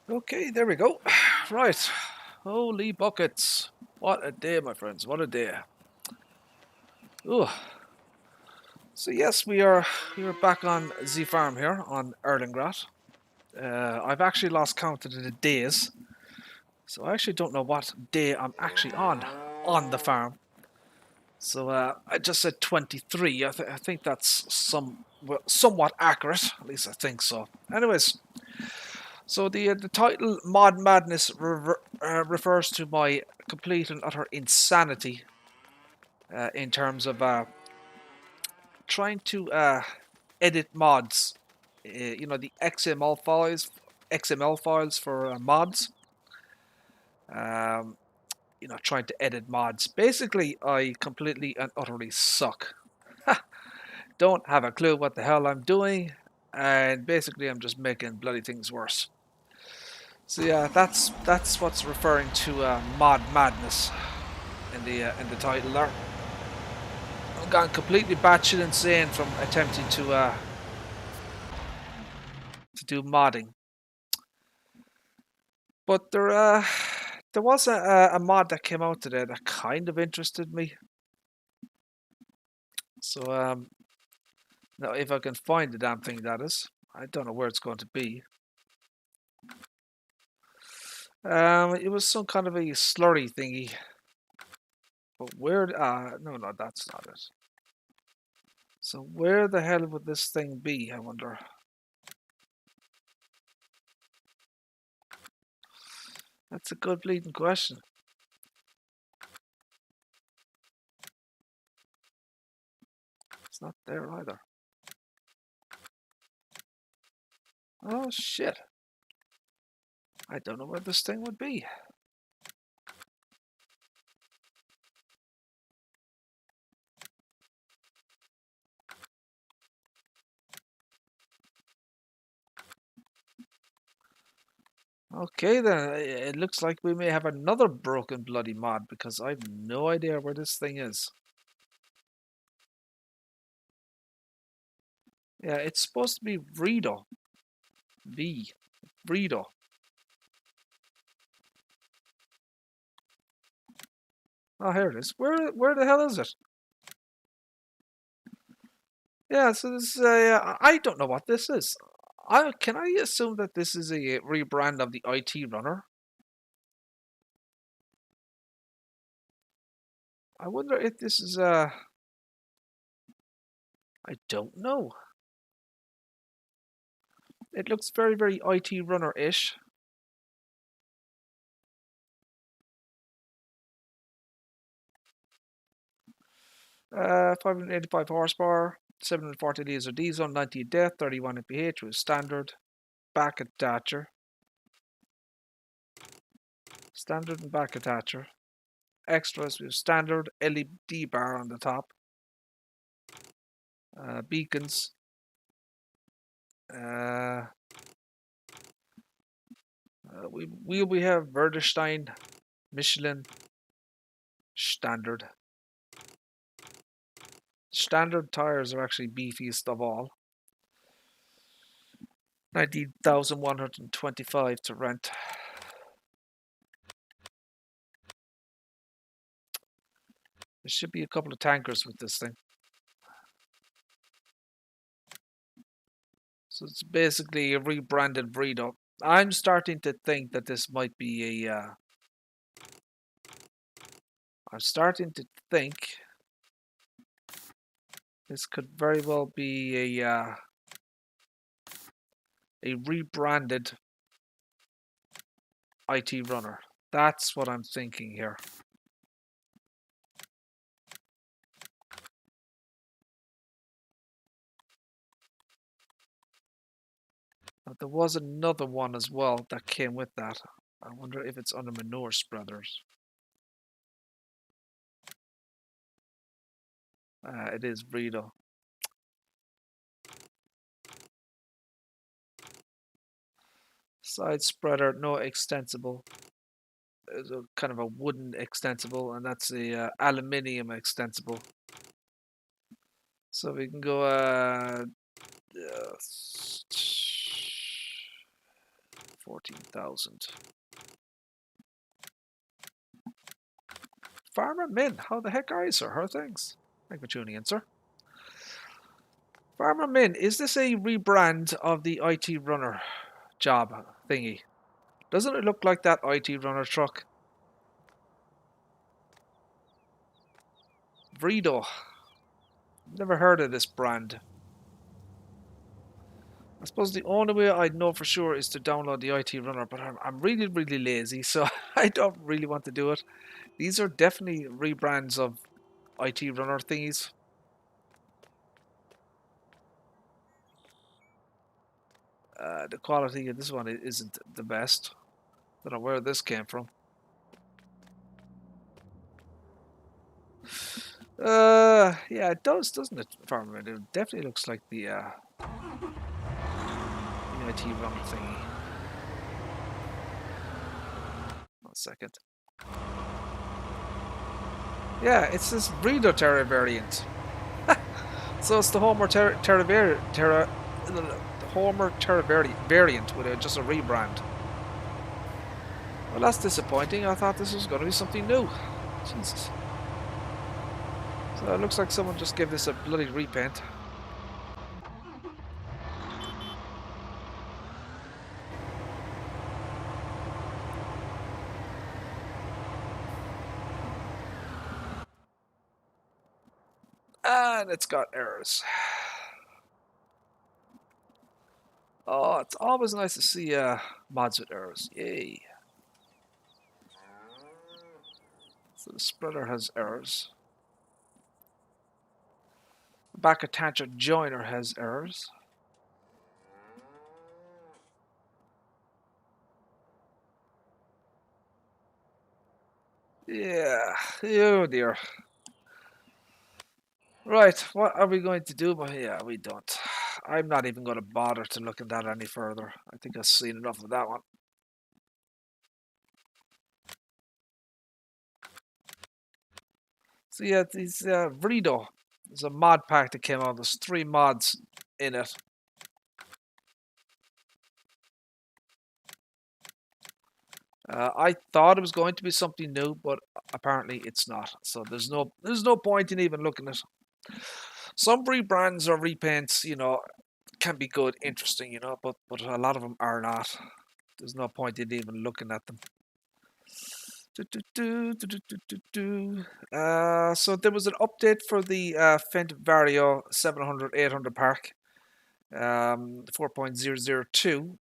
Okay, there we go. Right. Holy buckets. What a day, my friends. What a day. Ooh. So yes, we are back on Z Farm here on Erlengrat. I've actually lost count of the days. So I actually don't know what day I'm actually on the farm. So I just said 23. I think that's somewhat accurate. At least I think so. Anyways, so the title Mod Madness refers to my complete and utter insanity in terms of trying to edit mods. The XML files for mods. Um, trying to edit mods. Basically, I completely and utterly suck. Don't have a clue what the hell I'm doing, and basically I'm just making bloody things worse. So yeah, that's what's referring to mod madness in the title there. I've gone completely batshit insane from attempting to do modding, but there was a mod that came out today that kind of interested me. So now if I can find the damn thing, that is, I don't know where it's going to be. It was some kind of a slurry thingy. But where? No, that's not it. So where the hell would this thing be, I wonder? That's a good bleeding question. It's not there either. Oh shit. I don't know where this thing would be. Okay then, it looks like we may have another broken bloody mod because I have no idea where this thing is. Yeah, it's supposed to be Vredo. Vredo. Oh, here it is. Where the hell is it? Yeah, so this is I don't know what this is. Can I assume that this is a rebrand of the IT runner? I wonder if this is I don't know. It looks very, very IT runner-ish. 585 horsepower, 740 litres of diesel, 90 depth, 31 mph with standard back attacher. Standard and back attacher. Extras with standard LED bar on the top. Beacons. We have Verderstein, Michelin, standard. Standard tires are actually beefiest of all. 19,125 to rent. There should be a couple of tankers with this thing. So it's basically a rebranded Vredo. I'm starting to think that this might be a. I'm starting to think this could very well be a rebranded IT runner. That's what I'm thinking here. But there was another one as well that came with that. I wonder if it's under manure spreaders. It is Vredo. Side spreader, no extensible. There's a kind of a wooden extensible, and that's the aluminium extensible. So we can go 14,000. Farmer Min, how the heck are you, sir? How are things? Thank you for tuning in, sir. Farmer Min, is this a rebrand of the IT runner job thingy? Doesn't it look like that IT runner truck? Vredo. Never heard of this brand. I suppose the only way I'd know for sure is to download the IT runner, but I'm really, really lazy, so I don't really want to do it. These are definitely rebrands of IT runner thingies. The quality of this one isn't the best. Don't know where this came from. Yeah, it does, doesn't it, Farmer? It definitely looks like the IT runner thingy. 1 second. Yeah, it's this Breeder Terra variant. So it's the Homer Terra variant with just a rebrand. Well, that's disappointing. I thought this was going to be something new. Jesus. So it looks like someone just gave this a bloody repaint. And it's got errors. Oh, it's always nice to see mods with errors. Yay. So the spreader has errors. The back attacher joiner has errors. Yeah. Oh dear. Right, what are we going to do? But yeah, we don't. I'm not even going to bother to look at that any further. I think I've seen enough of that one. So yeah, these Vredo. There's a mod pack that came out. There's 3 mods in it. I thought it was going to be something new, but apparently it's not. So there's no point in even looking at it. Some rebrands or repaints, you know, can be good, interesting, you know, but a lot of them are not. There's no point in even looking at them. So there was an update for the Fendt Vario 700-800 park, 4.002.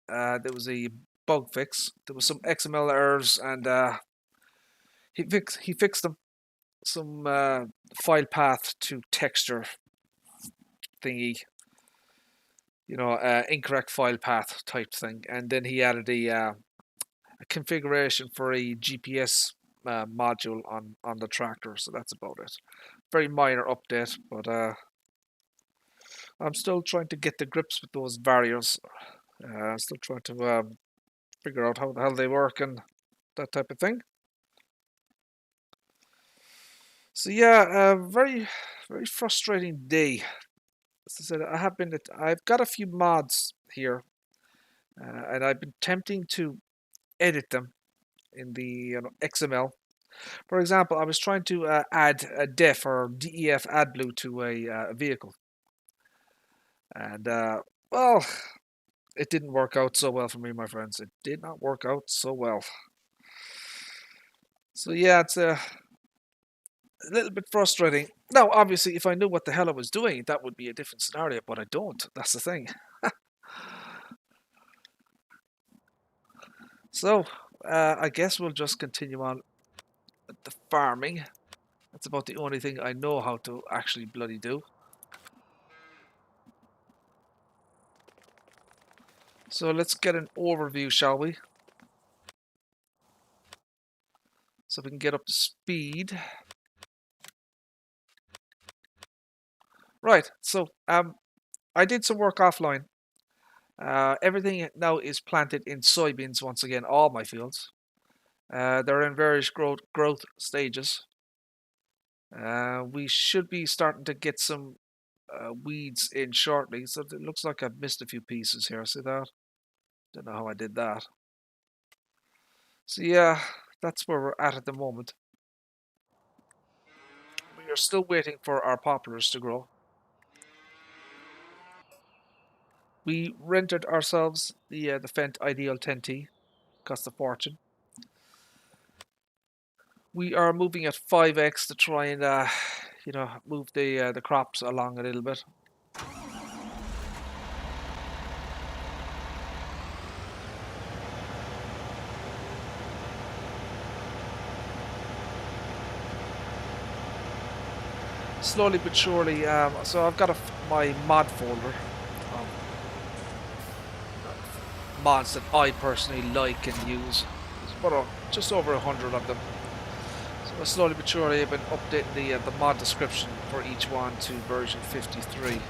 There was a bug fix. There was some XML errors, and he fixed them. Some file path to texture thingy, you know, incorrect file path type thing, and then he added a configuration for a GPS module on the tractor. So that's about it. Very minor update, but I'm still trying to get the grips with those varios. Still trying to figure out how the hell they work and that type of thing. So yeah, very frustrating day. As I said, I've got a few mods here, and I've been attempting to edit them in the XML. For example, I was trying to add a def or DEF AdBlue to a vehicle, and well, it didn't work out so well for me, my friends. It did not work out so well. So yeah, it's a little bit frustrating. Now, obviously, if I knew what the hell I was doing, that would be a different scenario, but I don't. That's the thing. So, I guess we'll just continue on with the farming. That's about the only thing I know how to actually bloody do. So let's get an overview, shall we? So we can get up to speed. Right, so I did some work offline. Everything now is planted in soybeans once again, all my fields. They're in various growth stages. We should be starting to get some weeds in shortly. So it looks like I've missed a few pieces here. See that? Don't know how I did that. So yeah, that's where we're at the moment. We are still waiting for our poplars to grow. We rented ourselves the Fendt Ideal 10T, cost a fortune. We are moving at 5x to try and move the crops along a little bit. Slowly but surely. So I've got my mod folder, um, mods that I personally like and use. There's about just over 100 of them. So slowly but surely I've been updating the mod description for each one to version 53.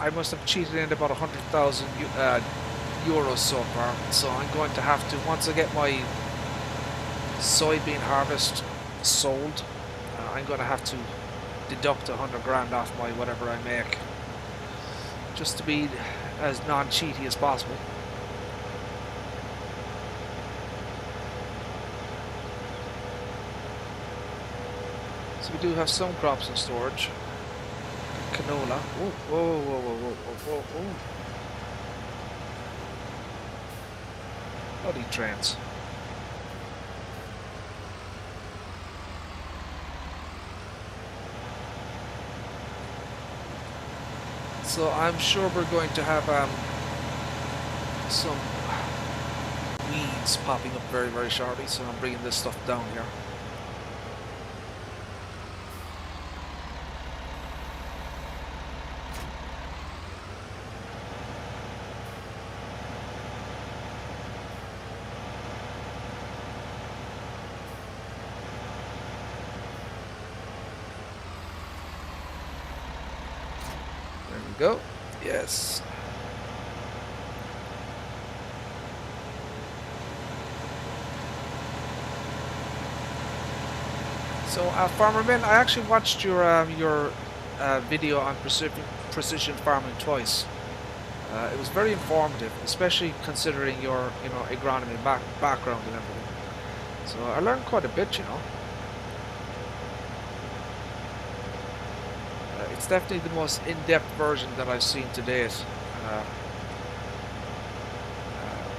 I must have cheated in about 100,000 euros so far, so I'm going to have to, once I get my soybean harvest sold, I'm going to have to deduct 100 grand off my whatever I make, just to be as non-cheaty as possible. So we do have some crops in storage. Canola. Whoa, whoa, whoa, whoa, whoa, whoa, whoa. Bloody trains. So I'm sure we're going to have some weeds popping up very, very shortly, so I'm bringing this stuff down here. Go. Yes. So, Farmerman, I actually watched your video on precision farming twice. It was very informative, especially considering your agronomy background and everything. So I learned quite a bit, It's definitely the most in-depth version that I've seen to date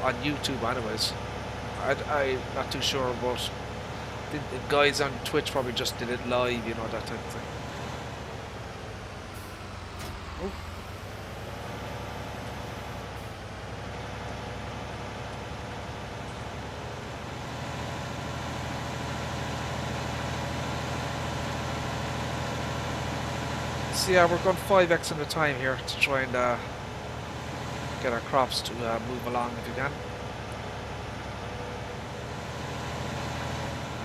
on YouTube anyways. I'm not too sure, but the guys on Twitch probably just did it live, that type of thing. Oh. So yeah, we're going 5x at a time here to try and get our crops to move along if you can.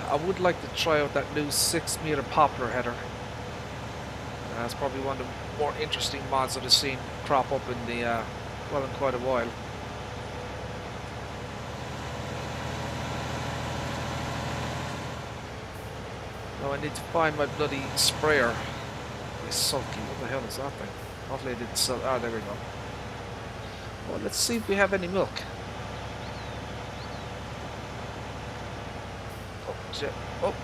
I would like to try out that new 6-meter poplar header. That's probably one of the more interesting mods that I've seen crop up in the in quite a while. Now I need to find my bloody sprayer. Sulky, what the hell is that thing? Hopefully I didn't sell. Ah, there we go. Well, let's see if we have any milk. Oh, shit. Oh.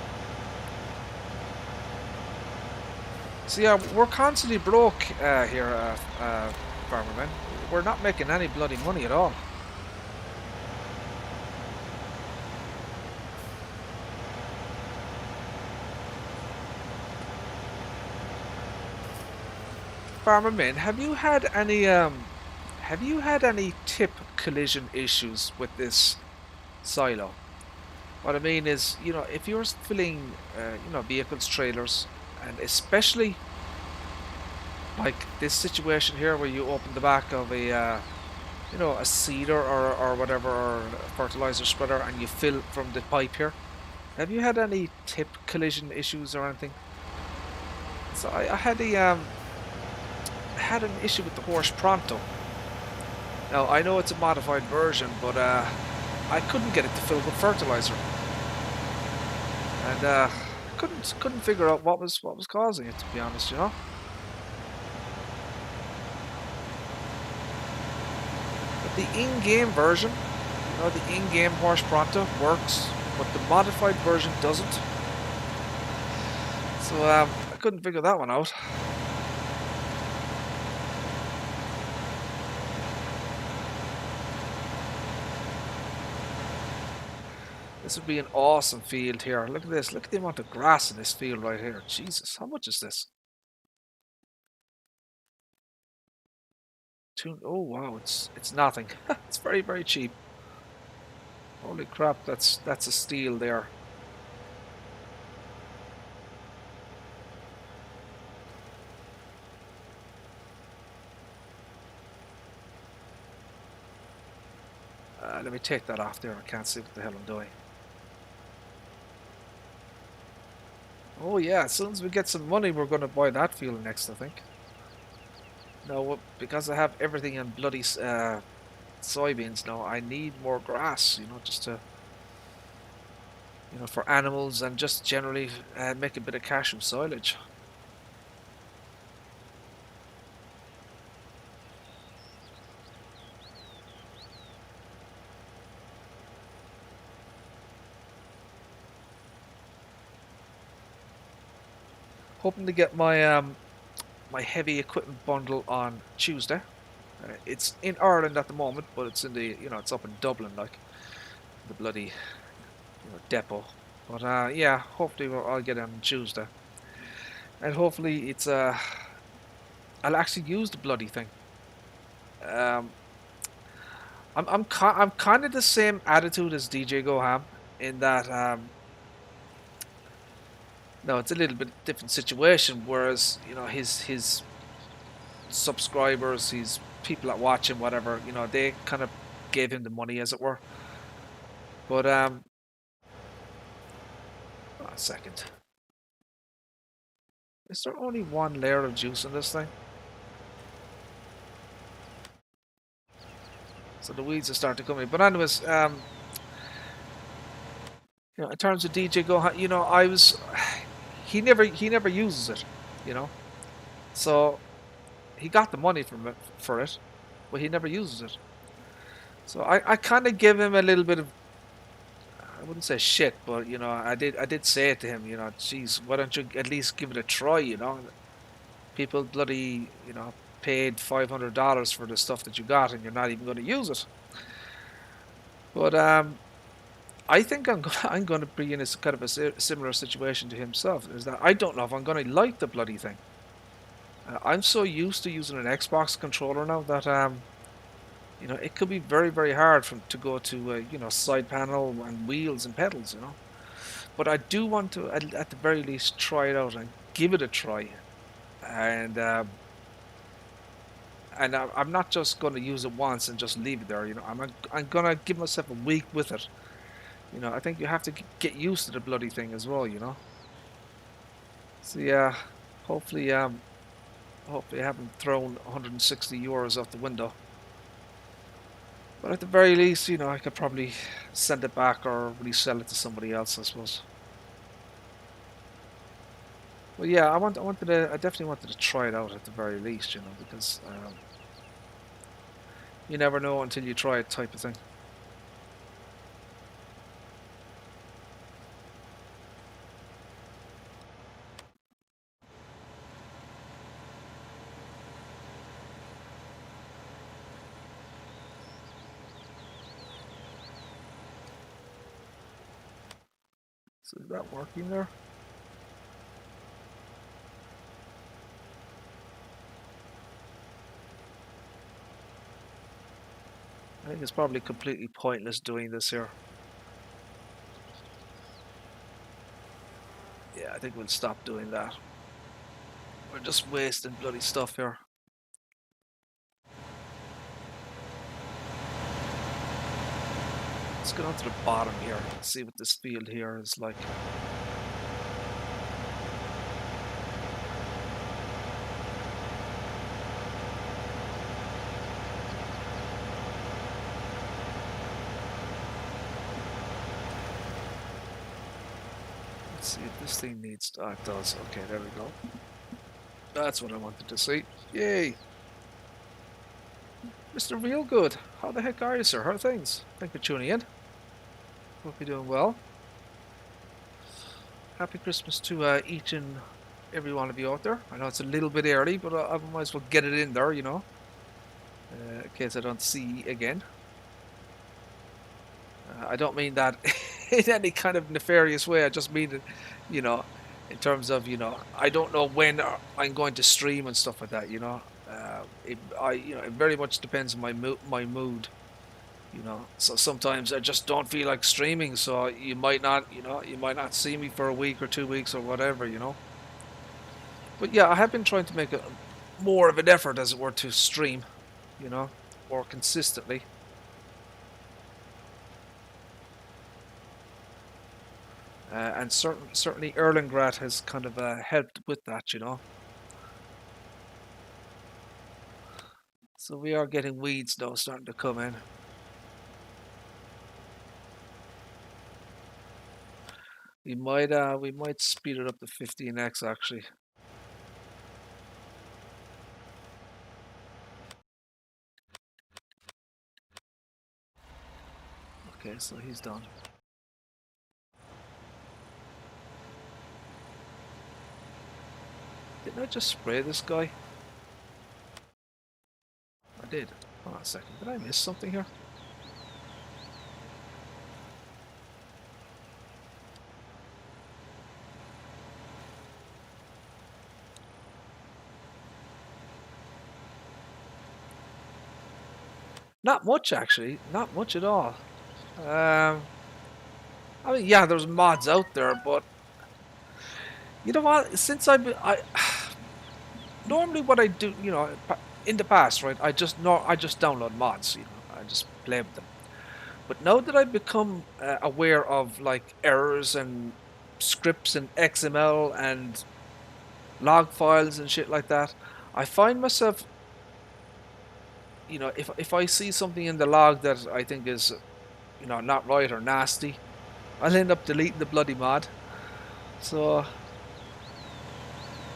So yeah, we're constantly broke here, Farmerman. We're not making any bloody money at all. Farmerman, have you had any tip collision issues with this silo? What I mean is, if you're filling, vehicles, trailers, and especially like this situation here where you open the back of a, a seeder or whatever, or a fertilizer spreader, and you fill from the pipe here. Have you had any tip collision issues or anything? So I had an issue with the horse Pronto. Now I know it's a modified version, but I couldn't get it to fill with fertilizer, and couldn't figure out what was causing it, to be honest, you know. But the in-game version, you know, the in-game Porsche Pronto works, but the modified version doesn't. So I couldn't figure that one out. This would be an awesome field here. Look at this. Look at the amount of grass in this field right here. Jesus, how much is this? Oh wow, it's nothing. It's very, very cheap. Holy crap, that's a steal there. Let me take that off there. I can't see what the hell I'm doing. Oh yeah, as soon as we get some money, we're going to buy that field next, I think. No, because I have everything in bloody soybeans now, I need more grass, you know, just to, you know, for animals and just generally make a bit of cash from silage. Hoping to get my my heavy equipment bundle on Tuesday. It's in Ireland at the moment, but it's in the, you know, it's up in Dublin, like the bloody, you know, depot. But yeah, hopefully I'll get it on Tuesday, and hopefully it's I'll actually use the bloody thing. I'm kind of the same attitude as DJ Goham in that no, it's a little bit different situation. Whereas, you know, his subscribers, his people that watch him, whatever, you know, they kind of gave him the money, as it were. But a second, is there only one layer of juice in this thing? So the weeds are starting to come in. But anyways, you know, in terms of DJ Gohan, you know, he never uses it, you know, so he got the money from it for it, but he never uses it. So I kind of give him a little bit of, I wouldn't say shit, but you know, I did say it to him, you know, geez, why don't you at least give it a try, you know? People bloody, you know, paid $500 for the stuff that you got, and you're not even going to use it. But I think I'm going to be in a kind of a similar situation to himself. Is that I don't know if I'm going to like the bloody thing. I'm so used to using an Xbox controller now that you know, it could be very, very hard to go to you know, side panel and wheels and pedals, you know. But I do want to at the very least try it out and give it a try. And I'm not just going to use it once and just leave it there, you know. I'm going to give myself a week with it. You know, I think you have to get used to the bloody thing as well, you know. So yeah, hopefully hopefully I haven't thrown 160 euros out the window. But at the very least, you know, I could probably send it back or resell it to somebody else, I suppose. Well, yeah, I definitely wanted to try it out at the very least, you know, because you never know until you try it, type of thing. So is that working there? I think it's probably completely pointless doing this here. Yeah, I think we'll stop doing that. We're just wasting bloody stuff here. Let's get onto the bottom here and see what this field here is like. see if this thing needs. Ah, it does. Okay, there we go. That's what I wanted to see. Yay! Mr. Real Good, how the heck are you, sir? How are things? Thank you for tuning in. Hope you're doing well. Happy Christmas to each and every one of you out there. I know it's a little bit early, but I might as well get it in there, you know, in case I don't see you again. I don't mean that in any kind of nefarious way. I just mean it, you know, in terms of, you know, I don't know when I'm going to stream and stuff like that, you know. It very much depends on my mood, you know. So sometimes I just don't feel like streaming, so you might not, you know, you might not see me for a week or 2 weeks or whatever, you know. But yeah, I have been trying to make more of an effort, as it were, to stream, you know, more consistently. And certainly Erlengrat has kind of helped with that, you know. So we are getting weeds now starting to come in. We might speed it up to 15x actually. Okay, so he's done. Didn't I just spray this guy? I did. Hold on a second. Did I miss something here? Not much, actually. Not much at all. I mean, yeah, there's mods out there, but you know what? Since I normally what I do, you know, in the past, right? I just download mods. You know, I just play with them. But now that I've become aware of like errors and scripts and XML and log files and shit like that, I find myself, you know, if I see something in the log that I think is, you know, not right or nasty, I'll end up deleting the bloody mod. So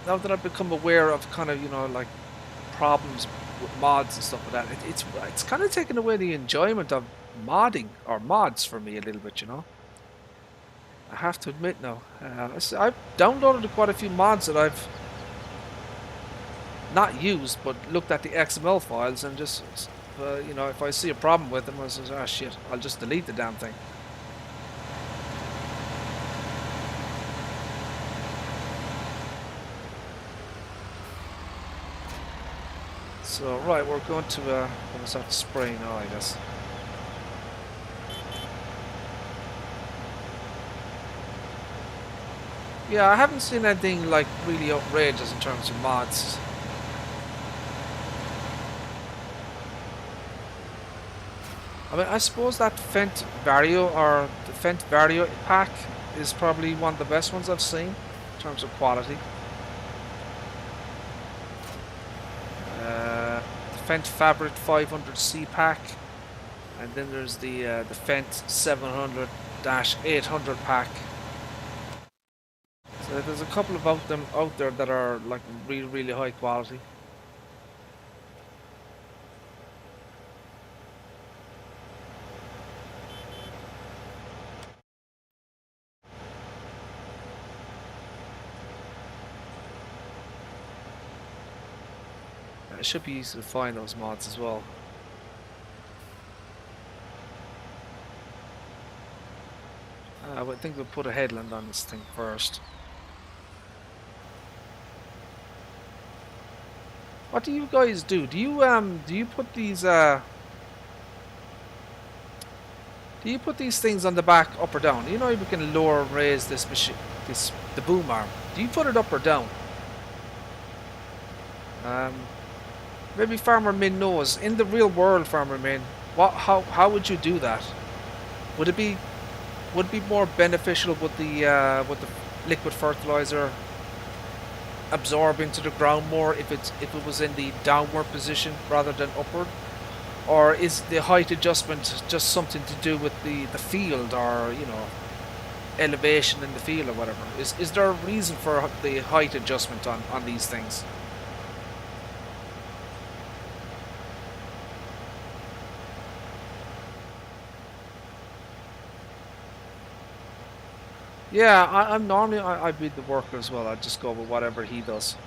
now that I've become aware of kind of, you know, like problems with mods and stuff like that, it's kind of taken away the enjoyment of modding or mods for me a little bit, you know. I have to admit now, I've downloaded quite a few mods that I've not used, but looked at the XML files and just, you know, if I see a problem with them, I say, ah, shit, I'll just delete the damn thing. So, right, we're going to start spraying now, I guess. Yeah, I haven't seen anything like really outrageous in terms of mods. I mean, I suppose that Fent Vario or the Fent Vario pack is probably one of the best ones I've seen in terms of quality. The Fent Fabric 500C pack, and then there's the Fent 700-800 pack. So there's a couple of them out there that are like really high quality. It should be easy to find those mods as well. I think we'll put a headland on this thing first. What do you guys do? Do you put these things on the back up or down? You know, you can lower and raise this machine, the boom arm. Do you put it up or down? Maybe Farmer Min knows. In the real world, Farmer Min, how would you do that? Would it be more beneficial with the liquid fertilizer absorb into the ground more if it was in the downward position rather than upward? Or is the height adjustment just something to do with the field, or, you know, elevation in the field or whatever. Is there a reason for the height adjustment on these things? Yeah, I'm normally I'd be the worker as well. I'd just go with whatever he does.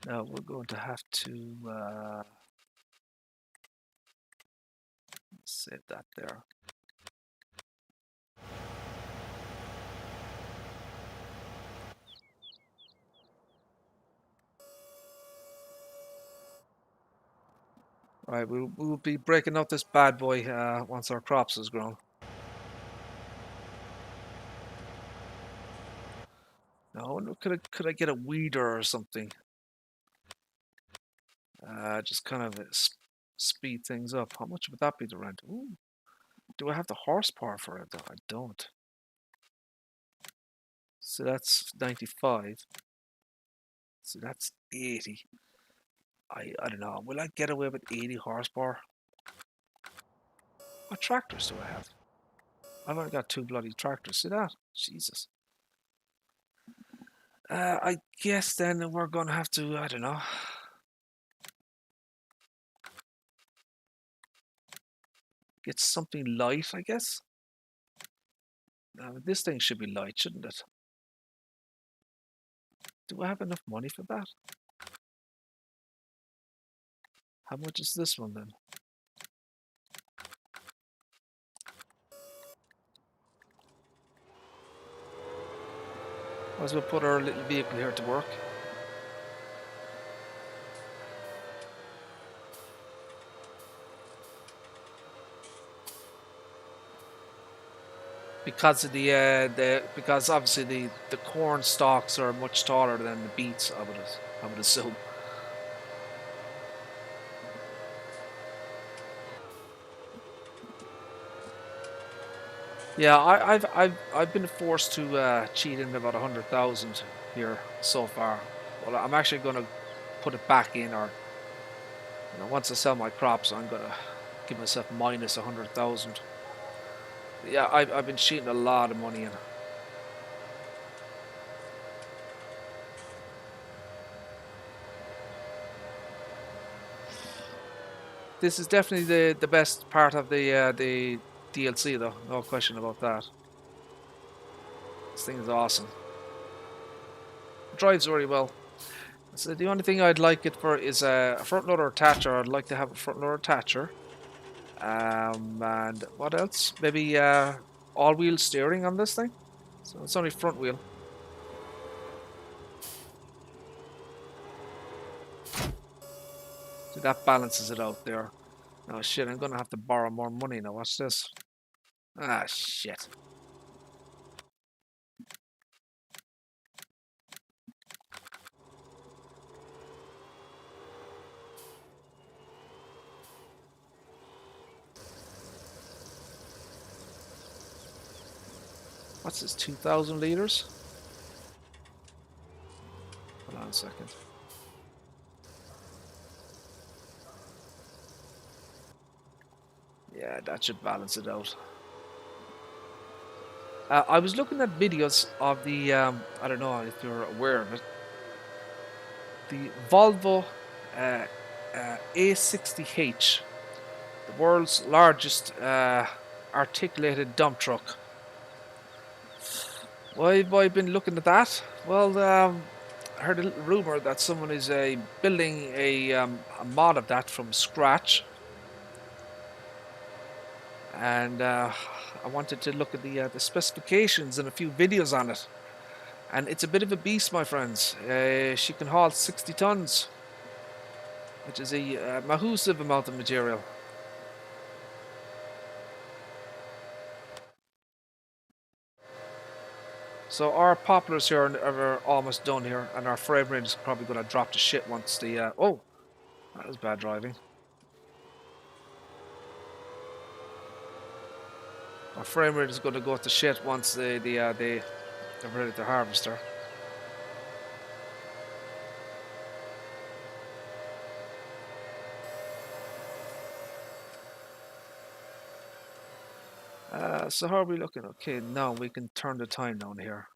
Now we're going to have to save that there. All right, we'll be breaking out this bad boy once our crops has grown. No, could I get a weeder or something? Just kind of speed things up. How much would that be to rent? Ooh, do I have the horsepower for it though? I don't. So that's 95. So that's 80. I don't know. Will I get away with 80 horsepower? What tractors do I have? I've only got 2 bloody tractors. See that? Jesus. I guess then we're gonna have to, I don't know. Get something light, I guess. This thing should be light, shouldn't it? Do I have enough money for that? How much is this one then? Might as well put our little vehicle here to work. Because of because obviously the corn stalks are much taller than the beets, I would assume. Yeah, I've been forced to cheat in about 100,000 here so far. Well, I'm actually going to put it back in, or once I sell my crops, I'm going to give myself minus 100,000. Yeah, I've been cheating a lot of money in. This is definitely the best part of the DLC, though. No question about that. This thing is awesome. It drives very well. So the only thing I'd like it for is a front loader attacher. I'd like to have a front loader attacher. And what else? Maybe all-wheel steering on this thing. So it's only front wheel. So that balances it out there. Oh shit, I'm gonna have to borrow more money now. Watch this. Ah shit. What's this? 2,000 liters? Hold on a second. Yeah, that should balance it out. I was looking at videos of the, I don't know if you're aware of it, the Volvo A60H, the world's largest articulated dump truck. Why have I been looking at that? Well, I heard a little rumor that someone is building a mod of that from scratch. And I wanted to look at the specifications and a few videos on it. And it's a bit of a beast, my friends. She can haul 60 tons, which is a massive amount of material. So our poplars here are almost done here, and our frame rate is probably going to drop to shit once the... oh, that was bad driving. Our frame rate is going to go to shit once the They're ready to harvest her. So how are we looking? Okay, now we can turn the time down here.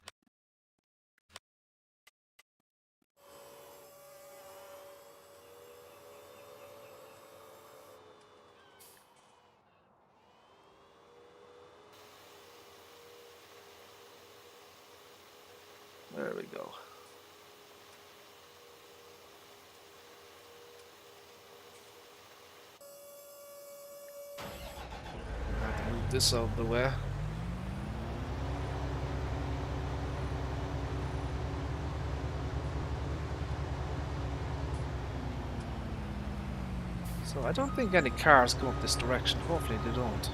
There we go. I have to move this out of the way. So I don't think any cars come up this direction. Hopefully they don't.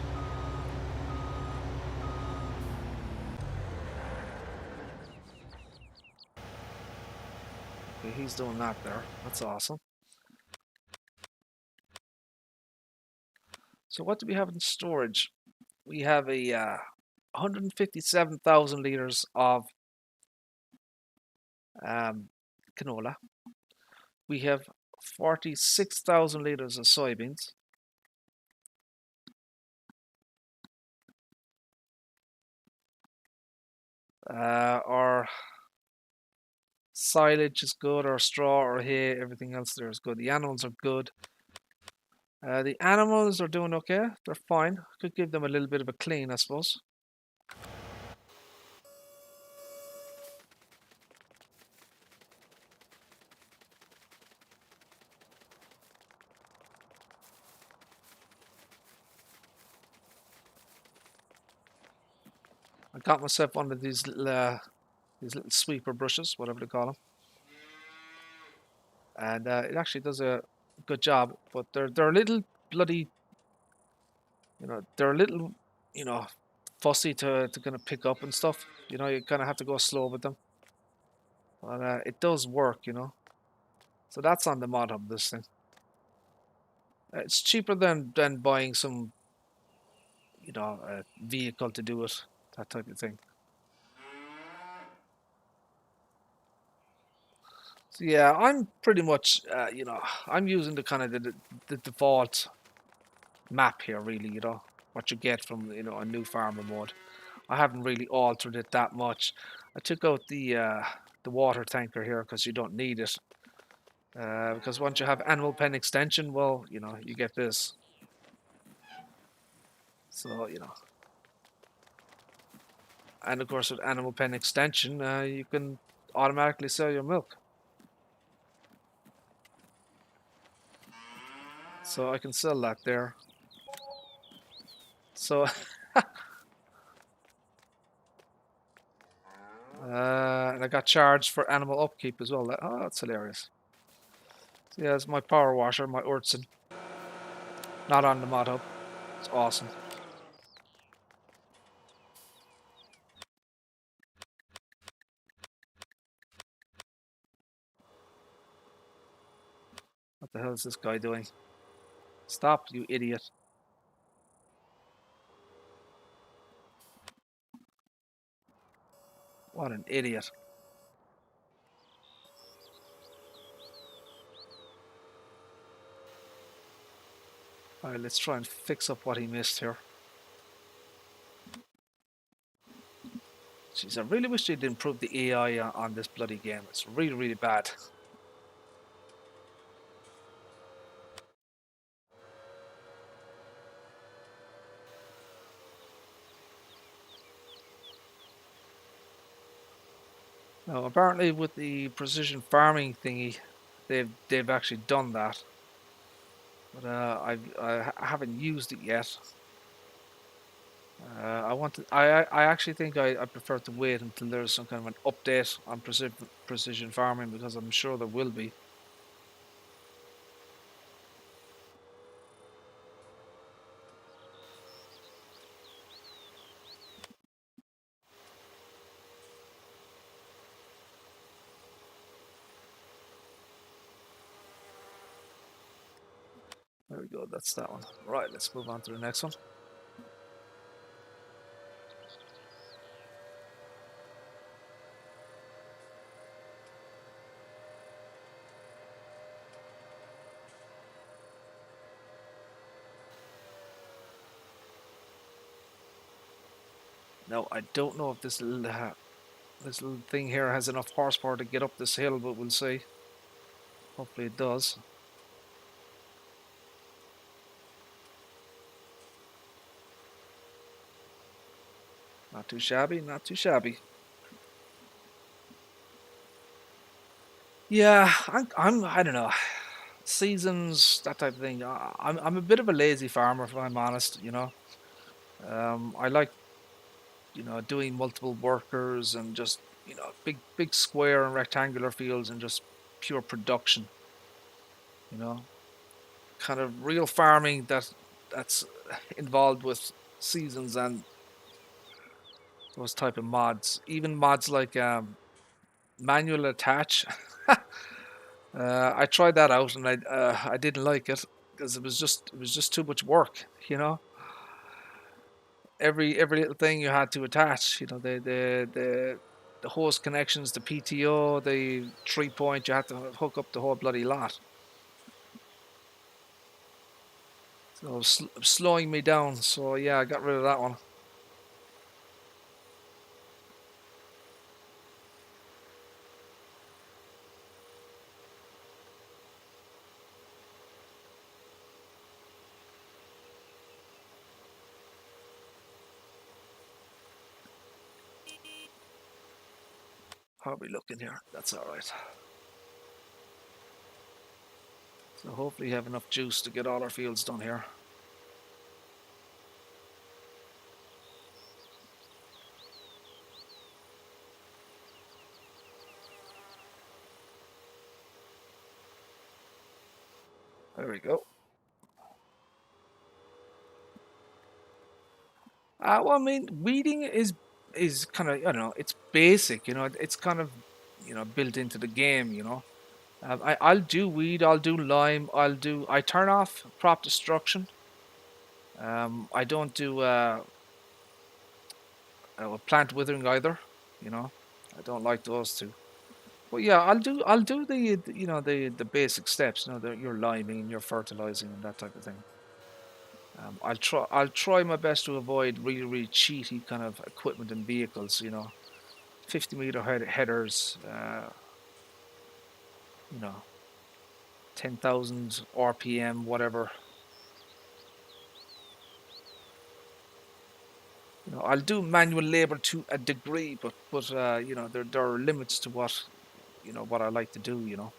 Okay, he's doing that there. That's awesome. So what do we have in storage? We have a 157,000 liters of canola. We have 46,000 liters of soybeans. Our silage is good, or straw or hay, everything else there is good. The animals are good. The animals are doing okay. They're fine. Could give them a little bit of a clean, I suppose. I got myself one of these little sweeper brushes, whatever they call them, and it actually does a good job. But they're a little bloody, they're a little, you know, fussy to kind of pick up and stuff. You kind of have to go slow with them, but it does work. So that's on the mod hub. This thing, it's cheaper than buying some, vehicle to do it, that type of thing. So yeah, I'm pretty much, I'm using the kind of the default map here, really. What you get from a new farmer mode. I haven't really altered it that much. I took out the water tanker here because you don't need it. Because once you have animal pen extension, well, you get this. So and of course with animal pen extension, you can automatically sell your milk. So I can sell that there. So and I got charged for animal upkeep as well. Oh, that's hilarious. So yeah, it's my power washer, my Urtson. Not on the mod hub. It's awesome. What the hell is this guy doing? Stop, you idiot. What an idiot. Alright, let's try and fix up what he missed here. Jeez, I really wish they'd improve the AI on this bloody game. It's really, really bad. Now, apparently with the precision farming thingy, they've actually done that. But I haven't used it yet. I actually think I prefer to wait until there's some kind of an update on precision farming, because I'm sure there will be. There we go, that's that one. Right, let's move on to the next one. Now I don't know if this little thing here has enough horsepower to get up this hill, but we'll see. Hopefully it does. Not too shabby, not too shabby. Yeah, I don't know. Seasons, that type of thing. I'm a bit of a lazy farmer, if I'm honest. I like doing multiple workers and just big square and rectangular fields and just pure production. You know, kind of real farming that's involved with seasons and those type of mods. Even mods like manual attach. I tried that out and I didn't like it because it was just too much work. Every little thing you had to attach. The hose connections, the PTO, the 3 point. You had to hook up the whole bloody lot. So it was slowing me down. So yeah, I got rid of that one. How are we looking here? That's all right. So hopefully you have enough juice to get all our fields done here. There we go. Well, I mean, weeding is kind of it's basic. It's kind of built into the game. I'll do weed, I'll do lime, I turn off crop destruction. I don't do plant withering either. You know, I don't like those two. But yeah, I'll do the basic steps. Your liming, your fertilizing, and that type of thing. I'll try my best to avoid really cheaty kind of equipment and vehicles. 50-meter headers. You know, 10,000 RPM, whatever. I'll do manual labor to a degree, but there are limits to what I like to do.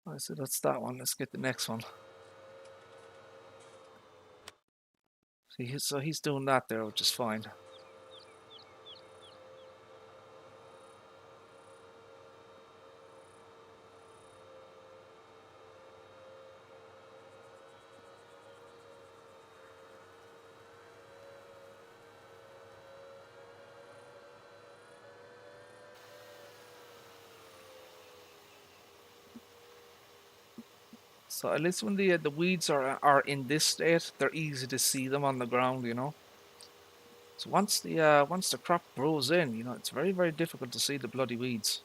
I said that's that one. Let's get the next one. See, so he's doing that there, which is fine. So at least when the weeds are in this state, they're easy to see them on the ground. So once the crop grows in, it's very difficult to see the bloody weeds.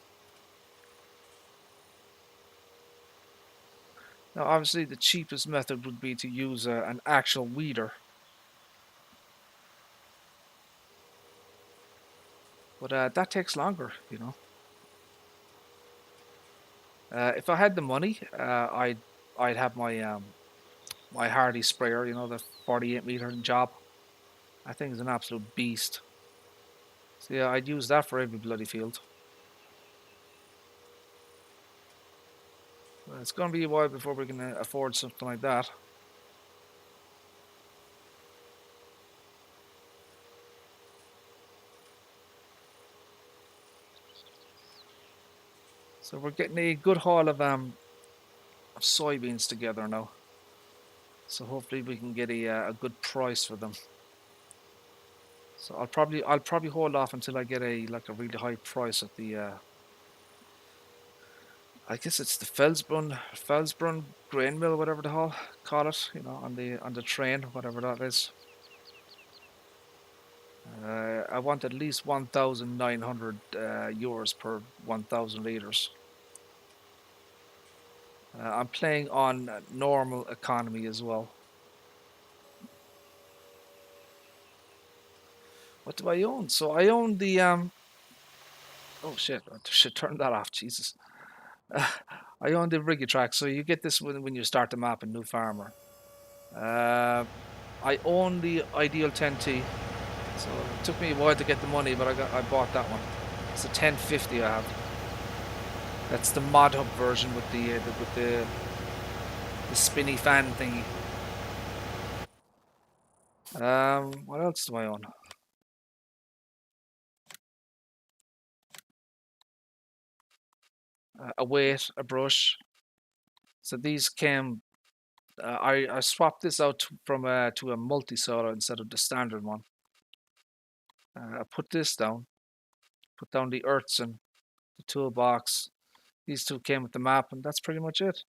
Now, obviously, the cheapest method would be to use an actual weeder, but that takes longer. If I had the money, I'd have my Hardy sprayer, the 48-meter job. I think it's an absolute beast. So yeah, I'd use that for every bloody field. It's going to be a while before we can afford something like that. So we're getting a good haul of soybeans together now. So hopefully we can get a good price for them. So I'll probably hold off until I get a really high price at the I guess it's the Felsbrunn grain mill, whatever the hell call it, on the train, whatever that is. I want at least 1,900 euros per 1,000 liters. I'm playing on normal economy as well. What do I own? So I own the oh shit! I should turn that off. Jesus. I own the Rigitrack, so you get this when you start the map in New Farmer. I own the Ideal 10T, so it took me a while to get the money, but I bought that one. It's a 1050 I have. That's the mod hub version with the spinny fan thingy. What else do I own? A weight, a brush. So these came. I swapped this out from to a multi-solar instead of the standard one. I put this down. Put down the earths and the toolbox. These two came with the map, and that's pretty much it.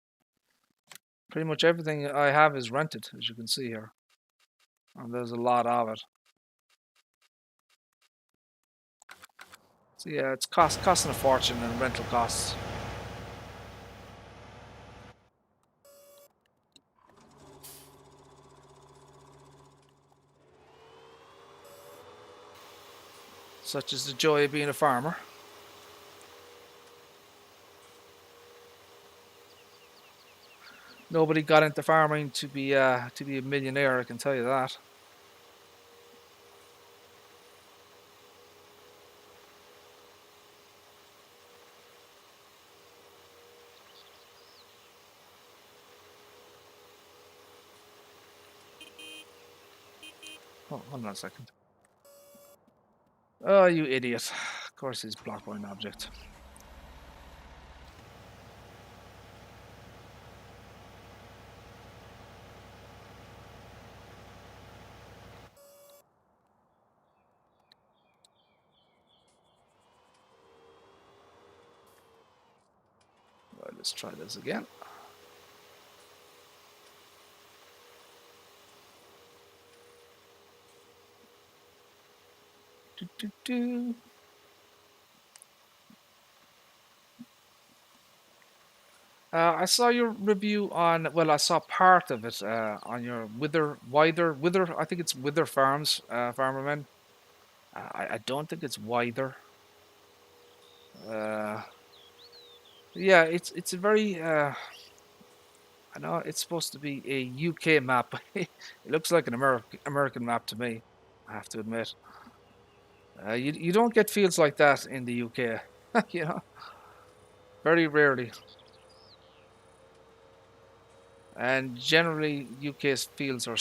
Pretty much everything I have is rented, as you can see here. And there's a lot of it. So yeah, it's costing a fortune in rental costs. Such is the joy of being a farmer. Nobody got into farming to be a millionaire, I can tell you that. Oh, hold on a second. Oh, you idiot. Of course he's blocked by an object. Right, let's try this again. Do, do, do. I saw your review on, well, I saw part of it on your Wither, I think it's Wither Farms, Farmerman. I don't think it's Wither. Uh, yeah, it's a very, I know it's supposed to be a UK map. It looks like an American map to me, I have to admit. You don't get fields like that in the UK, you know, very rarely. And generally, UK's fields are,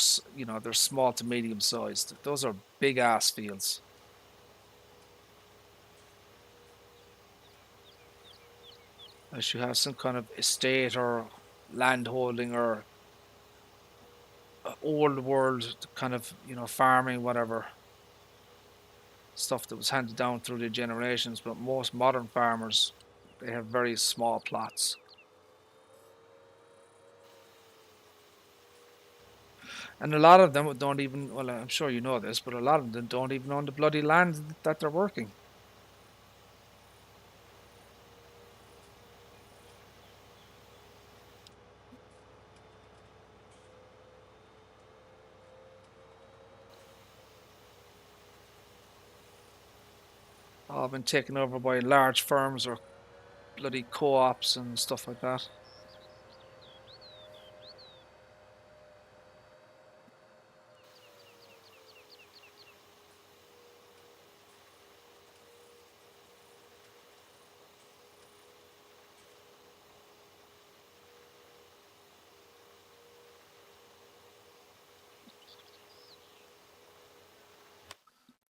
they're small to medium sized. Those are big ass fields. Unless you have some kind of estate or land holding or old world kind of, farming, whatever stuff that was handed down through the generations. But most modern farmers, they have very small plots. And a lot of them don't even, well, I'm sure you know this, but a lot of them don't even own the bloody land that they're working. All been taken over by large firms or bloody co-ops and stuff like that.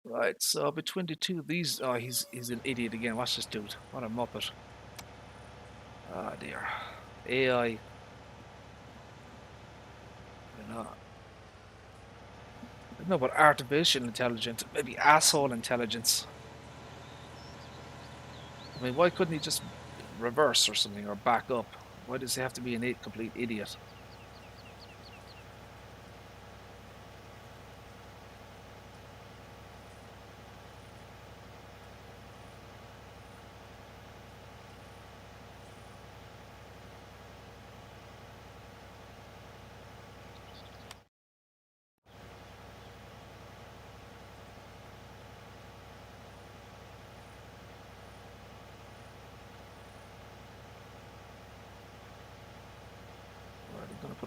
Right, so between the two of these, oh, he's an idiot again. Watch this dude. What a muppet. Oh dear. AI. I don't know about artificial intelligence, maybe asshole intelligence. I mean, why couldn't he just reverse or something or back up? Why does he have to be an complete idiot?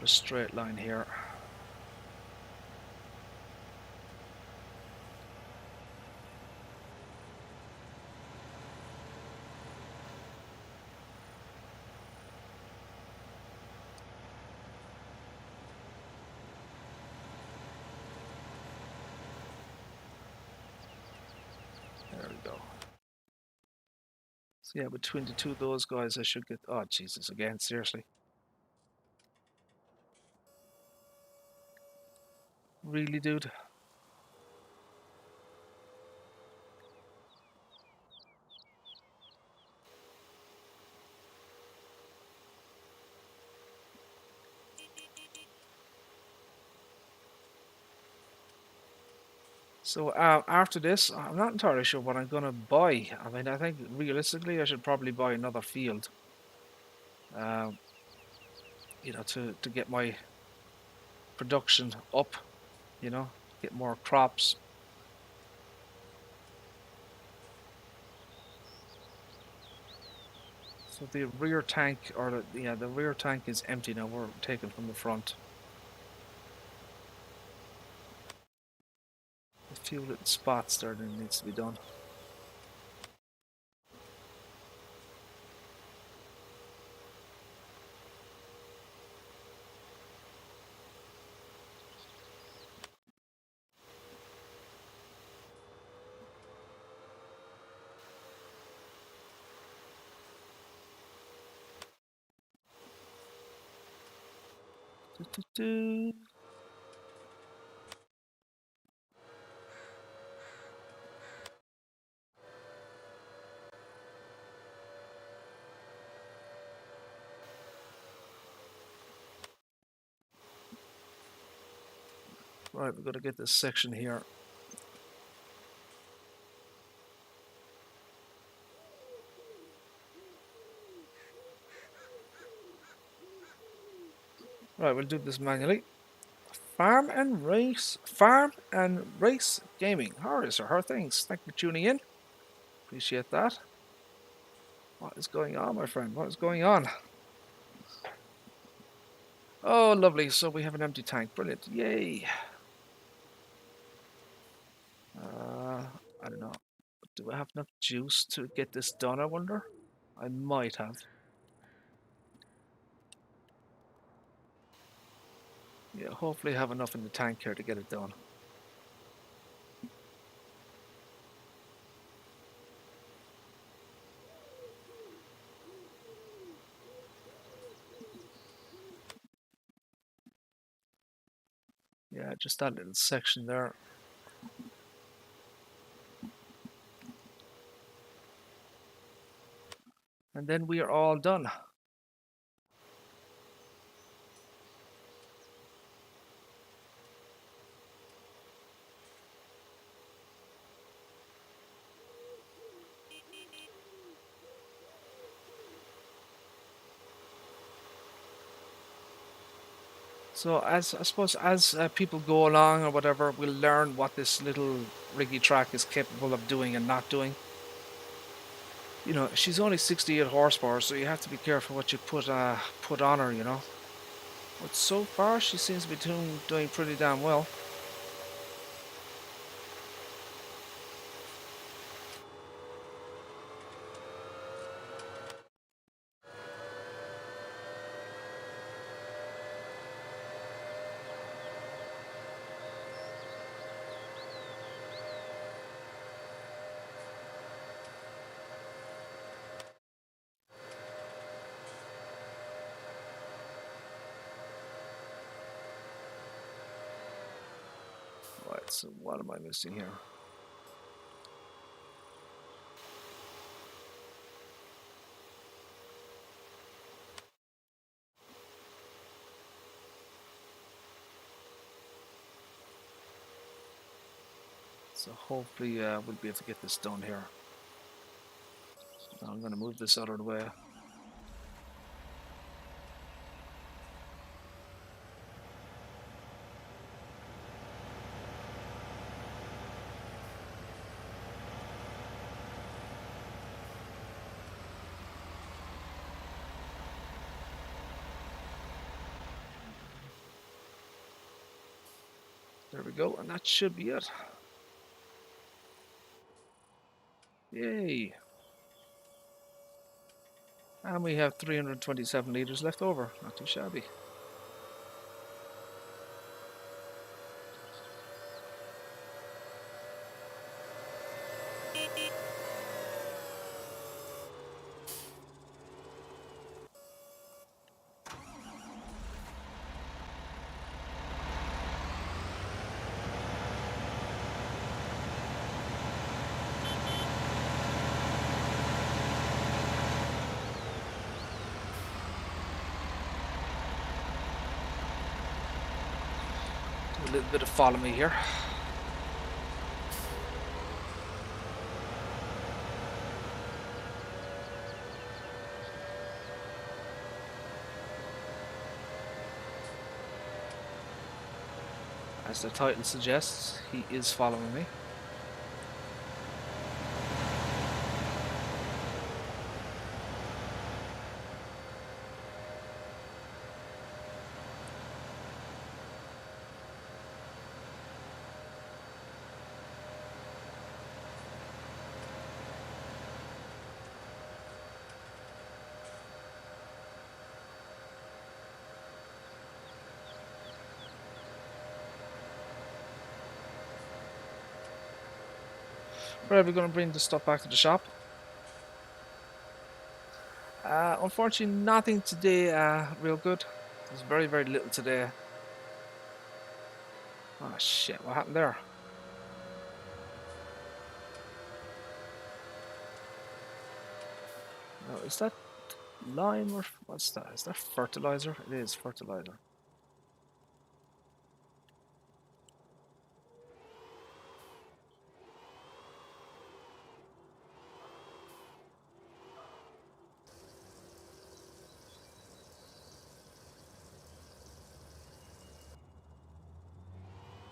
a straight line here. There we go. So yeah, between the two of those guys, I should get... Oh, Jesus, again, seriously. Really, dude? So after this, I'm not entirely sure what I'm going to buy. I mean, I think realistically, I should probably buy another field. You know, to get my production up, you know, get more crops. So the rear tank, or the rear tank is empty now. We're taking from the front. A few little spots there that needs to be done. Do-do-do. Right, we've got to get this section here. Right, we'll do this manually. Farm and race gaming. Her things. Thank you for tuning in. Appreciate that. What is going on, my friend? What is going on? Oh, lovely. So we have an empty tank. Brilliant. Yay. I don't know. Do I have enough juice to get this done, I wonder? I might have. Yeah, hopefully I have enough in the tank here to get it done. Yeah, just that little section there. And then we are all done. So I suppose as people go along or whatever, we'll learn what this little riggy track is capable of doing and not doing. You know, she's only 68 horsepower, so you have to be careful what you put on her, you know. But so far, she seems to be doing pretty damn well. Right, so what am I missing here? So hopefully we'll be able to get this done here. Now I'm going to move this out of the way. There we go, and that should be it. Yay! And we have 327 litres left over. Not too shabby. A little bit of follow me here. As the title suggests, he is following me. Right, we're going to bring the stuff back to the shop. Unfortunately, nothing today real good. There's very, very little today. Oh shit, what happened there? No, is that lime or what's that? Is that fertilizer? It is fertilizer.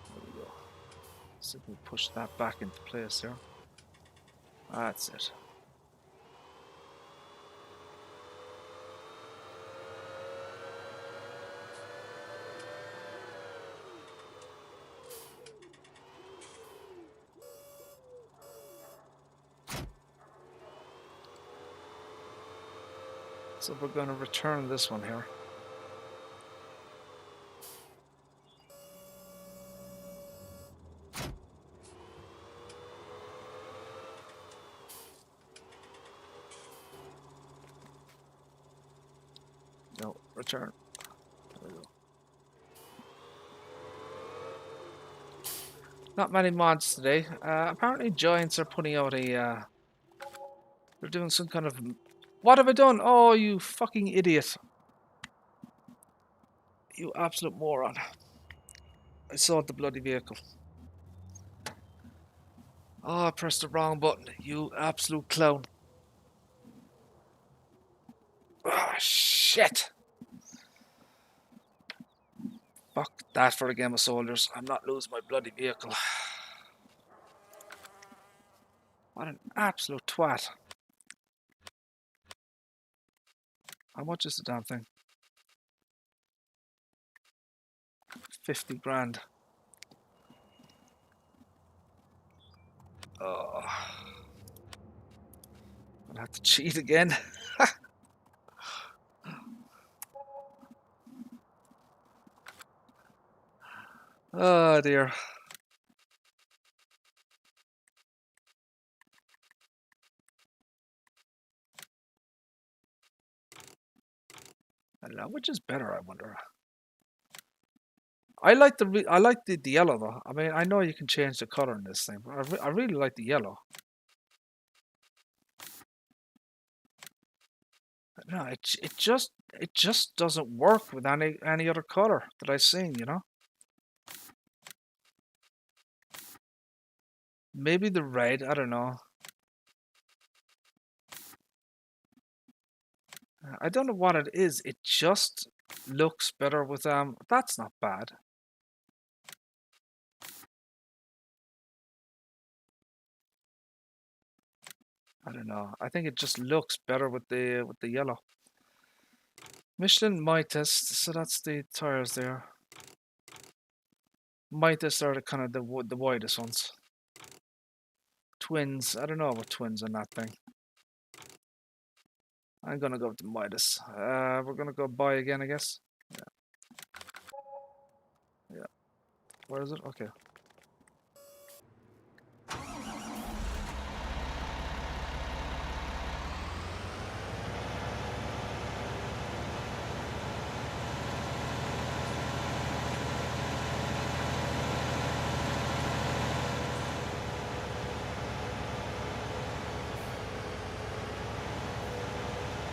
There we go. See if we push that back into place here. That's it. So we're going to return this one here. No, return. There we go. Not many mods today. Apparently Giants are putting out a... they're doing some kind of... What have I done? Oh, you fucking idiot. You absolute moron. I saw the bloody vehicle. Oh, I pressed the wrong button. You absolute clown. Oh, shit. Fuck that for a game of soldiers. I'm not losing my bloody vehicle. What an absolute twat. How much is the damn thing? 50 grand. Oh. I'll have to cheat again. Oh dear. I don't know, which is better, I wonder. I like the yellow though. I mean, I know you can change the color in this thing, but I really like the yellow. No, it just doesn't work with any other color that I've seen, you know. Maybe the red, I don't know. I don't know what it is. It just looks better with that's not bad. I don't know. I think it just looks better with the yellow. Michelin my test, so that's the tires there. Midas are the kind of the widest ones. Twins, I don't know about twins on that thing. I'm gonna go with the Midas. We're gonna go buy again, I guess. Yeah. Where is it? Okay.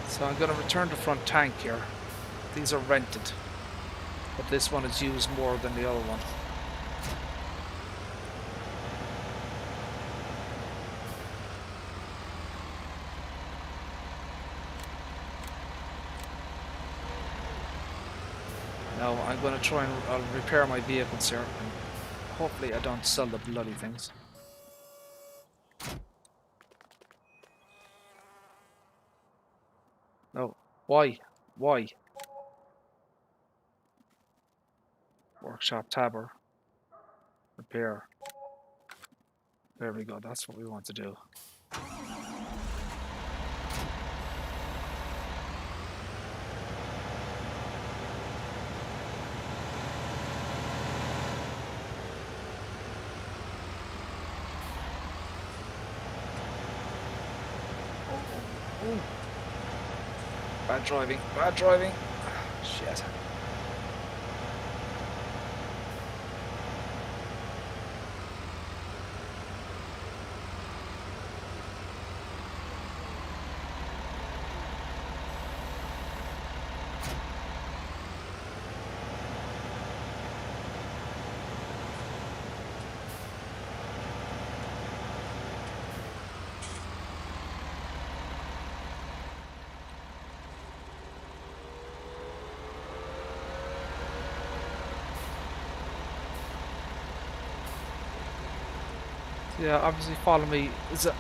So I'm going to return the front tank here. These are rented, but this one is used more than the other one. Now I'm going to try and I'll repair my vehicles here, and hopefully I don't sell the bloody things. No, why? Why? Workshop tabber. Repair. There we go, that's what we want to do. Ooh. Bad driving, bad driving. Shit. Yeah, obviously follow me. It's a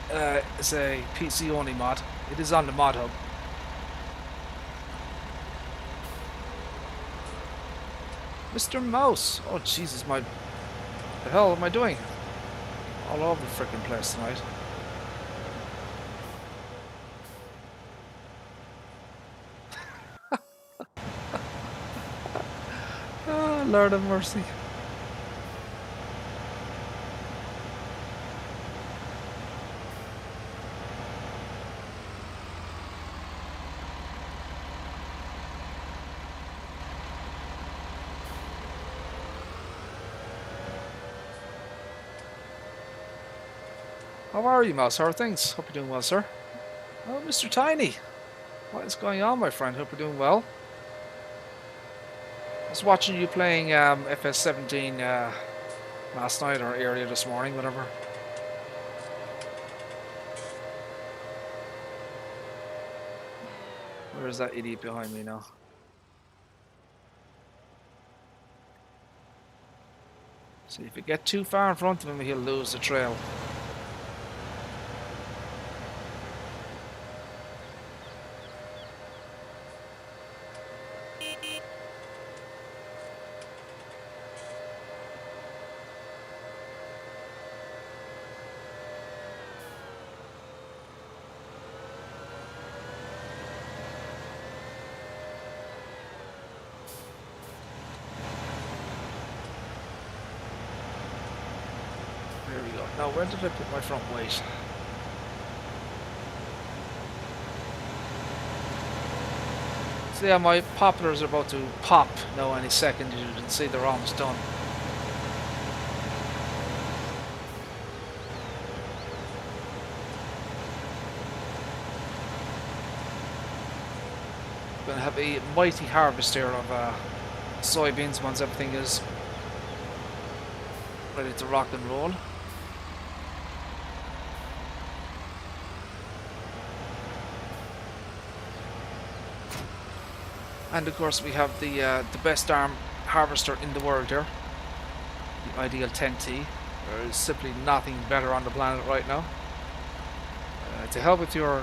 PC only mod. It is on the mod hub. Mr. Mouse! Oh Jesus, the hell am I doing? All over the freaking place tonight. Oh, Lord have mercy. How are you, Mouse? How are things? Hope you're doing well, sir. Oh, Mr. Tiny. What is going on, my friend? Hope you're doing well. I was watching you playing FS17 last night or earlier this morning, whatever. Where is that idiot behind me now? See, if you get too far in front of him, he'll lose the trail. There we go. Now, where did I put my front weight? So yeah, my poplars are about to pop now any second. You can see they're almost done. I'm going to have a mighty harvest here of soybeans once everything is ready to rock and roll. And of course we have the best arm harvester in the world here, the Ideal 10T. There is simply nothing better on the planet right now. To help with your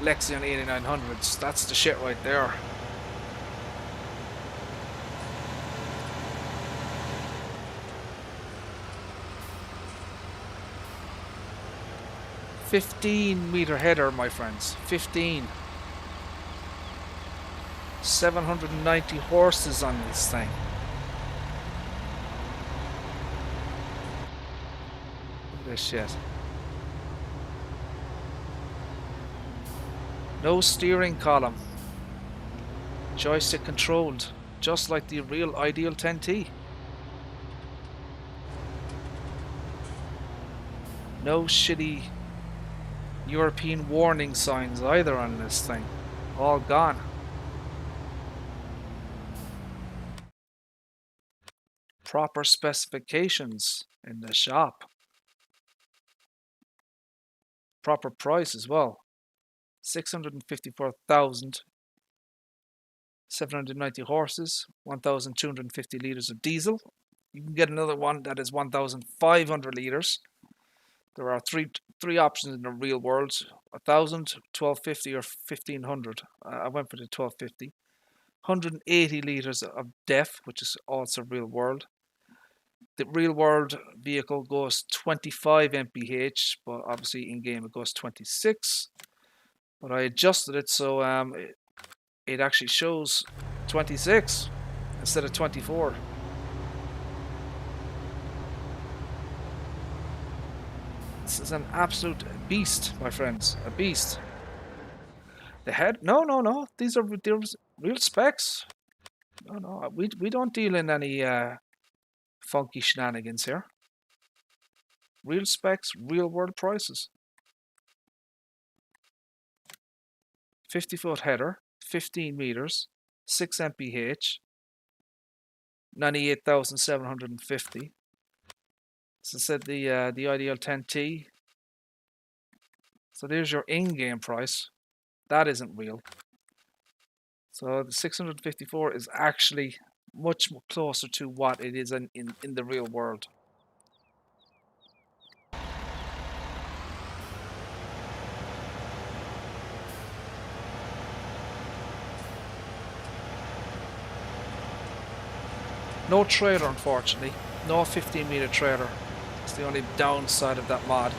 Lexion 8900s, that's the shit right there. 15-meter header, my friends. 15. 790 horses on this thing. Look at this shit. No steering column. Joystick controlled, just like the real Ideal 10T. No shitty European warning signs either on this thing. All gone. Proper specifications in the shop. Proper price as well. 654,790 horses, 1,250 litres of diesel. You can get another one that is 1,500 litres. There are three options in the real world: 1,000, 1,250, or 1,500. I went for the 1,250. 180 litres of DEF, which is also real world. The real world vehicle goes 25 mph, but obviously in game it goes 26. But I adjusted it so it actually shows 26 instead of 24. This is an absolute beast, my friends. A beast. The head? No. These are real specs. No. We don't deal in any funky shenanigans here. Real specs, real world prices. 50-foot header, 15 meters, 6 mph, 98,750. As I said, the Ideal 10T. So there's your in-game price. That isn't real. So the 654 is actually much more closer to what it is in the real world. No trailer, unfortunately. No 15-meter trailer. It's the only downside of that mod.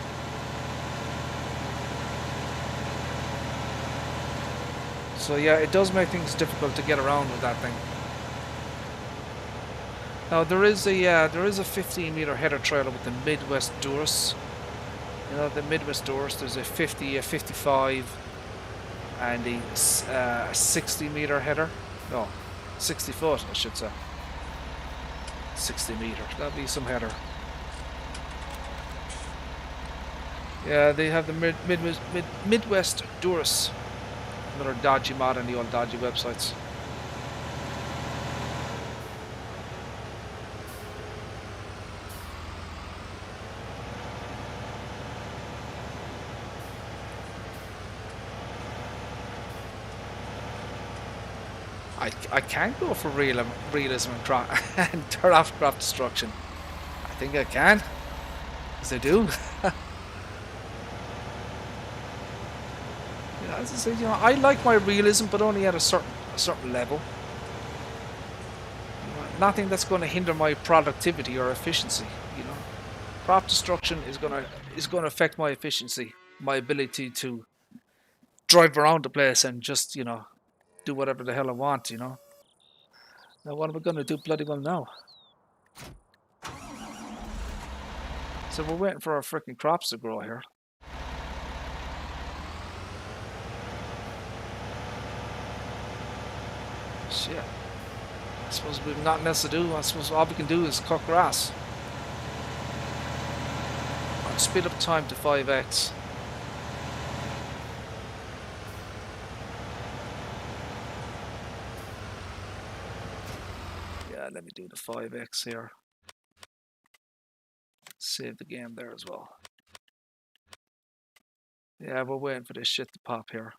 So yeah, it does make things difficult to get around with that thing. Now there is a 15-meter header trailer with the Midwest Durus. You know, the Midwest Durus. There's a 50, a 55, and a 60-meter header. No, 60 foot, I should say. 60 meter. That'll be some header. Yeah, they have the Midwest Durus. Another dodgy mod on the old dodgy websites. I can go for realism and turn off craft destruction. I think I can, because I do. Yeah, as I said, you know, I like my realism, but only at a certain level. You know, nothing that's going to hinder my productivity or efficiency. You know, craft destruction is going to affect my efficiency, my ability to drive around the place and just, you know, do whatever the hell I want. You know. Now what am I going to do bloody well now? So we're waiting for our freaking crops to grow here. Shit. I suppose we've nothing else to do. I suppose all we can do is cut grass. I'll speed up time to 5x. Yeah, let me do the 5x here. Save the game there as well. Yeah, we're waiting for this shit to pop here.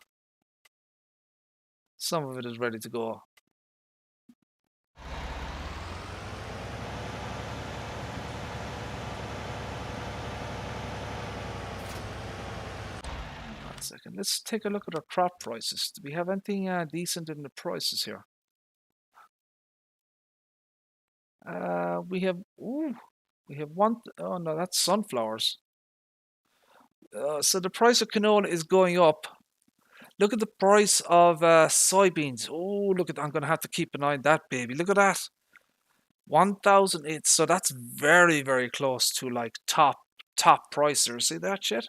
Some of it is ready to go. One second. Let's take a look at our crop prices. Do we have anything decent in the prices here? We have one. Oh no, that's sunflowers. So the price of canola is going up. Look at the price of soybeans. Oh, look at, I'm going to have to keep an eye on that, baby. Look at that. 1,008. So that's very, very close to like top pricer. See that shit?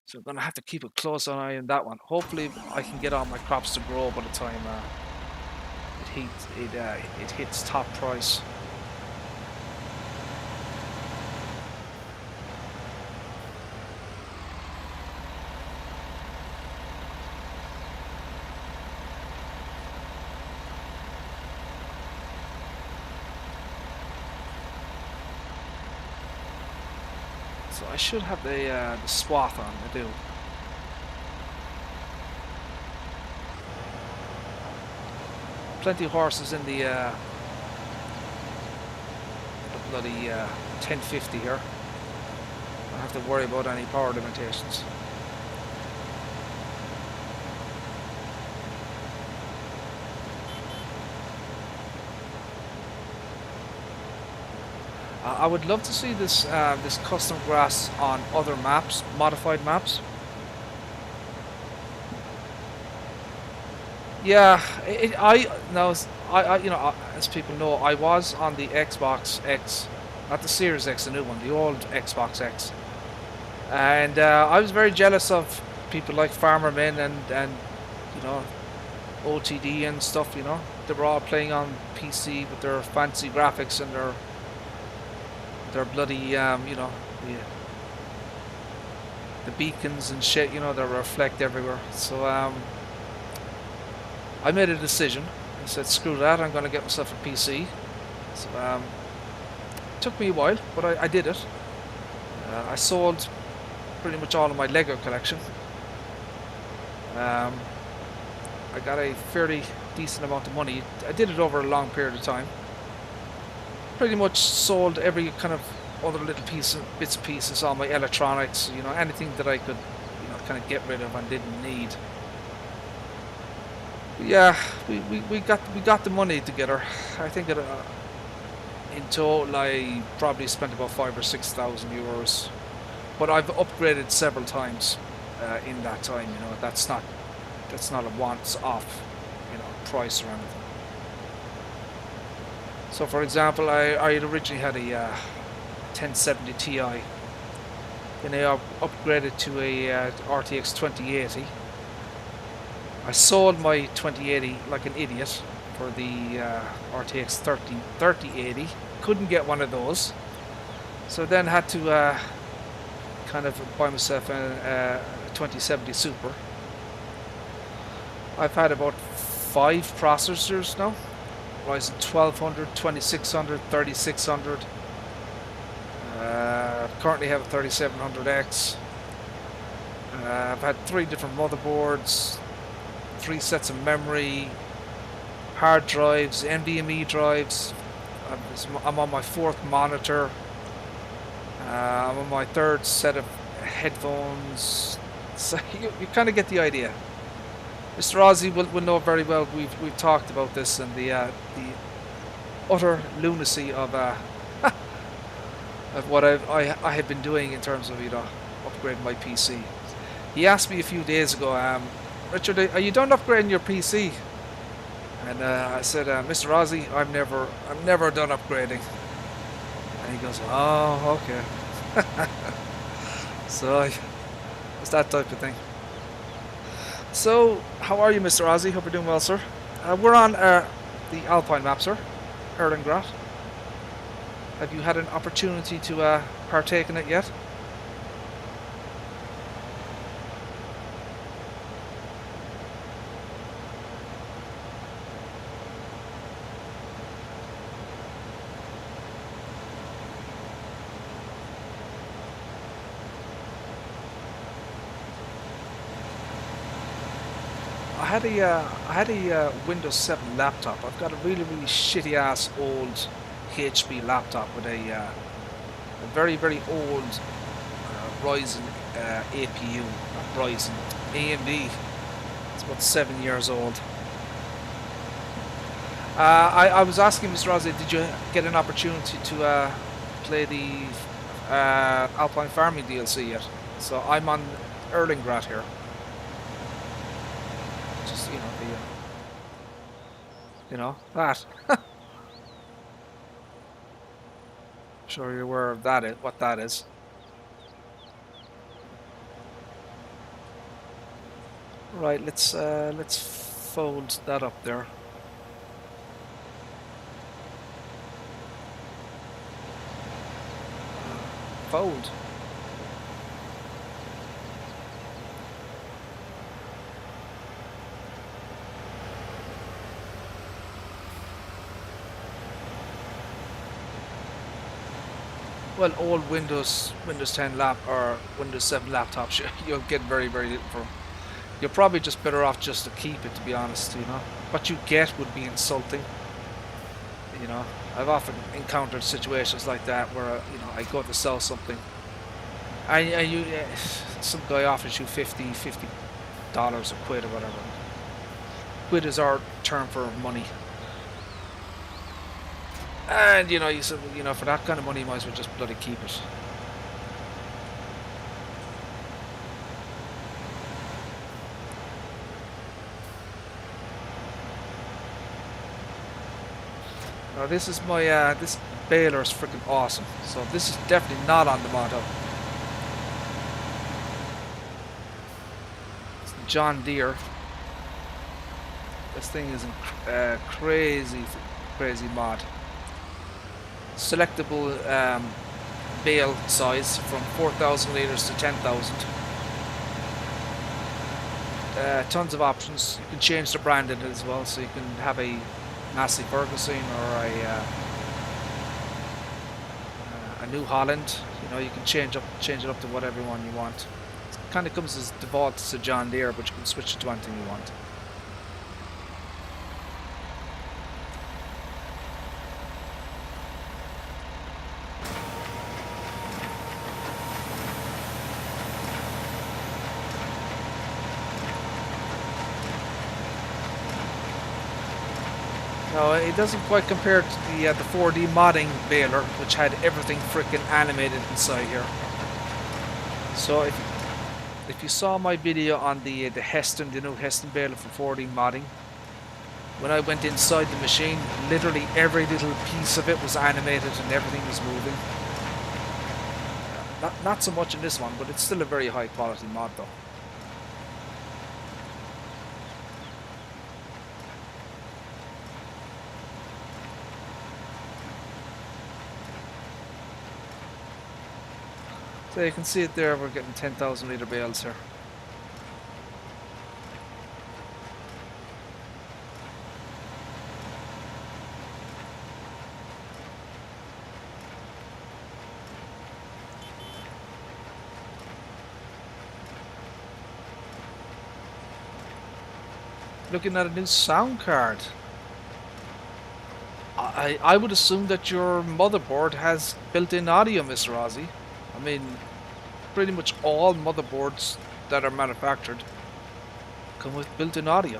So I'm going to have to keep a close eye on that one. Hopefully I can get all my crops to grow by the time it hits top price. So I should have the swath on. I do. Plenty of horses in the bloody 1050 here. I don't have to worry about any power limitations. I would love to see this this custom grass on other maps, modified maps. Yeah, I you know, as people know, I was on the Xbox X, not the Series X, the new one, the old Xbox X, and I was very jealous of people like Farmer Men and you know, OTD and stuff. You know, they were all playing on PC with their fancy graphics and their bloody you know, the beacons and shit. You know, that reflect everywhere. So I made a decision. I said, screw that, I'm going to get myself a PC. So, it took me a while, but I did it. I sold pretty much all of my Lego collection. I got a fairly decent amount of money. I did it over a long period of time. Pretty much sold every kind of other little bits and pieces, all my electronics, you know, anything that I could, you know, kind of get rid of and didn't need. Yeah, we got the money together. I think in total I probably spent about 5,000 or 6,000 euros, but I've upgraded several times in that time. You know, that's not a once-off, you know, price or anything. So, for example, I had originally had a 1070 Ti, then I upgraded to a RTX 2080. I sold my 2080 like an idiot for the RTX 3080. Couldn't get one of those, so then had to kind of buy myself a 2070 Super. I've had about 5 processors now: Ryzen 1200, 2600, 3600. Currently have a 3700X. I've had 3 different motherboards, 3 sets of memory, hard drives, NVMe drives. I'm on my 4th monitor. I'm on my 3rd set of headphones. So you kind of get the idea. Mr. Ozzy will know very well. We've talked about this and the utter lunacy of what I have been doing in terms of, you know, upgrading my PC. He asked me a few days ago, Richard, are you done upgrading your PC? And I said, Mr. Ozzy, I'm never done upgrading. And he goes, oh, okay. So it's that type of thing. So, how are you, Mr. Ozzy? Hope you're doing well, sir. We're on the Alpine map, sir. Erlengrat. Have you had an opportunity to partake in it yet? I had a Windows 7 laptop. I've got a really shitty ass old HP laptop with a very old Ryzen APU, not Ryzen, AMD. It's about 7 years old. I was asking Mr. Ozzy, did you get an opportunity to play the Alpine Farming DLC yet? So I'm on Erlengrat here. Just, you know, that. Sure you're aware of that, what that is. Right, let's fold that up there. Fold. Well, all Windows 10 or Windows 7 laptops, you'll get very, very little for them. You're probably just better off just to keep it, to be honest. You know, what you get would be insulting. You know, I've often encountered situations like that where you know I go to sell something, and some guy offers you $50 or quid or whatever. Quid is our term for money. And you know, you said, you know, for that kind of money, you might as well just bloody keep it. Now this is my this baler is freaking awesome. So this is definitely not on the mod hub. It's John Deere. This thing is a crazy mod. Selectable bale size from 4,000 liters to 10,000. Tons of options. You can change the brand in it as well, so you can have a Massey Ferguson or a New Holland. You know, you can change it up to whatever one you want. It kind of comes as default to John Deere, but you can switch it to anything you want. No, it doesn't quite compare to the 4D modding baler, which had everything freaking animated inside here. So if you saw my video on the Heston, the new Heston baler for 4D modding, when I went inside the machine, literally every little piece of it was animated and everything was moving. Not so much in this one, but it's still a very high quality mod though. So you can see it there, we're getting 10,000 litre bales here. Looking at a new sound card. I would assume that your motherboard has built-in audio, Mr. Ozzy. I mean, pretty much all motherboards that are manufactured come with built-in audio,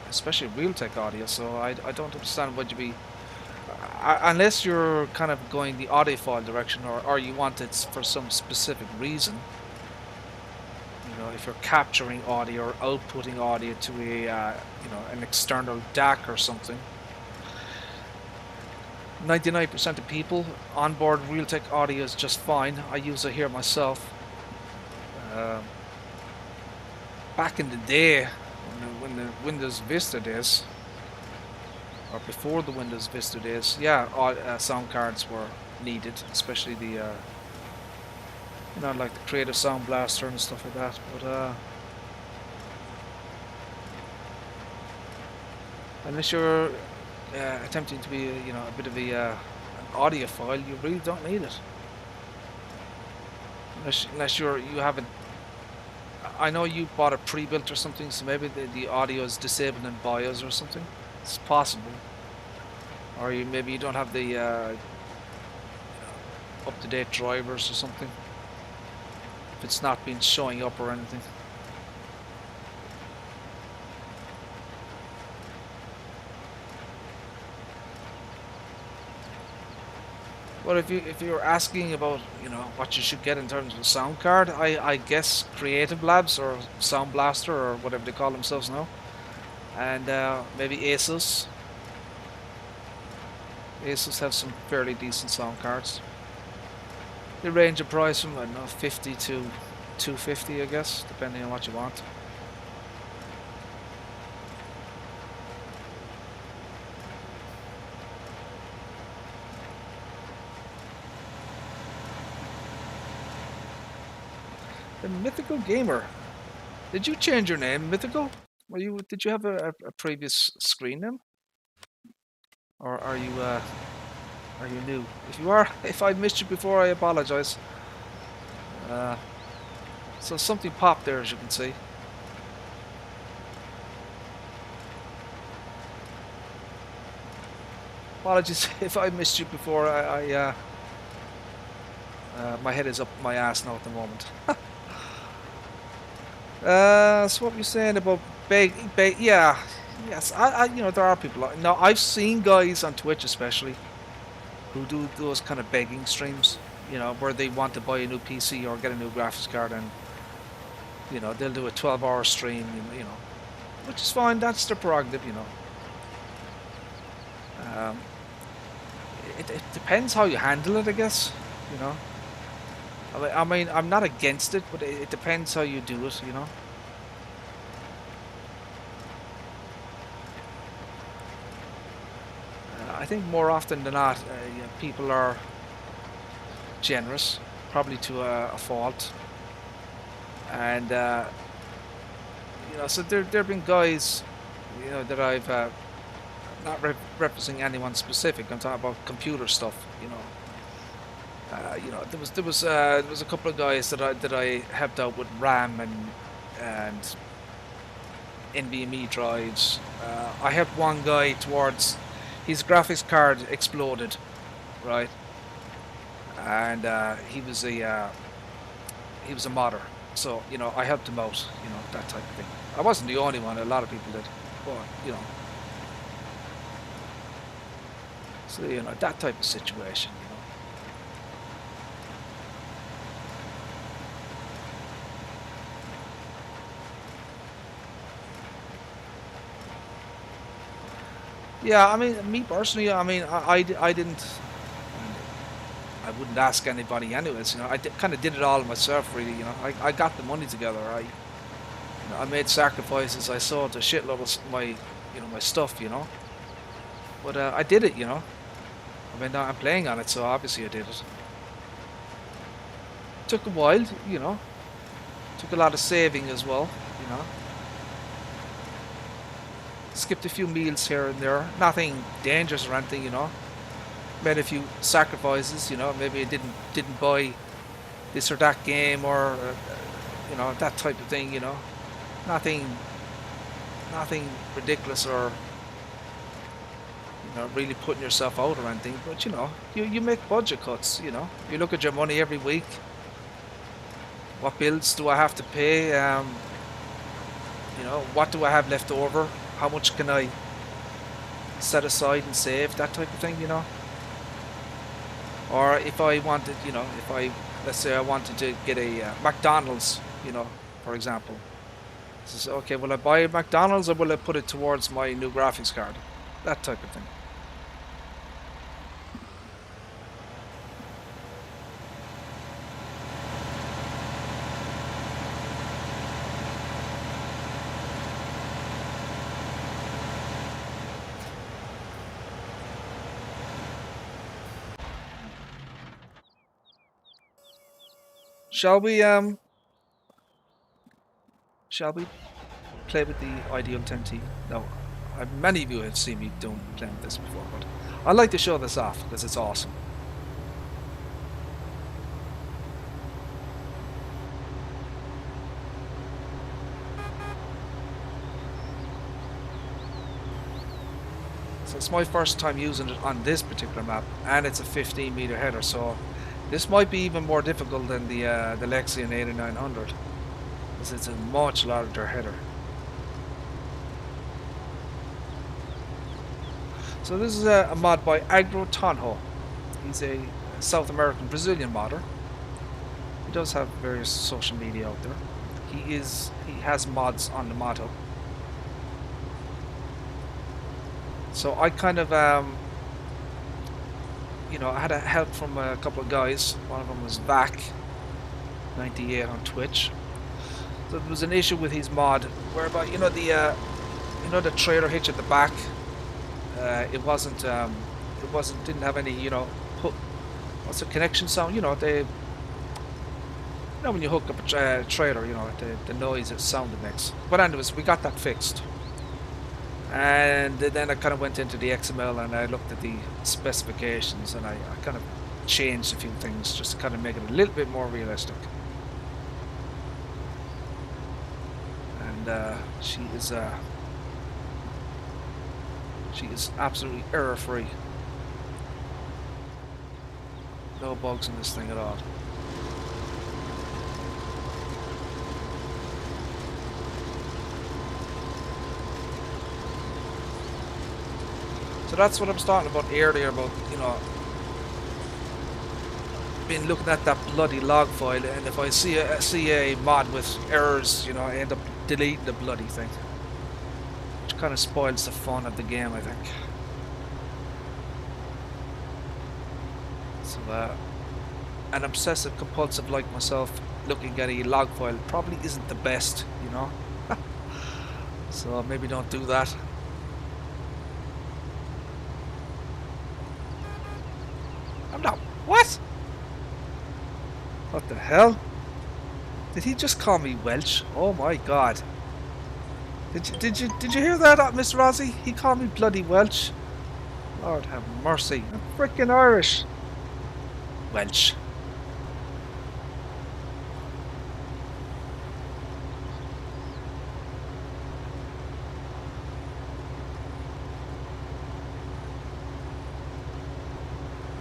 especially Realtek audio, so I don't understand what you'd be... unless you're kind of going the audiophile direction, or you want it for some specific reason. You know, if you're capturing audio or outputting audio to a, you know, an external DAC or something. 99% of people on board Realtek audio is just fine. I use it here myself. Back in the day, when the Windows Vista days, or before the Windows Vista days, yeah, sound cards were needed, especially the, you know, like the Creative Sound Blaster and stuff like that. But unless you're attempting to be, you know, a bit of an audiophile, you really don't need it. Unless you have a... I know you bought a pre-built or something, so maybe the audio is disabled in BIOS or something. It's possible. Or maybe you don't have the up-to-date drivers or something. If it's not been showing up or anything. But if you're asking about, you know, what you should get in terms of a sound card, I guess Creative Labs or Sound Blaster or whatever they call themselves now, and maybe Asus. Asus have some fairly decent sound cards. They range in price from, I don't know, 50 to 250, I guess, depending on what you want. The Mythical Gamer. Did you change your name, Mythical? Did you have a previous screen name, or are you new? If you are, if I missed you before, I apologize. Uh, so something popped there, as you can see. Apologies if I missed you before. My head is up my ass now at the moment. So what were you saying about yeah, yes. You know, there are people. Now I've seen guys on Twitch, especially, who do those kind of begging streams. You know, where they want to buy a new PC or get a new graphics card, and you know they'll do a 12-hour stream. You know, which is fine. That's their prerogative. You know. It depends how you handle it, I guess. You know. I mean, I'm not against it, but it depends how you do it, you know. I think more often than not, you know, people are generous, probably to a fault, and you know, so there've been guys, you know, that I've not referencing anyone specific. I'm talking about computer stuff, you know. You know, there was a couple of guys that I helped out with RAM and NVMe drives. I helped one guy towards his graphics card exploded, right? And he was a modder, so you know I helped him out, you know, that type of thing. I wasn't the only one; a lot of people did, but you know, so you know that type of situation. Yeah, I mean, me personally, I mean, I didn't, I wouldn't ask anybody anyways, you know, kind of did it all myself, really, you know, I got the money together, you know, I made sacrifices, I sold a shitload of my, you know, my stuff, you know, but I did it, you know, I mean, I'm playing on it, so obviously I did it. Took a while, you know, took a lot of saving as well, you know. Skipped a few meals here and there. Nothing dangerous or anything, you know. Made a few sacrifices, you know. Maybe I didn't buy this or that game, or you know, that type of thing, you know. Nothing ridiculous, or you know, really putting yourself out or anything. But you know, you make budget cuts. You know, you look at your money every week. What bills do I have to pay? You know, what do I have left over? How much can I set aside and save? That type of thing, you know. Or if I wanted, you know, let's say I wanted to get a McDonald's, you know, for example. So, okay, will I buy a McDonald's or will I put it towards my new graphics card? That type of thing. Shall we play with the Ideal 10T? No, many of you have seen me playing with this before, but I'd like to show this off because it's awesome. So it's my first time using it on this particular map, and it's a 15-meter header, so this might be even more difficult than the Lexion 8900, because it's a much larger header. So this is a mod by Agro Tonho. He's a South American Brazilian modder. He does have various social media out there. He has mods on the Moto. So I kind of you know, I had a help from a couple of guys. One of them was VAC98 on Twitch. So there was an issue with his mod whereby, you know, the trailer hitch at the back, it wasn't didn't have any, you know, what's the connection sound, you know, when you hook up a trailer, you know, the noise it sound it makes. But anyways, we got that fixed. And then I kind of went into the XML and I looked at the specifications and I kind of changed a few things just to kind of make it a little bit more realistic. And she is absolutely error-free. No bugs in this thing at all. So that's what I was talking about earlier about, you know, been looking at that bloody log file, and if I see a mod with errors, you know, I end up deleting the bloody thing. Which kind of spoils the fun of the game, I think. So an obsessive compulsive like myself looking at a log file probably isn't the best, you know. So maybe don't do that. I'm not. What? What the hell? Did he just call me Welsh? Oh my god. Did you hear that, Mr. Rossi? He called me bloody Welsh. Lord have mercy. I'm freaking Irish. Welsh.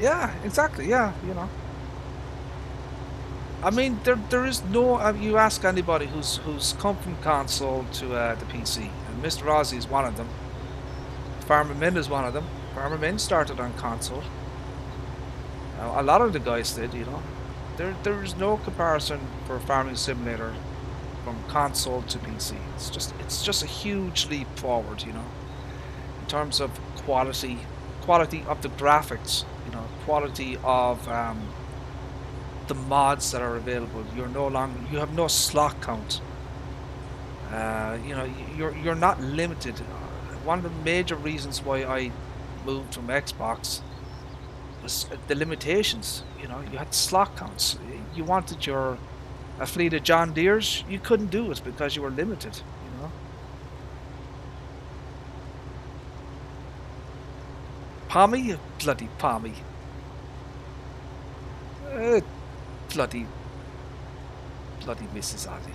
Yeah, exactly. Yeah, you know. I mean, there is no. You ask anybody who's come from console to the PC, and Mr. Rossi is one of them. Farmer Min is one of them. Farmer Min started on console. A lot of the guys did, you know. There is no comparison for Farming Simulator from console to PC. It's just a huge leap forward, you know, in terms of quality of the graphics, you know, quality of the mods that are available. You have no slot count. You know, you're not limited. One of the major reasons why I moved from Xbox was the limitations. You know, you had slot counts. You wanted a fleet of John Deeres, you couldn't do it because you were limited. You know, Pommy, you bloody Pommy. Bloody Mrs. Ozzy.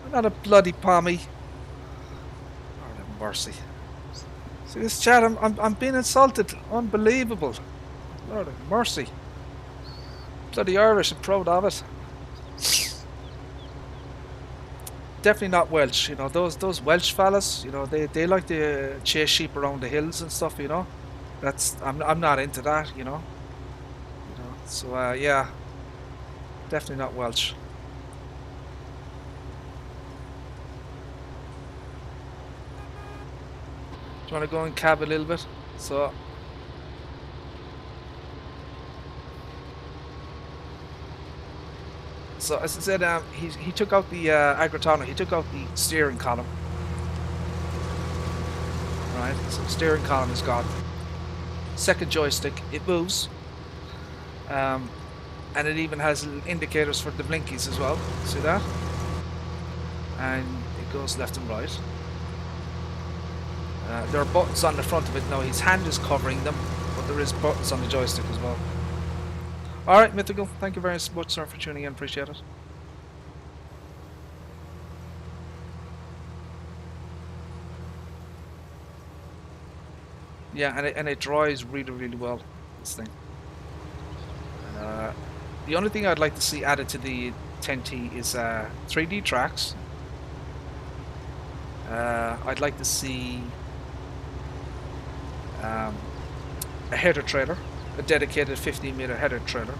I'm not a bloody Pommy. Lord have mercy. See this chat, I'm being insulted. Unbelievable. Lord have mercy. Bloody Irish, I'm proud of it. Definitely not Welsh, you know, those Welsh fellas, you know, they like to chase sheep around the hills and stuff, you know. I'm not into that, you know. So yeah. Definitely not Welsh. Do you want to go and cab a little bit? So as I said, he took out the Agritano. He took out the steering column. Right, so the steering column is gone. Second joystick, it moves. And it even has indicators for the blinkies as well. See that? And it goes left and right. There are buttons on the front of it. Now his hand is covering them, but there is buttons on the joystick as well. Alright, Mythical, thank you very much, sir, for tuning in. Appreciate it. Yeah, and it dries really, really well, this thing. The only thing I'd like to see added to the 10T is 3D tracks. I'd like to see a header trailer. a dedicated 15-meter header trailer.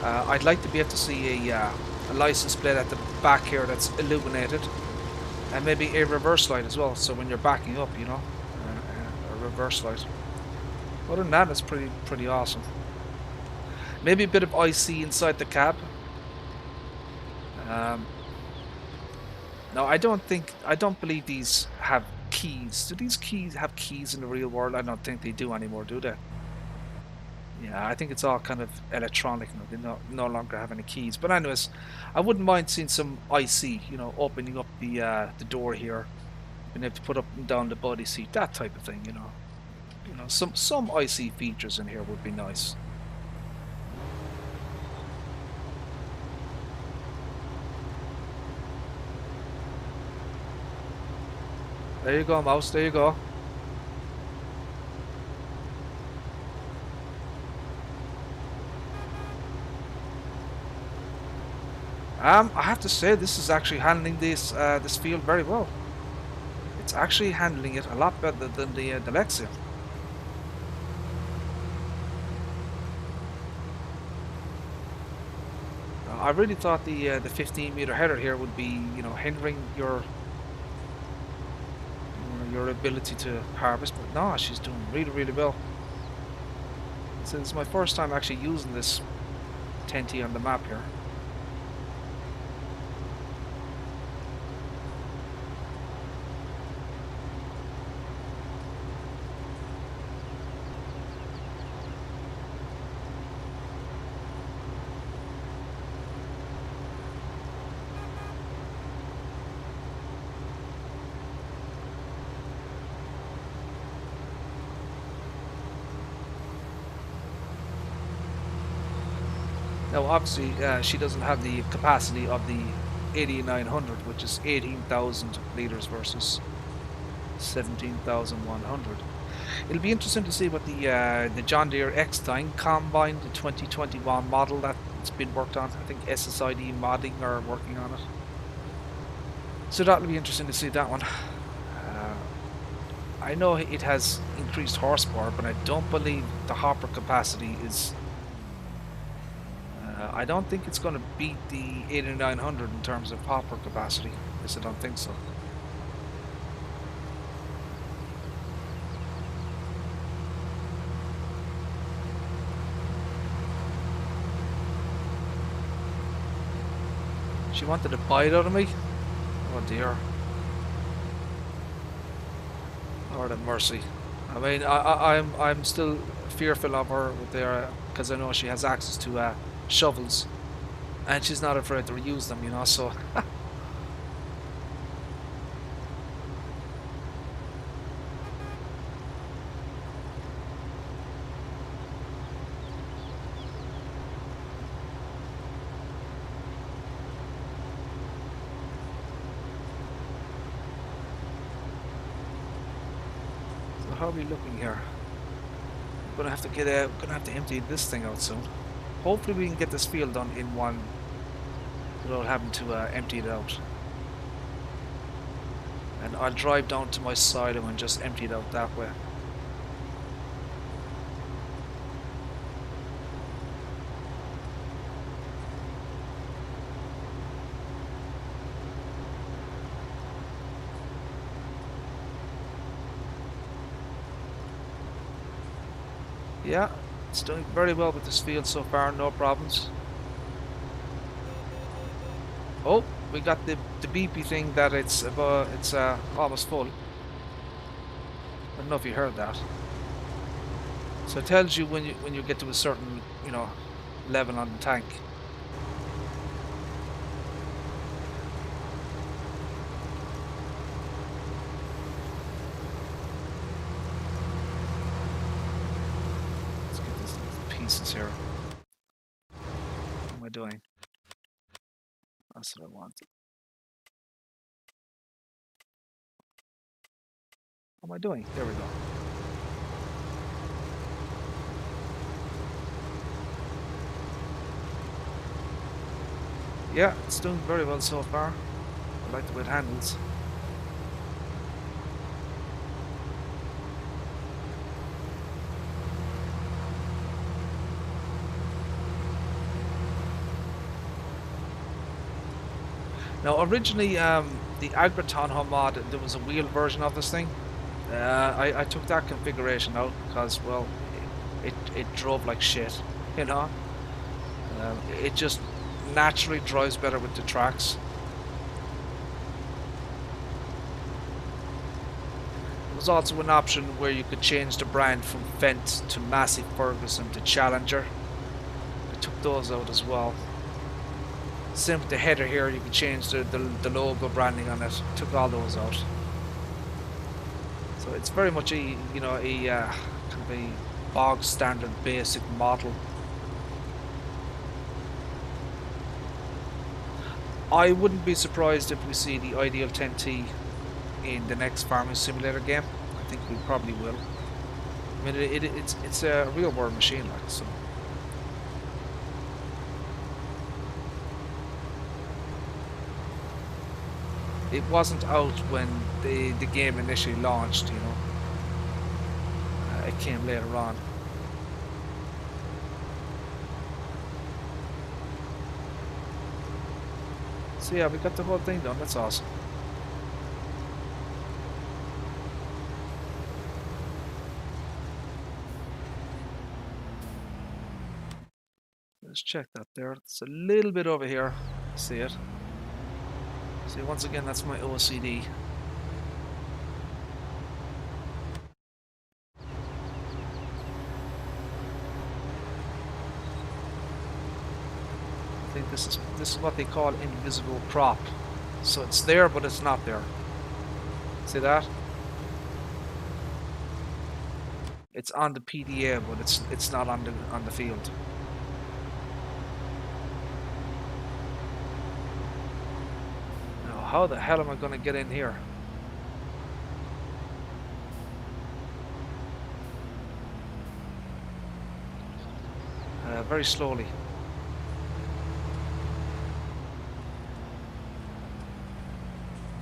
I'd like to be able to see a license plate at the back here that's illuminated, and maybe a reverse light as well. So when you're backing up, you know, a reverse light. Other than that, it's pretty awesome. Maybe a bit of IC inside the cab. No, I don't believe these have keys. Do these keys have keys in the real world? I don't think they do anymore, do they? Yeah, I think it's all kind of electronic now. They no longer have any keys. But anyways, I wouldn't mind seeing some IC, you know, opening up the door here, being able to put up and down the body seat, that type of thing, you know. You know, some IC features in here would be nice. There you go, mouse. There you go. I have to say, this is actually handling this field very well. It's actually handling it a lot better than the Lexia. I really thought the 15-meter header here would be, you know, hindering your ability to harvest, but no, she's doing really well. So this is my first time actually using this 10T on the map here. Now, obviously, she doesn't have the capacity of the 8900, which is 18,000 litres versus 17,100. It'll be interesting to see what the John Deere X-Time Combine, the 2021 model that's been worked on. I think SSID Modding are working on it. So that'll be interesting to see that one. I know it has increased horsepower, but I don't believe the hopper capacity is... I don't think it's going to beat the 8900 in terms of hopper capacity. At least I don't think so. She wanted to bite out of me? Oh dear. Lord have mercy. I mean, I'm still fearful of her with there because I know she has access to shovels, and she's not afraid to reuse them, you know. So how are we looking here? I'm gonna have to gonna have to empty this thing out soon. Hopefully we can get this field done in one without having to empty it out. And I'll drive down to my silo and just empty it out that way. Yeah, it's doing very well with this field so far, no problems. Oh, we got the beepy thing that it's almost full. I don't know if you heard that. So it tells you when you get to a certain, you know, level on the tank. Pieces here. What am I doing? That's what I want. What am I doing? There we go. Yeah, it's doing very well so far. I like the way it handles. Now, originally, the Agriton home mod, there was a wheeled version of this thing. I took that configuration out because, well, it drove like shit, you know. It just naturally drives better with the tracks. There was also an option where you could change the brand from Fendt to Massey Ferguson to Challenger. I took those out as well. Same with the header here, you could change the logo branding on it. Took all those out. So it's very much a, you know, a kind of a bog standard basic model. I wouldn't be surprised if we see the Ideal 10T in the next Farming Simulator game. I think we probably will. I mean, it's a real world machine, like, so. It wasn't out when the game initially launched, you know. It came later on. So yeah, we got the whole thing done. That's awesome. Let's check that there. It's a little bit over here. See it? See, once again, that's my OCD. I think this is what they call invisible crop. So it's there, but it's not there. See that? It's on the PDA, but it's not on the field. Now, how the hell am I going to get in here? Very slowly.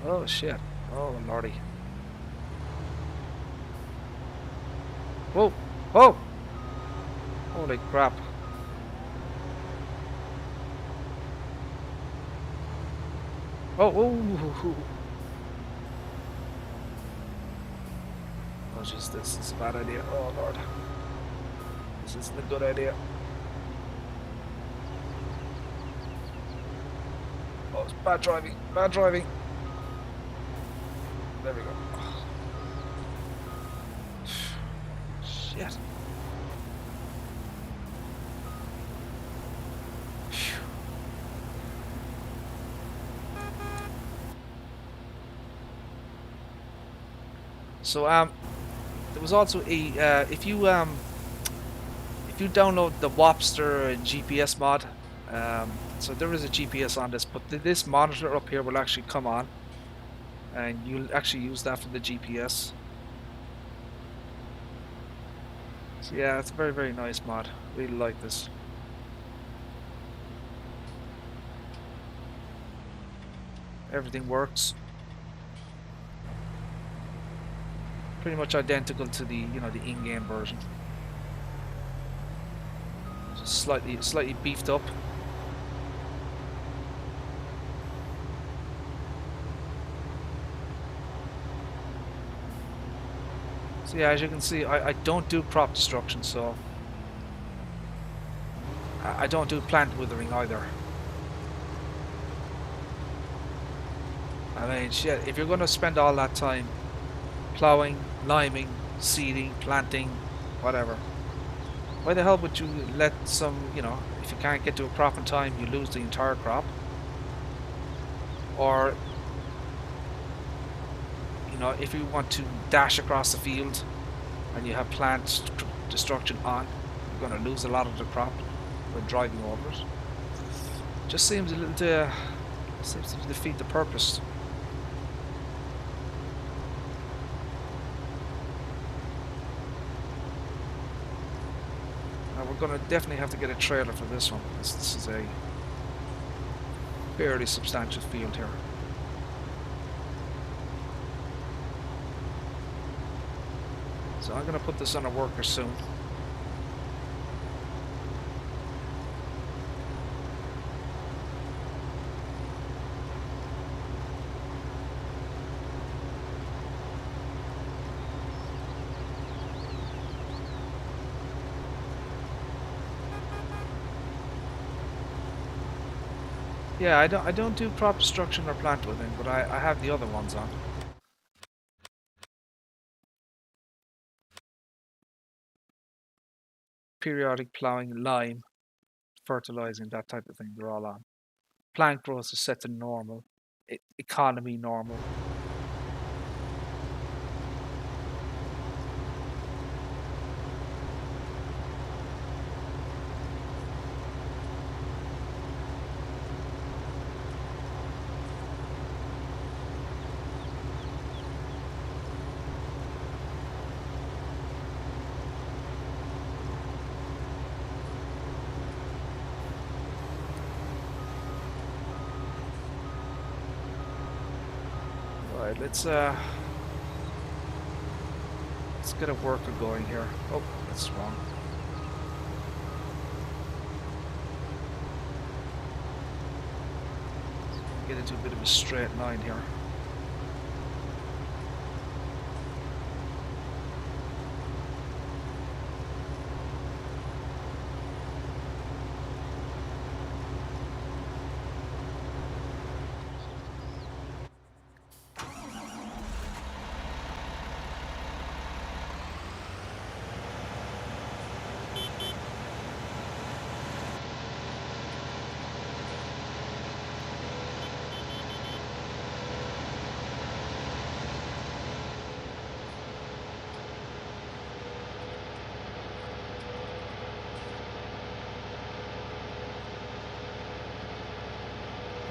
Oh shit! Oh lordy! Whoa! Oh! Holy crap! Oh! Oh! Oh jeez, this is a bad idea. Oh lord! This isn't a good idea. Oh, it's bad driving! Bad driving! There we go. Shit. So there was also a if you download the Wopster GPS mod, so there is a GPS on this, but this monitor up here will actually come on, and you'll actually use that for the GPS. So yeah, it's a very, very nice mod. Really like this. Everything works. Pretty much identical to the, you know, the in-game version. Just slightly beefed up. So yeah, as you can see, I don't do crop destruction, so I don't do plant withering either. I mean, shit, if you're going to spend all that time plowing, liming, seeding, planting, whatever, why the hell would you let some, you know, if you can't get to a crop in time, you lose the entire crop? Or, you know, if you want to dash across the field and you have plant destruction on, you're going to lose a lot of the crop when driving over it. Just seems a little seems to defeat the purpose. Now we're going to definitely have to get a trailer for this one. This is a fairly substantial field here. So I'm going to put this on a worker soon. Yeah, I don't do crop destruction or plant withing, but I have the other ones on. Periodic plowing, lime, fertilizing, that type of thing, they're all on. Plant growth is set to normal. Economy normal. Right, let's get a worker going here. Oh, that's wrong. Get into a bit of a straight line here.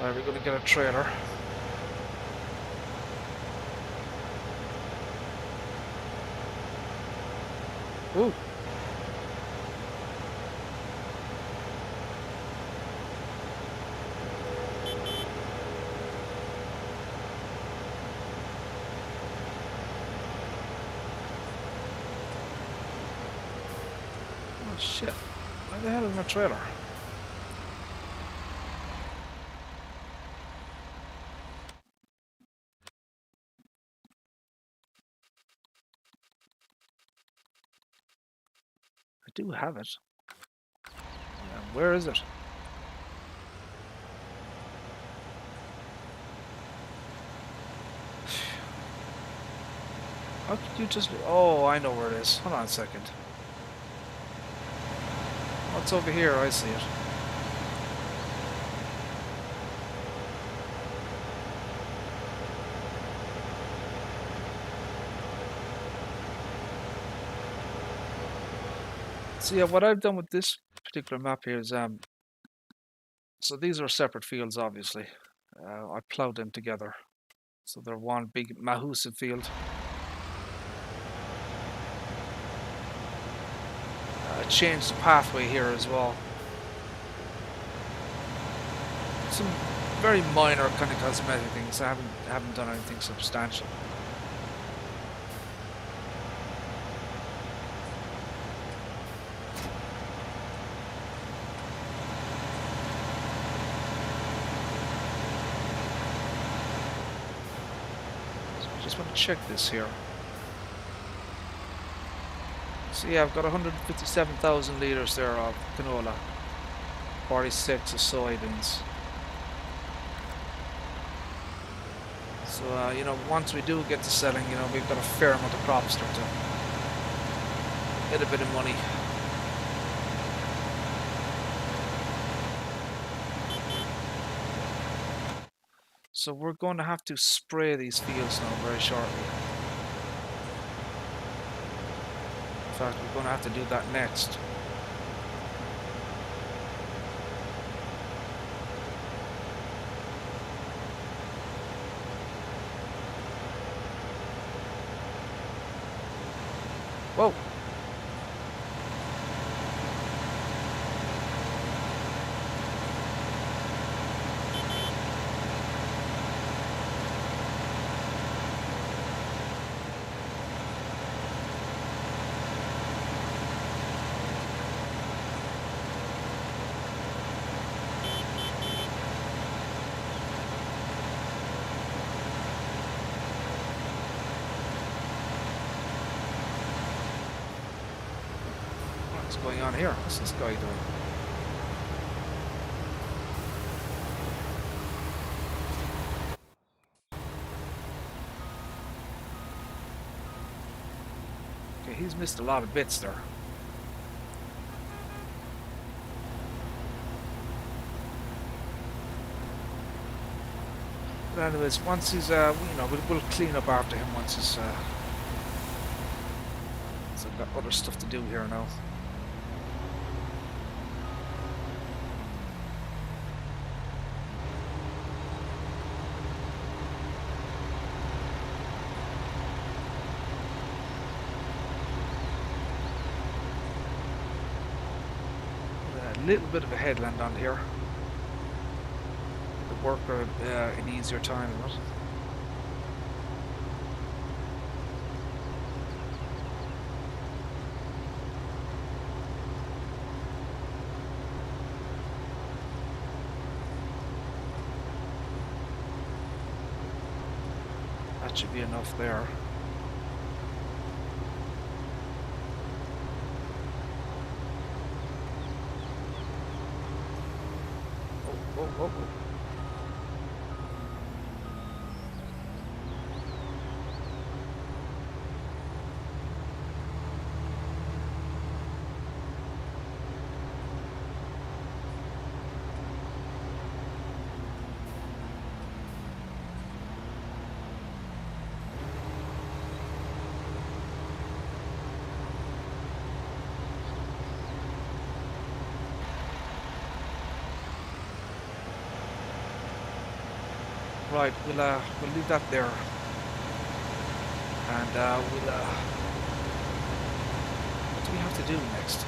Alright, we're going to get a trailer. Ooh. Oh shit. Where the hell is my trailer? I do have it. Where is it? How could you just... Oh, I know where it is. Hold on a second. What's over here? I see it. So yeah, what I've done with this particular map here is... So these are separate fields, obviously. I plowed them together. So they're one big Mahusa field. I changed the pathway here as well. Some very minor kind of cosmetic things. I haven't done anything substantial. So I just want to check this here. So yeah, I've got 157,000 litres there of canola, 46 of soybeans. So you know, once we do get to selling, you know, we've got a fair amount of crops there to get a bit of money. So we're going to have to spray these fields now very shortly. In fact, we're going to have to do that next. Whoa! What's going on here? What's this guy doing? Okay, he's missed a lot of bits there. But anyways, once he's, you know, we'll clean up after him once he's, so I've got other stuff to do here now. A little bit of a headland on here. The worker an easier time of it. That should be enough there. Oh. Right, we'll leave that there, and what do we have to do next?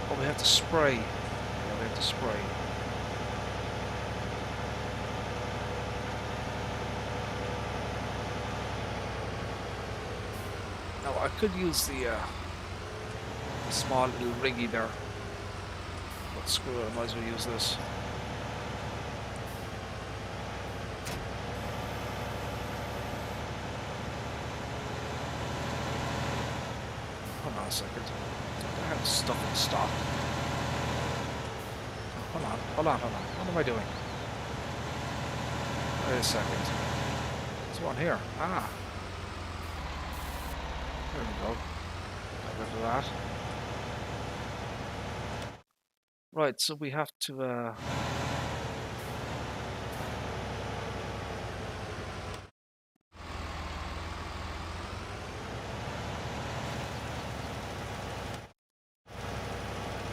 Oh, we have to spray. Yeah, we have to spray. Now I could use the small little riggy there, but screw it, I might as well use this. Hold on a second. I have stuff in stock. Oh, hold on. What am I doing? Wait a second. There's one here. Ah. There we go. Got rid of that. Right, so we have to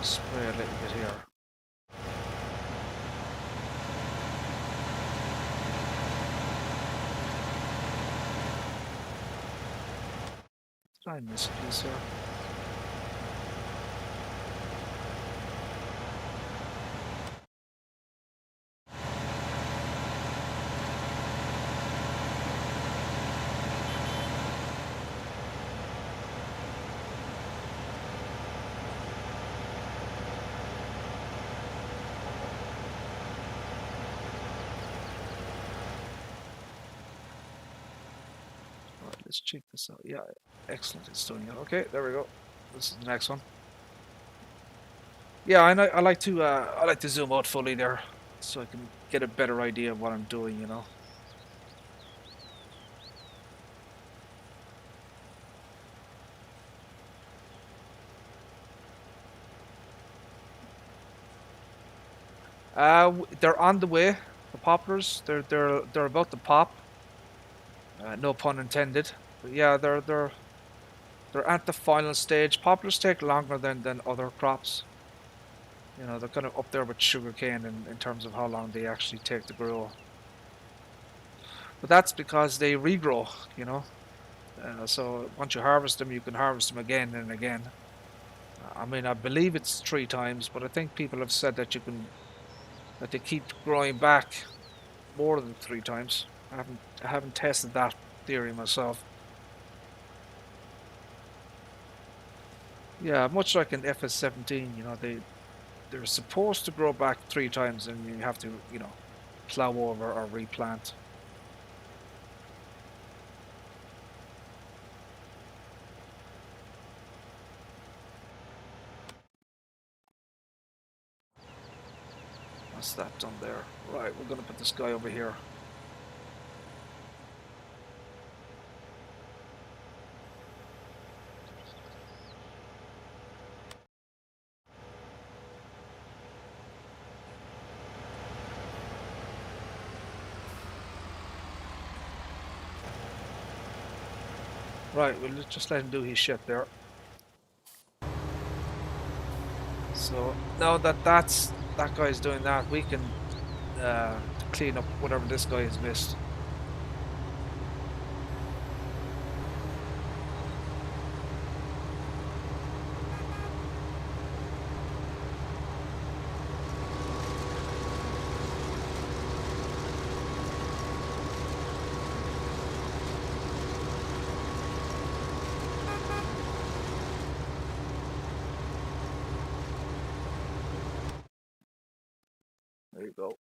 spray a little bit here. Did I miss a piece here? Let's check this out. Yeah, excellent. It's doing it. Okay, there we go. This is the next one. Yeah, I like to zoom out fully there, so I can get a better idea of what I'm doing. You know. They're on the way. The poplars. They're about to pop. No pun intended. But yeah, they're at the final stage. Poplars take longer than other crops. You know, they're kind of up there with sugarcane in terms of how long they actually take to grow. But that's because they regrow, you know. So once you harvest them, you can harvest them again and again. I mean, I believe it's 3 times, but I think people have said that that they keep growing back more than 3 times. I haven't tested that theory myself. Yeah, much like in FS17, you know, they're supposed to grow back 3 times, and you have to, you know, plow over or replant. That's that done there. Right, we're gonna put this guy over here. Right, we'll just let him do his shit there. So now that that guy's doing that, we can clean up whatever this guy has missed. There you go.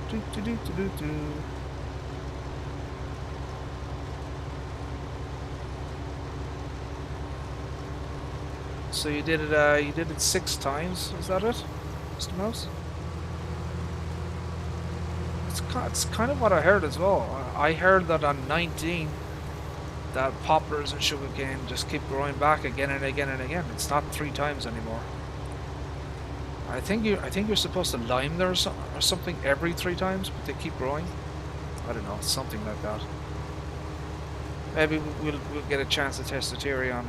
Do, do, do, do, do, do. So you did it 6 times, is that it, Mr. Mouse? It's kind of what I heard as well. I heard that on 19, that poplars and sugarcane just keep growing back again and again and again. It's not 3 times anymore. I think you're supposed to lime there or something every 3 times, but they keep growing. I don't know, something like that. Maybe we'll get a chance to test the theory on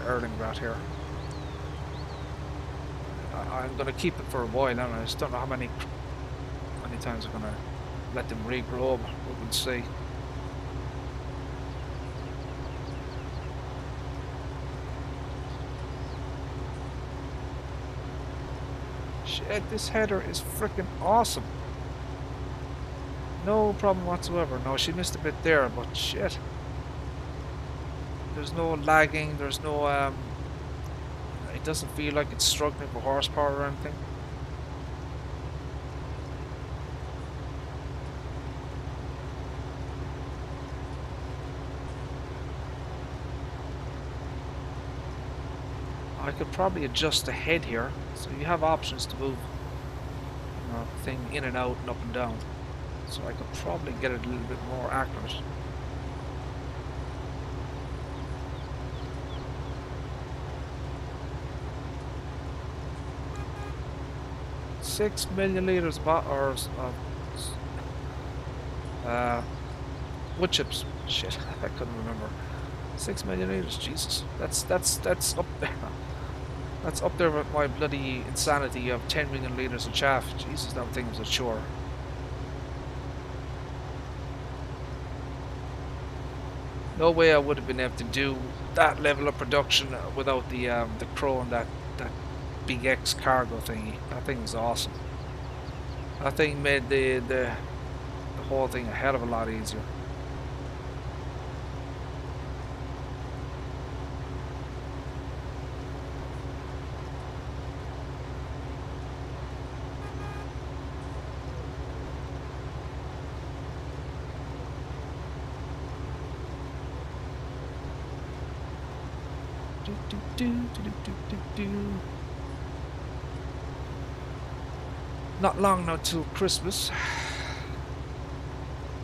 Erlengrat here. I'm gonna keep it for a while, and I just don't know how many times I'm gonna let them regrow, but we'll see. Shit, this header is freaking awesome. No problem whatsoever. No, she missed a bit there, but shit. There's no lagging, there's no it doesn't feel like it's struggling for horsepower or anything. I could probably adjust the head here, so you have options to move thing in and out and up and down. So I could probably get it a little bit more accurate. Six million liters wood chips. Shit, I couldn't remember. 6 million liters. Jesus, that's up there. That's up there with my bloody insanity of 10 million liters of chaff. Jesus, that thing was a chore. No way I would have been able to do that level of production without the Crow and that big X cargo thingy. That thing was awesome. That thing made the whole thing a hell of a lot easier. Not long now till Christmas.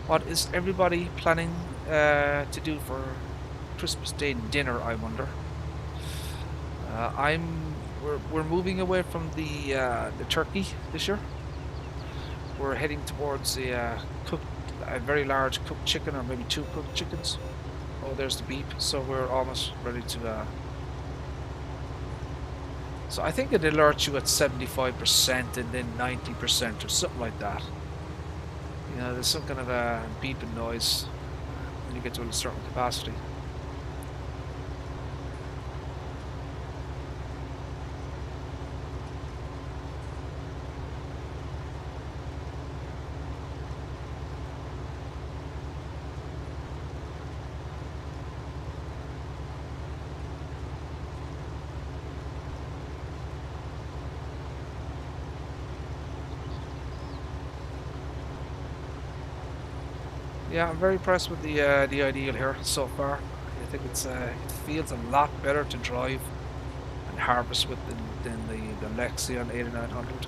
What is everybody planning to do for Christmas Day dinner, I wonder? We're moving away from the turkey this year. We're heading towards a very large cooked chicken, or maybe 2 cooked chickens. Oh, there's the beep. So we're almost ready to. So I think it alerts you at 75% and then 90% or something like that. You know, there's some kind of a beeping noise when you get to a certain capacity. Yeah, I'm very impressed with the Ideal here so far. I think it feels a lot better to drive and harvest with than the Lexion 8900.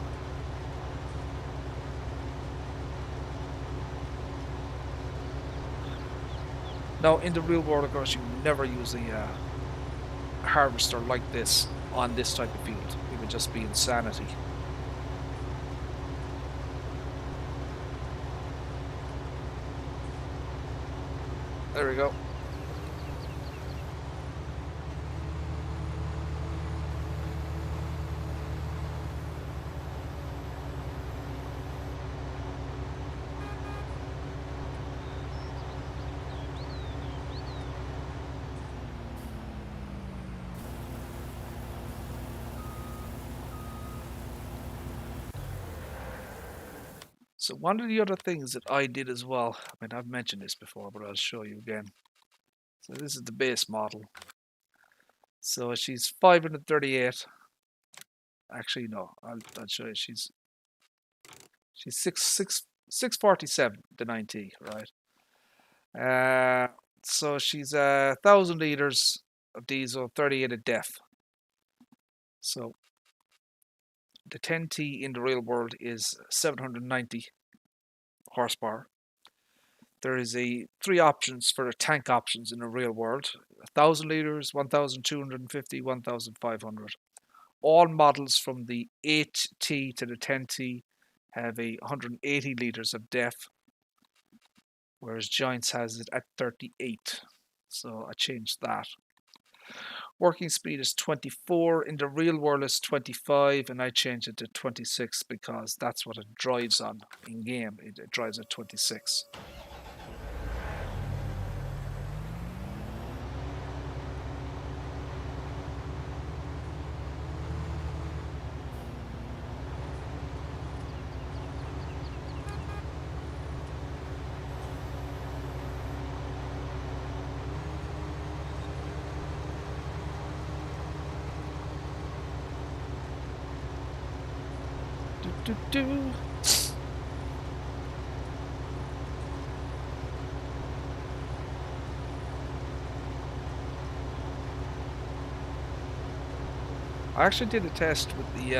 Now, in the real world, of course, you never use a harvester like this on this type of field. It would just be insanity. There we go. So one of the other things that I did as well, I mean, I've mentioned this before, but I'll show you again. So this is the base model. So she's 538. Actually, no, I'll show you. She's 647, the 9T, right? So she's 1,000 liters of diesel, 38 of def. So the 10T in the real world is 790 horsepower. There is three options for the tank options in the real world: 1,000 liters, 1,250, 1,500. All models from the 8T to the 10T have 180 liters of def, whereas Giants has it at 38. So I changed that. Working speed is 24. In the real world, it's 25, and I changed it to 26 because that's what it drives on in game. It drives at 26. I actually did a test with the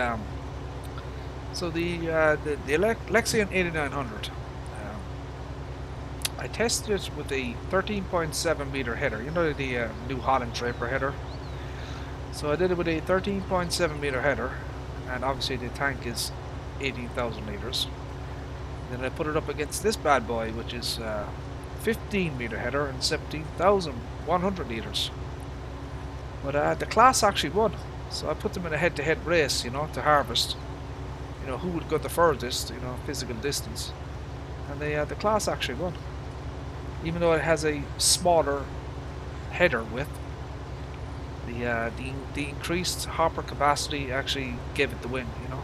Lexion 8900. I tested it with a 13.7 meter header. You know, the New Holland Draper header. So I did it with a 13.7 meter header, and obviously the tank is 18,000 liters. Then I put it up against this bad boy, which is 15 meter header and 17,100 liters. But the class actually won. So I put them in a head-to-head race, you know, to harvest. You know, who would go the furthest, you know, physical distance. And the class actually won. Even though it has a smaller header width, the increased hopper capacity actually gave it the win, you know.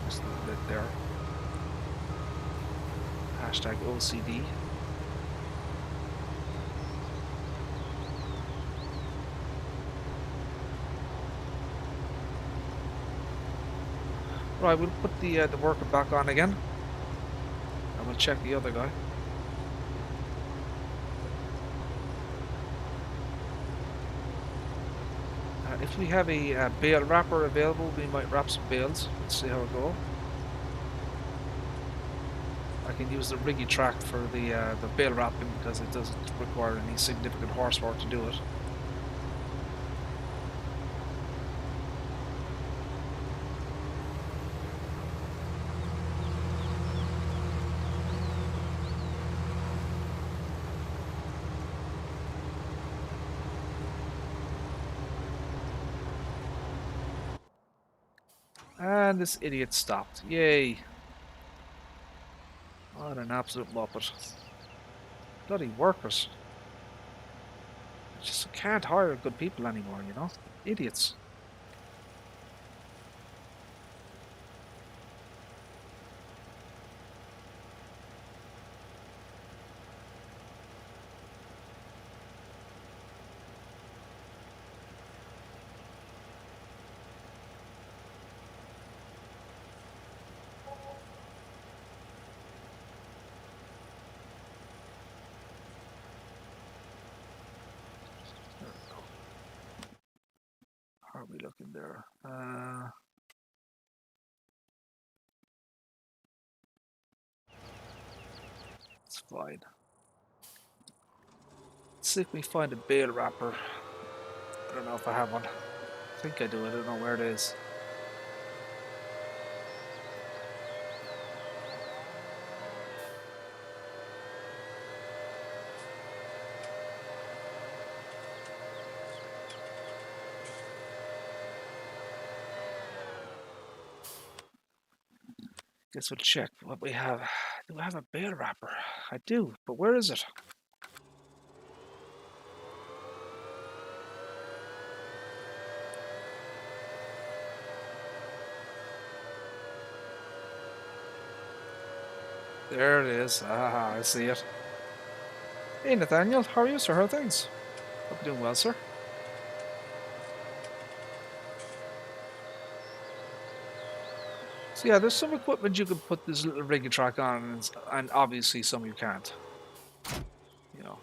Just a little bit there. Hashtag OCD. Right, we'll put the worker back on again, and we'll check the other guy. If we have a bale wrapper available, we might wrap some bales. Let's see how it goes. I can use the riggy track for the bale wrapping because it doesn't require any significant horsepower to do it. And this idiot stopped. Yay. What an absolute muppet. Bloody workers. Just can't hire good people anymore, you know? Idiots. we looking there? It's fine. Let's see if we find a bale wrapper. I don't know if I have one. I think I do. I don't know where it is. Guess we'll check what we have. Do I have a bale wrapper? I do, but where is it? There it is. Ah, I see it. Hey Nathaniel, how are you, sir? How are things? Hope you're doing well, sir. So yeah, there's some equipment you can put this little rigging track on, and obviously some you can't. You know.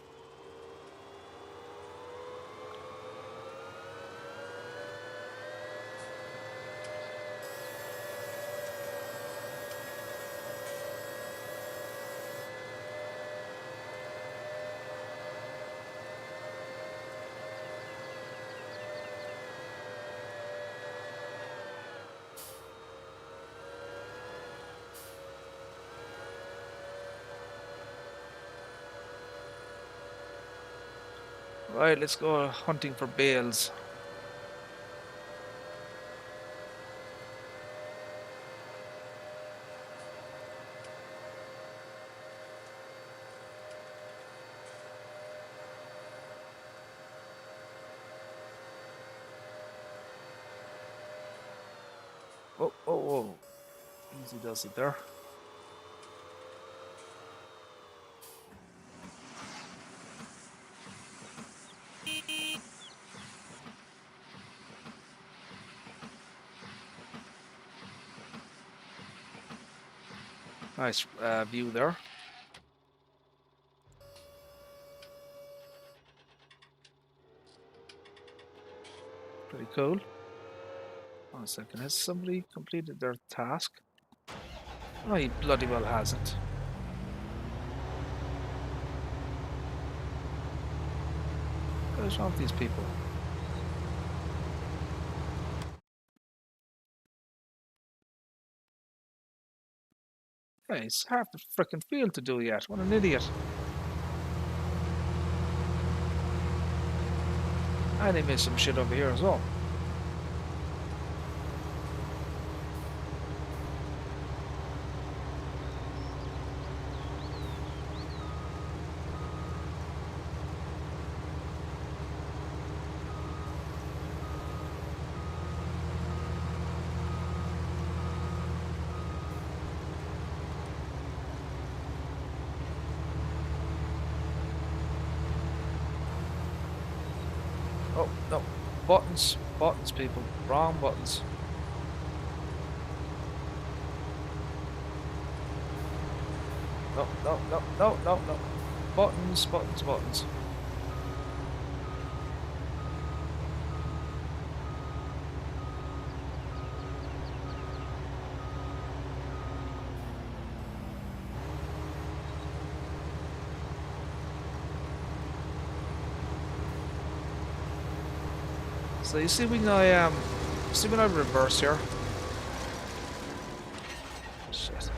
Right, let's go hunting for bales. Oh, oh, oh. Easy does it there. Nice view there. Pretty cool. One second, has somebody completed their task? Oh, he bloody well hasn't. What is wrong with these people? Hey, it's half the frickin' field to do yet. What an idiot. And he missed some shit over here as well. Oh, no. Buttons. Buttons, people. Wrong buttons. No, no, no, no, no, no. Buttons, buttons, buttons. So you see when I reverse here. Shit.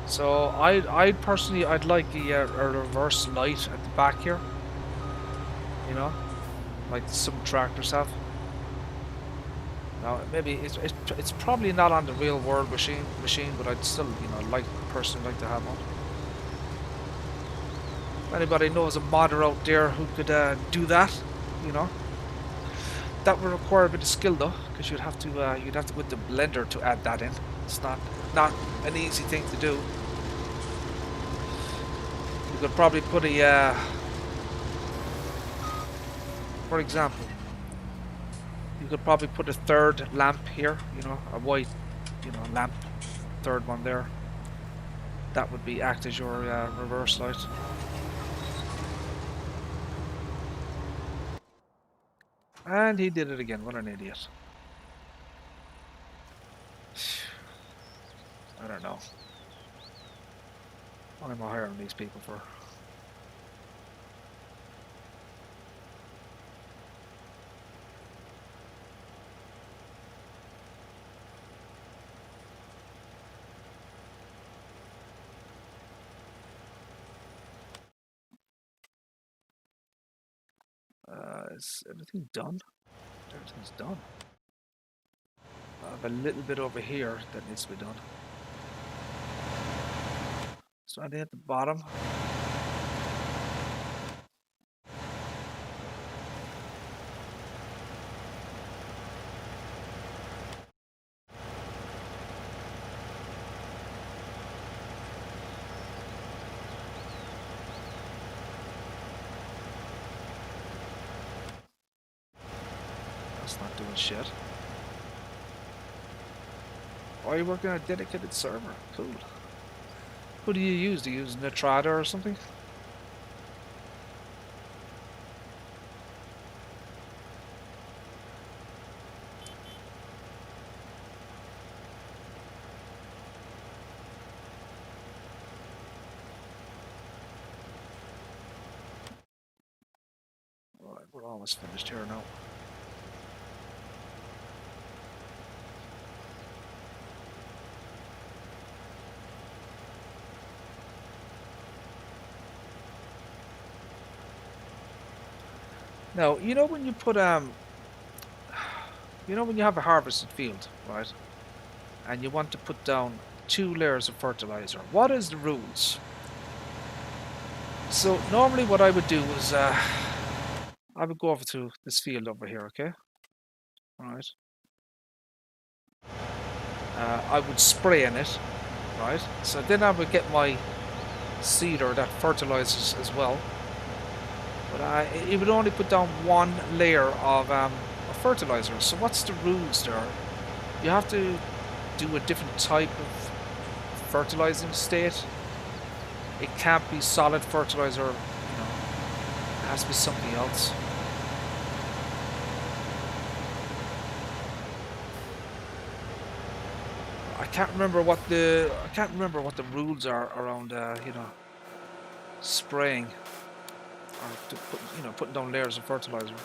So I personally I'd like a reverse light at the back here. You know, like some tractors have. Now maybe it's probably not on the real world machine, but I'd still personally like to have one. If anybody knows a modder out there who could do that, you know. That would require a bit of skill though, because you'd have to go with the blender to add that in. It's not an easy thing to do. You could probably put a, for example, you could probably put a third lamp here, you know, a white, lamp, third one there. That would be act as your reverse light. And he did it again. What an idiot. I don't know. What am I hiring these people for? Is everything done? Everything's done. I have a little bit over here that needs to be done. Starting at the bottom. That's not doing shit. Why are you working on a dedicated server? Cool. Who do you use? Do you use Netrada or something? Alright, we're almost finished here now. Now, you know when you put you know when you have a harvested field, right? And you want to put down 2 layers of fertilizer. What is the rules? So normally what I would do is I would go over to this field over here, okay? Alright. I would spray in it, right? So then I would get my seeder that fertilizes as well. But it would only put down 1 layer of fertilizer. So what's the rules there? You have to do a different type of fertilizing state. It can't be solid fertilizer, you know. It has to be something else. I can't remember what the rules are around you know, spraying or putting down layers of fertilizer.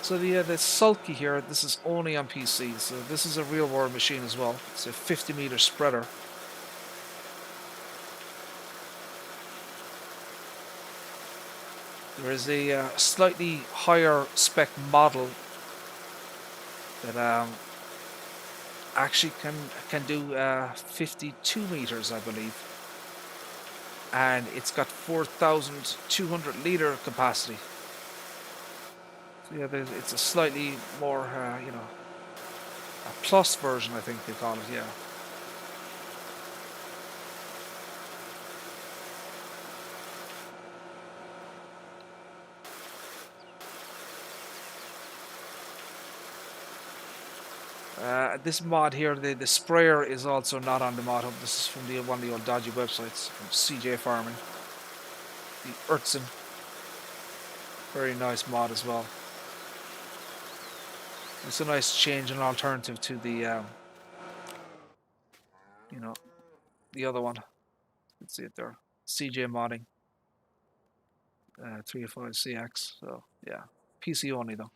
So the sulky here, this is only on PC, so this is a real world machine as well. It's a 50-meter spreader. There is a slightly higher spec model that actually can do 52 meters, I believe, and it's got 4,200 liter capacity. So yeah, it's a slightly more, you know, a plus version, I think they call it. Yeah. This mod here, the sprayer is also not on the mod hub. This is from one of the old dodgy websites from CJ Farming. The Ertzen. Very nice mod as well. It's a nice change and alternative to the, you know, the other one. Let's see it there. CJ modding. 305CX. So, yeah. PC only though.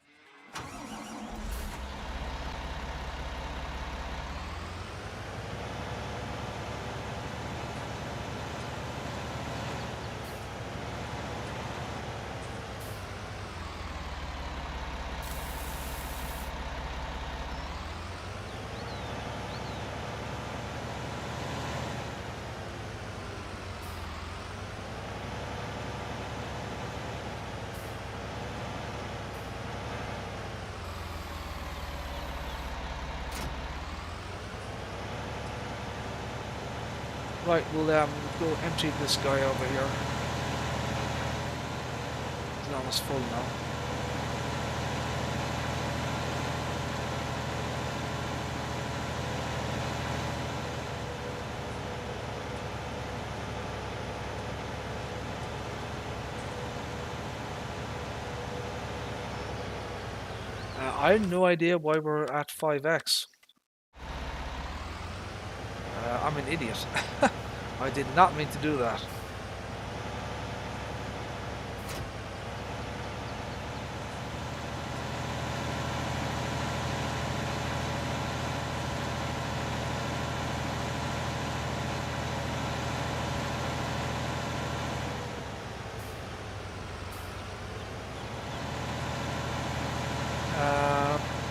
Right, we'll go empty this guy over here. He's almost full now. I have no idea why we're at 5x. I'm an idiot. I did not mean to do that.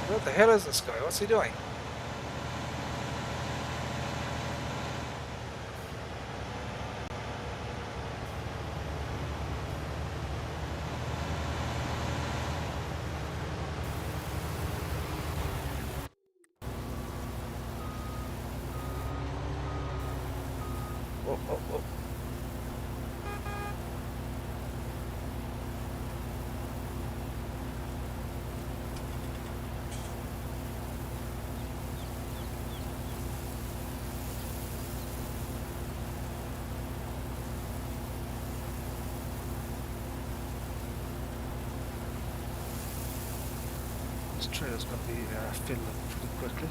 What the hell is this guy? What's he doing? Oh, oh, oh. This trailer's going to be filled up pretty quickly.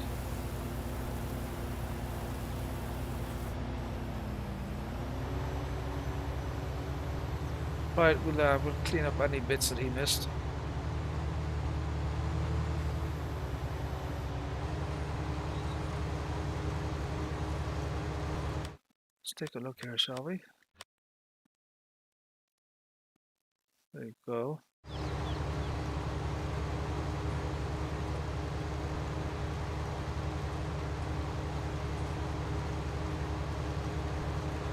Right, we'll clean up any bits that he missed. Let's take a look here, shall we? There you go.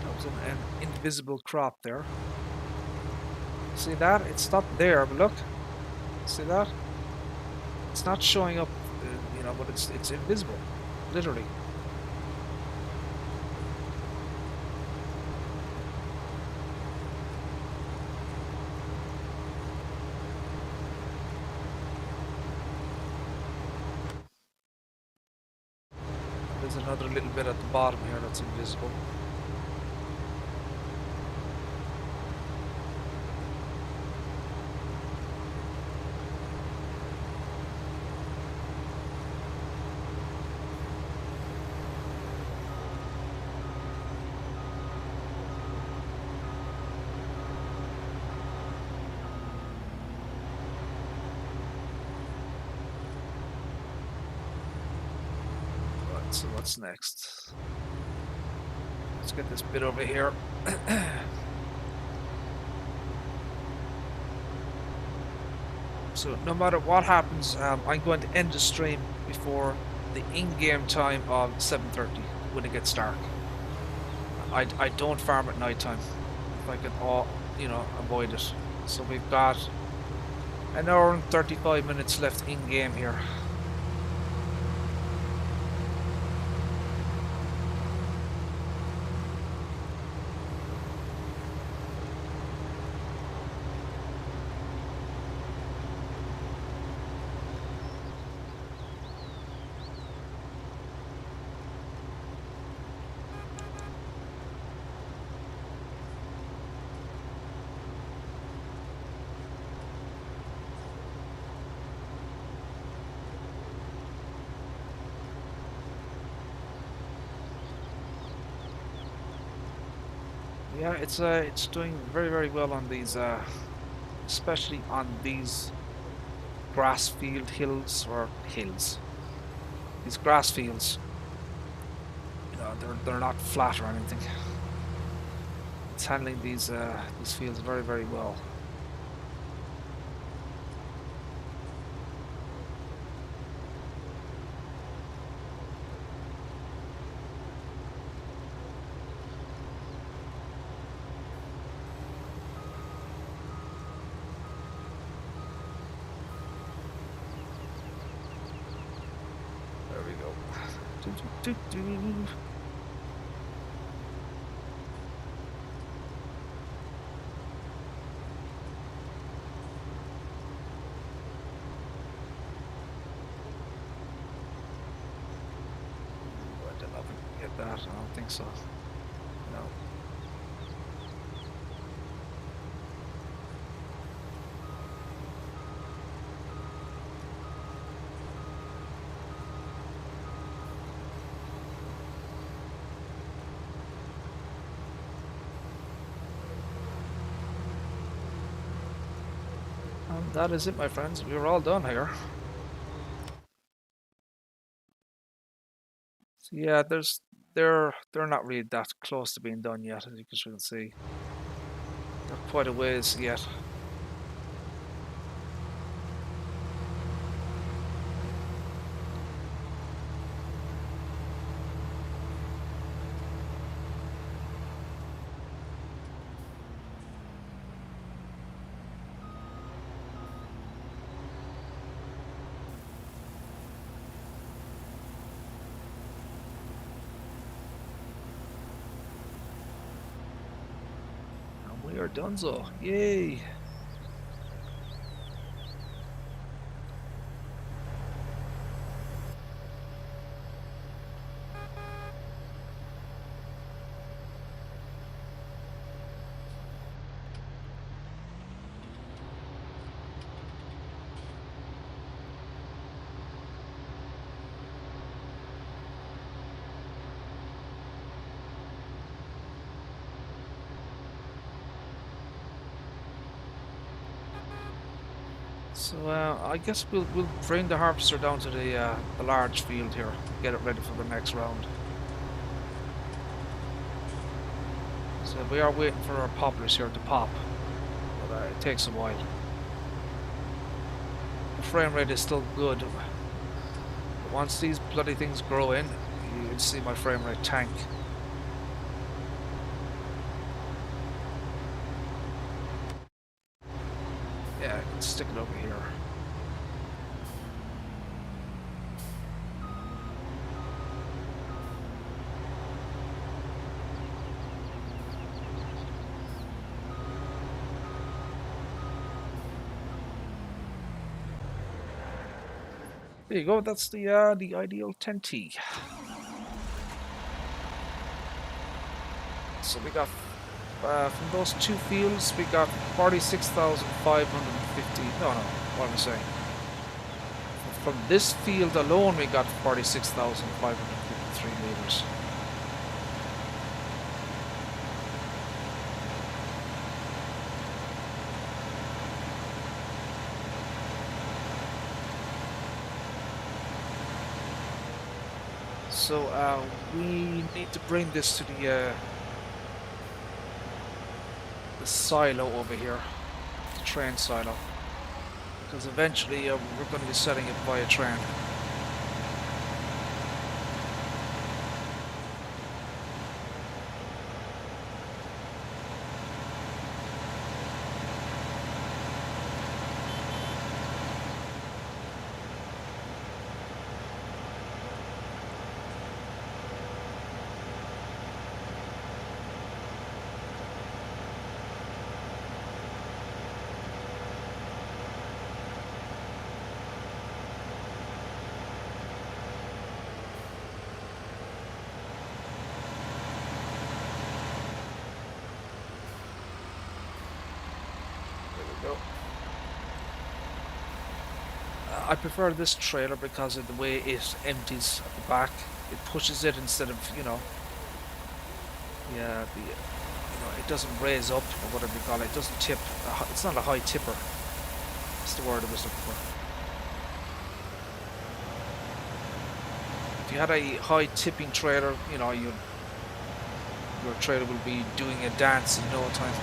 That was an invisible crop there. See that? It's not there, but look. See that? It's not showing up, you know, but it's invisible, literally. There's another little bit at the bottom here that's invisible. So what's next? Let's get this bit over here. So no matter what happens, I'm going to end the stream before the in-game time of 7:30 when it gets dark. I don't farm at night time if I can avoid it. So we've got an hour and 35 minutes left in-game here. Yeah, it's doing very, very well on these, especially on these grass field hills or hills. These grass fields, you know, they're not flat or anything. It's handling these fields very, very well. That, I don't think so. No. And that is it, my friends. We're all done here. So yeah, they're not really that close to being done yet, as you can see. They're quite a ways yet. And we are donezo. Yay! So I guess we'll bring the harvester down to the large field here, get it ready for the next round. So we are waiting for our poplars here to pop, but it takes a while. The frame rate is still good. But once these bloody things grow in, you'll see my frame rate tank. Yeah, I can stick it over here. There you go. That's the ideal 10T. So we got from those two fields, we got 46,550. No, what am I saying? From this field alone, we got 46,553 meters. So we need to bring this to the silo over here, the train silo, because eventually we're going to be setting it by a train. I prefer this trailer because of the way it empties at the back. It pushes it instead of, yeah, it doesn't raise up or whatever you call it. It doesn't tip. It's not a high tipper. That's the word I was looking for. If you had a high tipping trailer, your trailer will be doing a dance in no time.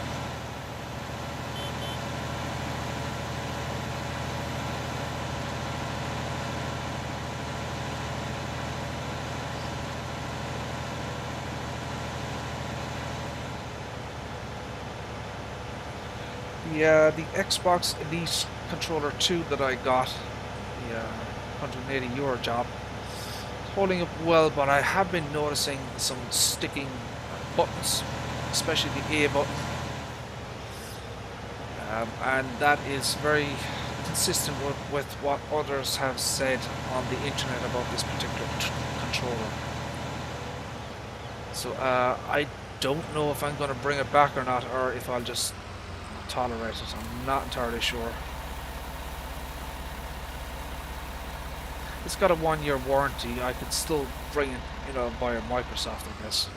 The Xbox Elite controller 2 that I got, the €180 job, holding up well, but I have been noticing some sticking buttons, especially the A button, and that is very consistent with what others have said on the internet about this particular controller. So I don't know if I'm going to bring it back or not, or if I'll just tolerate it. I'm not entirely sure. It's got a 1-year warranty. I could still bring it, via Microsoft, I guess.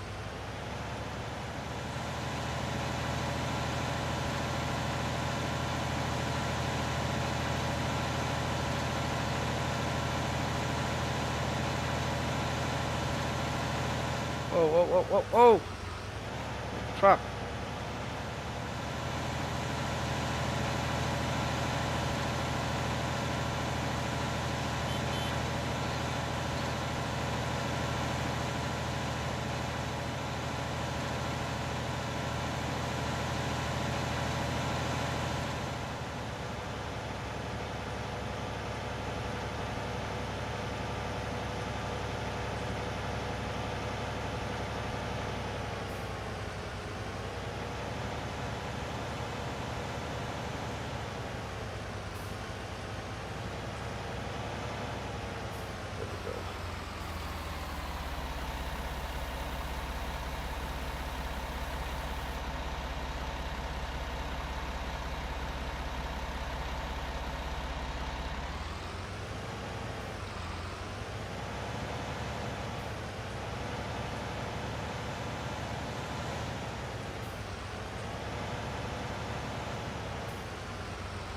Whoa, whoa, whoa, whoa, whoa! Crap.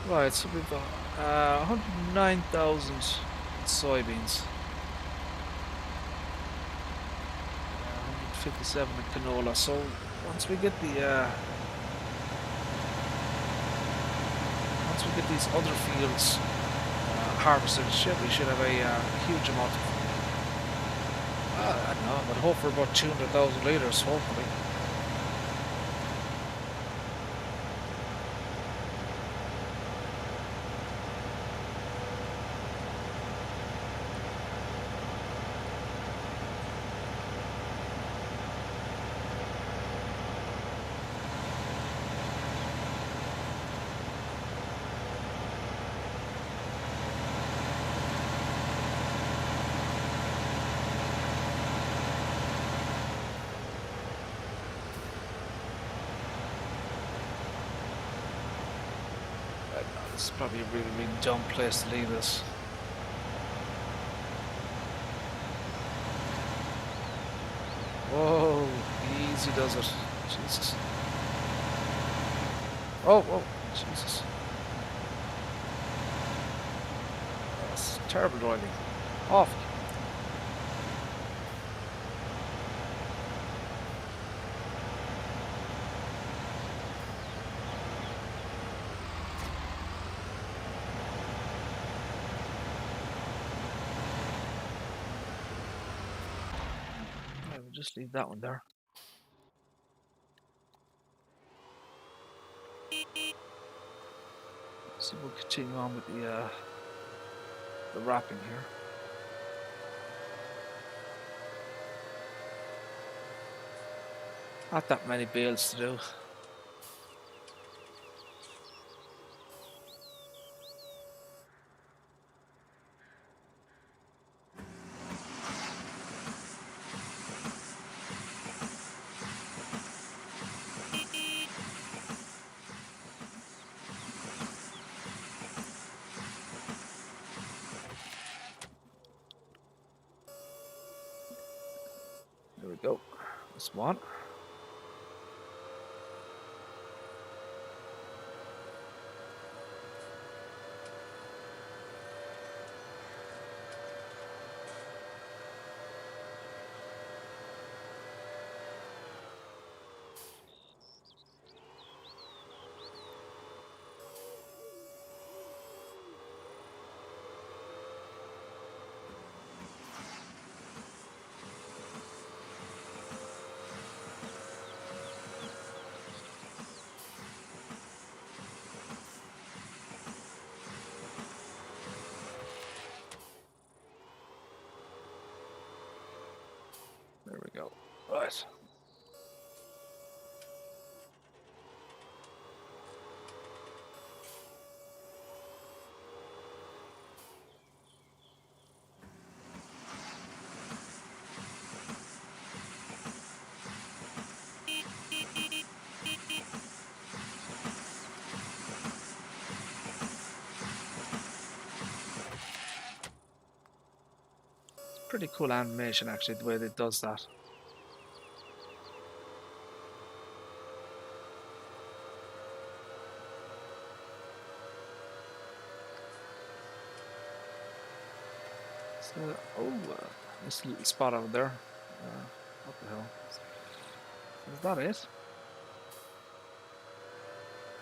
Right, so we've got 109,000 soybeans, 157 in canola. So once we get these other fields harvested, we should have a huge amount of. I don't know. I would hope for about 200,000 liters, hopefully. This is probably a really, really dumb place to leave this. Whoa, easy does it. Jesus. Oh, whoa, Jesus. That's terrible driving. Awful. We'll just leave that one there. So we'll continue on with the wrapping here. Not that many bales to do. There we go. That's one. There we go. Right. Pretty cool animation actually, the way it does that. So, oh, this little spot over there. What the hell? Is that it?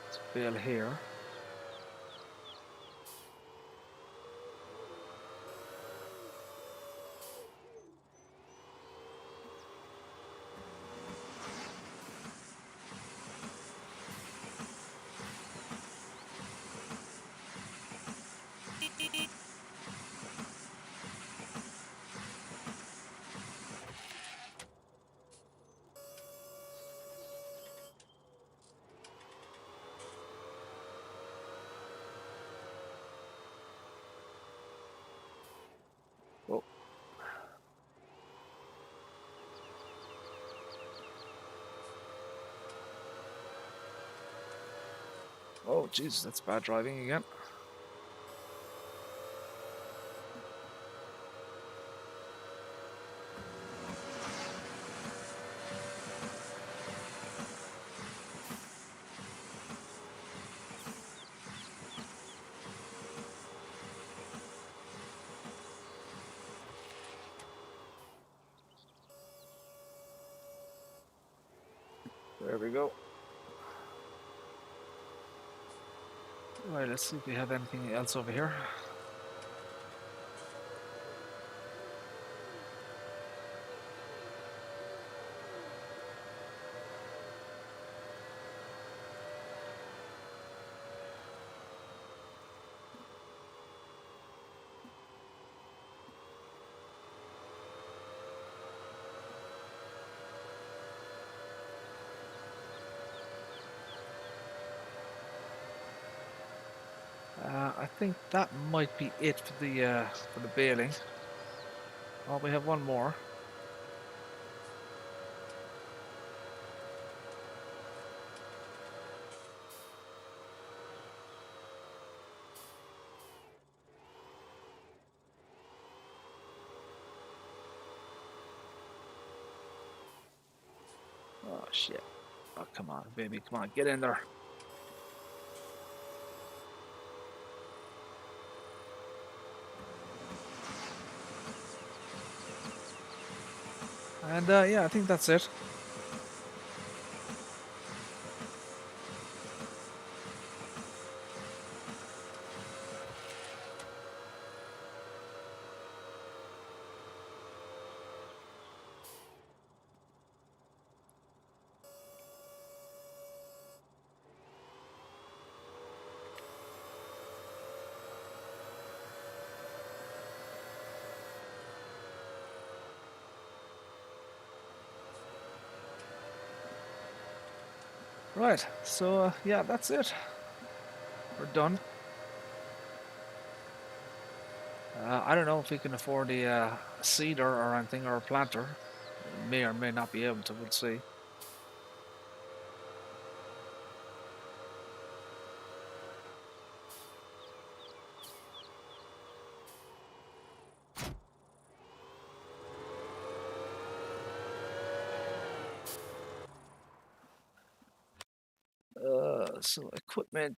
Let's bail here. Oh. Oh, Jesus, that's bad driving again. There we go. Right, let's see if we have anything else over here. I think that might be it for the baling. Oh, we have one more. Oh shit! Oh come on, baby, come on, get in there. And yeah, I think that's it. Right, so yeah, that's it. We're done. I don't know if we can afford a seeder or anything or a planter. May or may not be able to. We'll see. So equipment.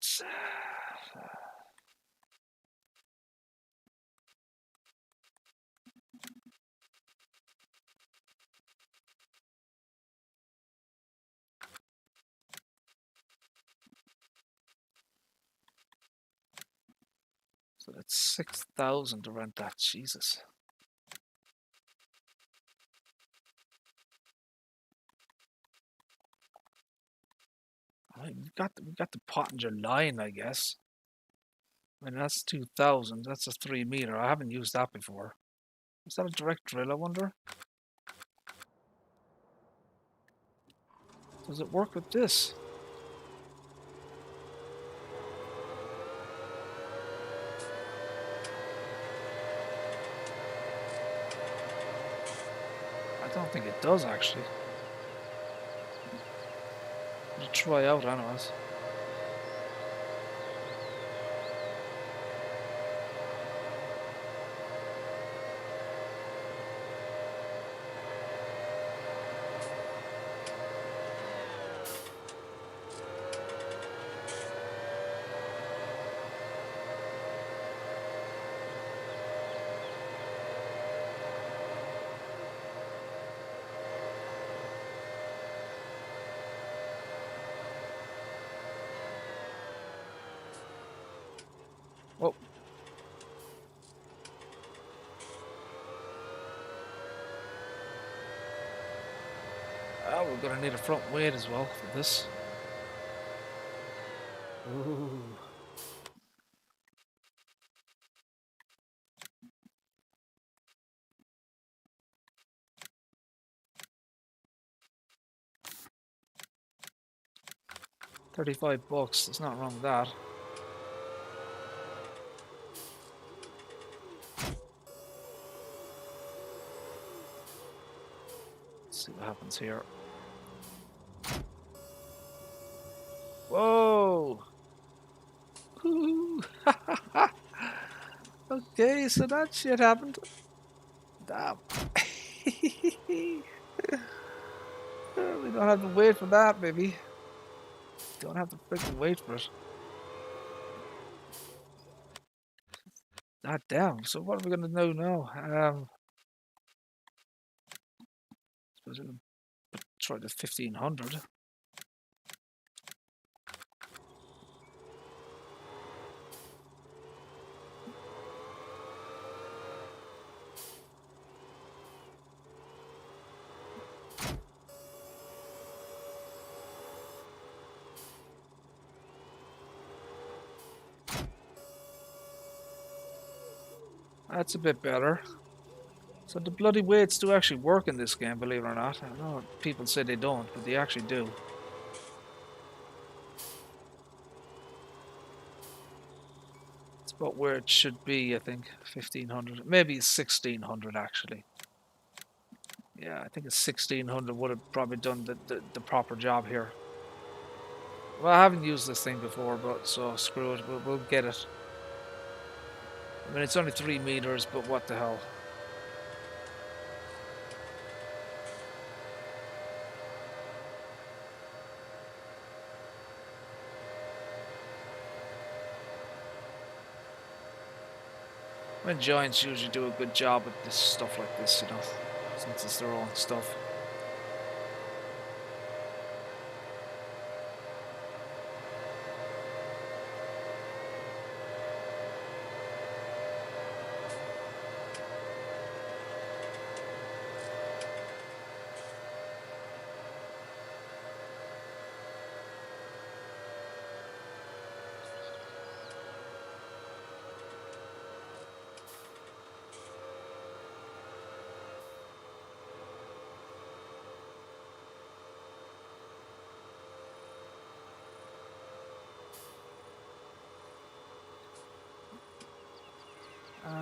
So that's 6,000 to rent that. Jesus. I mean, we got the Pottinger line, I guess. I mean, that's 2,000. That's a 3 meter. I haven't used that before. Is that a direct drill, I wonder? Does it work with this? I don't think it does, actually. I'll try out anyways. Oh. Oh, we're gonna need a front weight as well for this. Ooh. $35. There's nothing wrong with that. Let's see what happens here. Whoa! Okay, so that shit happened. Damn. We don't have to wait for that, baby. Don't have to freaking wait for it. God damn. So what are we gonna do now? Suppose we can try the 1500. That's a bit better. So the bloody weights do actually work in this game, believe it or not. I know people say they don't, but they actually do. It's about where it should be, I think. 1500. Maybe 1600 actually. Yeah, I think a 1600 would have probably done the proper job here. Well, I haven't used this thing before, but so screw it. We'll get it. I mean, it's only 3 meters, but what the hell. When Giants usually do a good job with this stuff like this, you know, since it's their own stuff.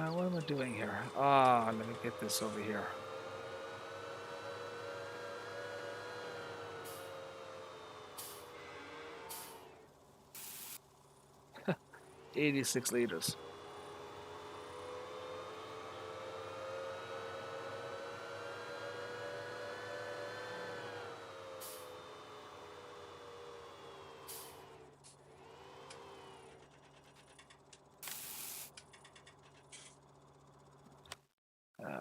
What am I doing here? Ah, let me get this over here. $86 liters.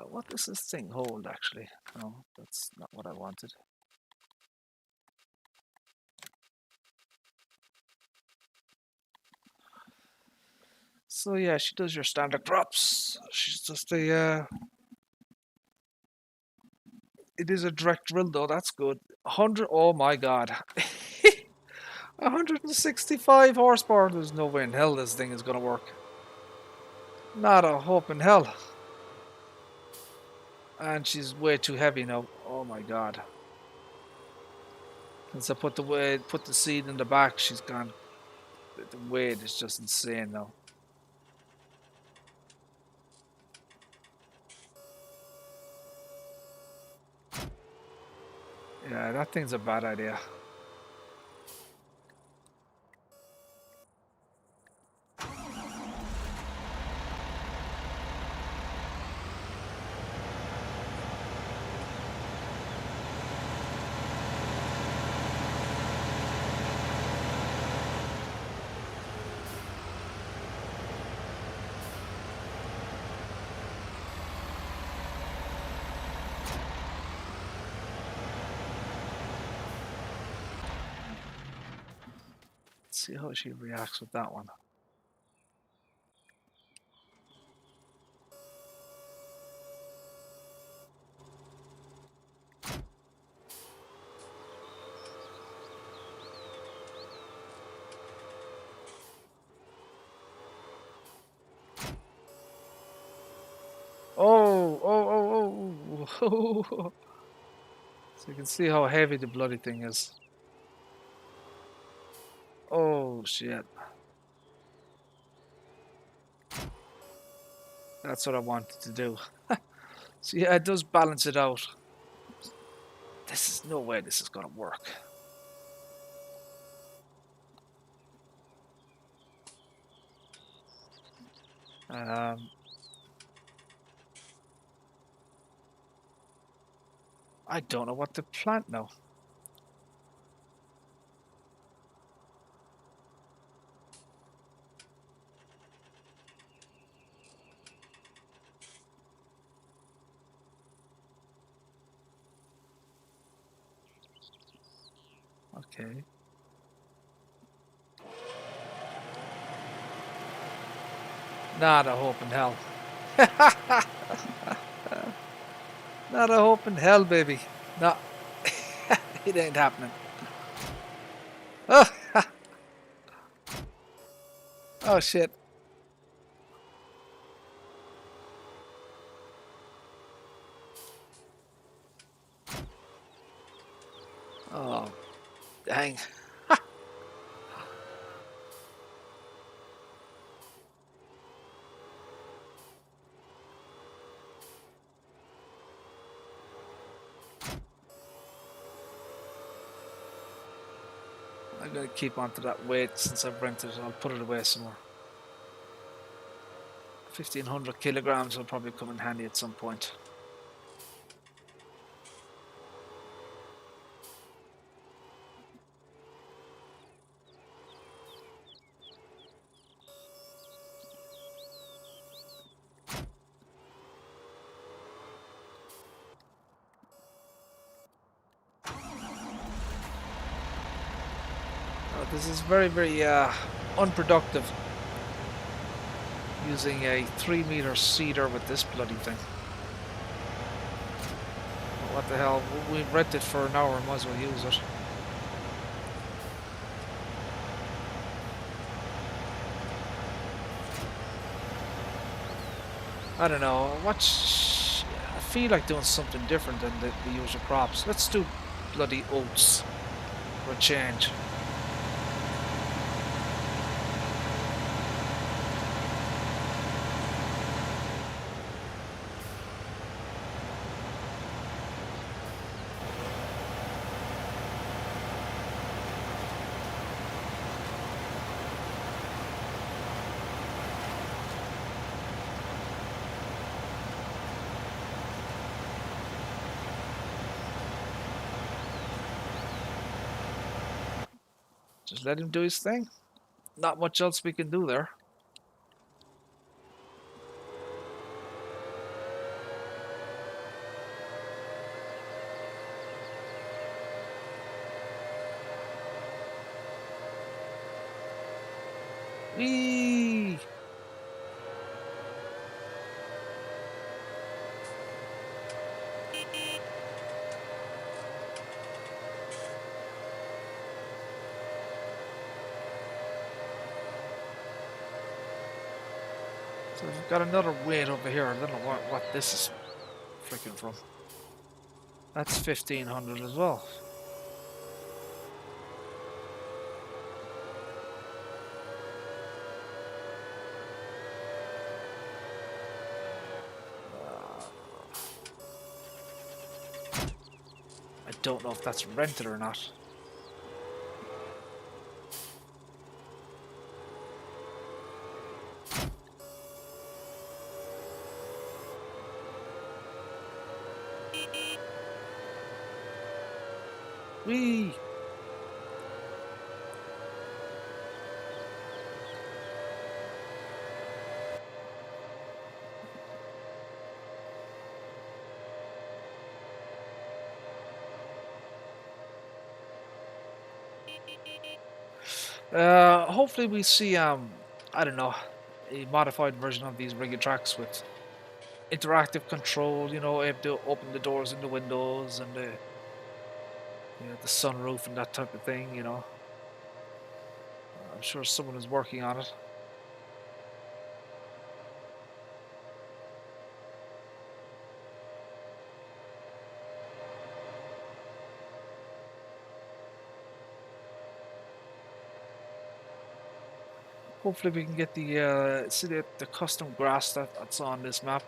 What does this thing hold, actually? No, that's not what I wanted. So yeah, she does your standard drops. She's just a... It is a direct drill though, that's good. 100, oh my god. 165 horsepower, there's no way in hell this thing is gonna work. Not a hope in hell. And she's way too heavy now. Oh my god. Since I put the seat in the back, she's gone. The weight is just insane now. Yeah, that thing's a bad idea. See how she reacts with that one. So you can see how heavy the bloody thing is. Oh shit. That's what I wanted to do. So yeah, it does balance it out. This is no way this is gonna work. Um, I don't know what to plant now. Okay. Not a hope in hell. Not a hope in hell, baby. No, it ain't happening. Oh, oh shit. Oh, dang. I'm gonna keep on to that weight since I've rented it. I'll put it away somewhere. 1,500 kilograms will probably come in handy at some point. This is very, very unproductive. Using a 3-meter cedar with this bloody thing. What the hell? We rent it for an hour, might as well use it. I don't know. I feel like doing something different than the usual crops. Let's do bloody oats for a change. Just let him do his thing. Not much else we can do there. Whee! So we've got another weight over here. I don't know what this is freaking from. That's 1,500 as well. I don't know if that's rented or not. Whee! Hopefully we see I don't know, a modified version of these rigid tracks with interactive control. You know, able to open the doors and the windows and the sunroof and that type of thing. You know, I'm sure someone is working on it. hopefully we can get the see the custom grass that's on this map.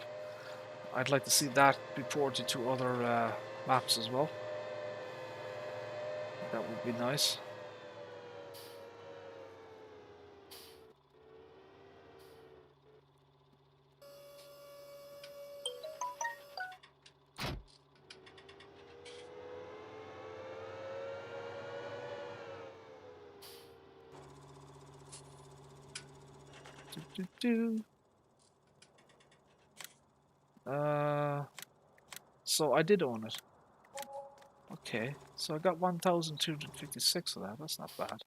I'd like to see that be ported to other maps as well. That would be nice. So I did own it. Okay, so I got 1,256 of that. That's not bad.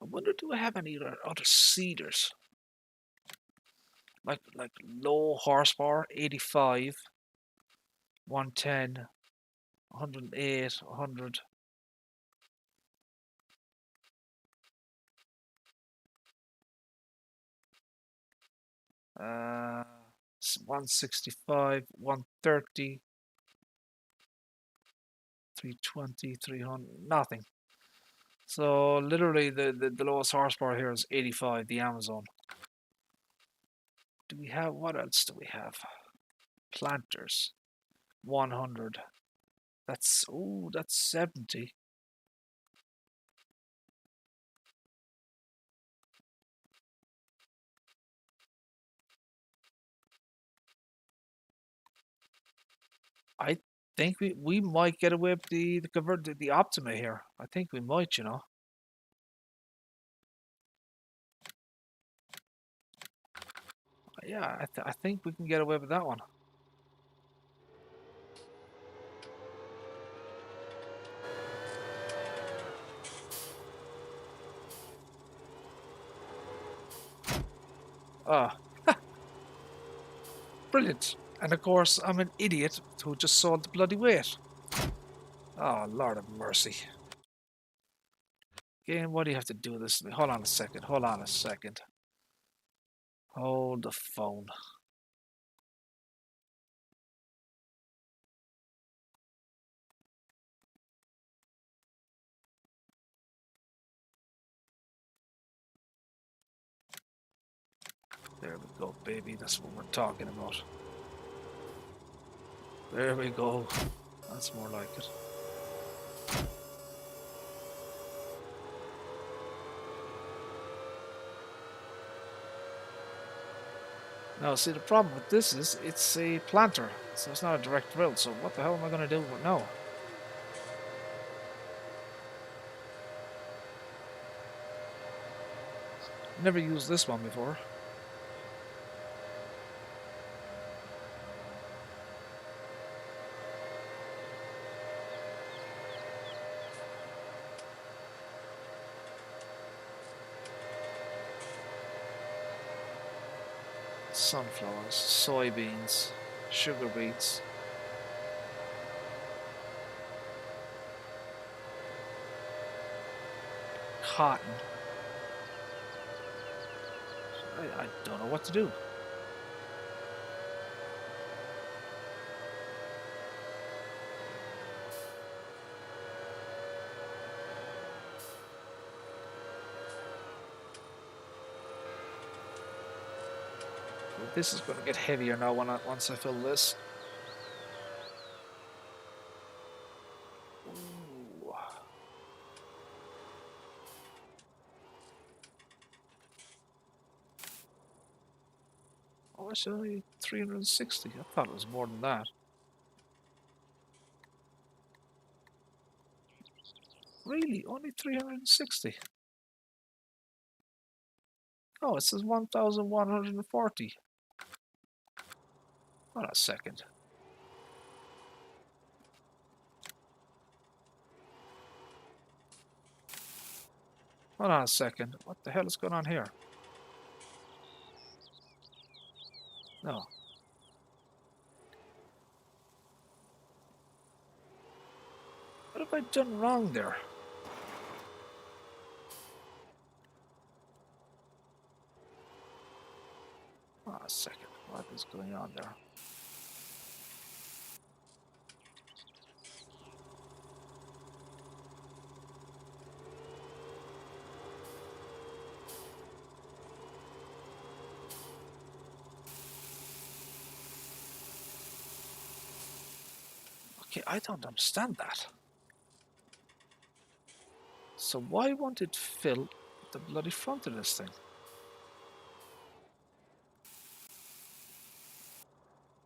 I wonder, do I have any other cedars? Like low horsepower, 85, 110, 108, 100. 165, 130, 320, 300, nothing. So literally the lowest horsepower here is 85, the Amazon. Do we have, what else do we have? Planters, 100. That's 70. I think we might get away with the Optima here. I think we might, you know. Yeah, I think we can get away with that one. Ah, brilliant. And of course, I'm an idiot who just sold the bloody weight. Oh, Lord of mercy. Game, what do you have to do this to me? Hold on a second. Hold on a second. Hold the phone. There we go, baby. That's what we're talking about. There we go. That's more like it. Now, see, the problem with this is it's a planter, so it's not a direct drill. So what the hell am I going to do now? Never used this one before. Sunflowers, soybeans, sugar beets. Cotton. I don't know what to do. This is going to get heavier now once I fill this. Ooh. Oh, it's only 360. I thought it was more than that. Really? Only 360? Oh, it says 1,140. Hold on a second. Hold on a second. What the hell is going on here? No. What have I done wrong there? Hold on a second. What is going on there? Okay, I don't understand that. So why won't it fill the bloody front of this thing?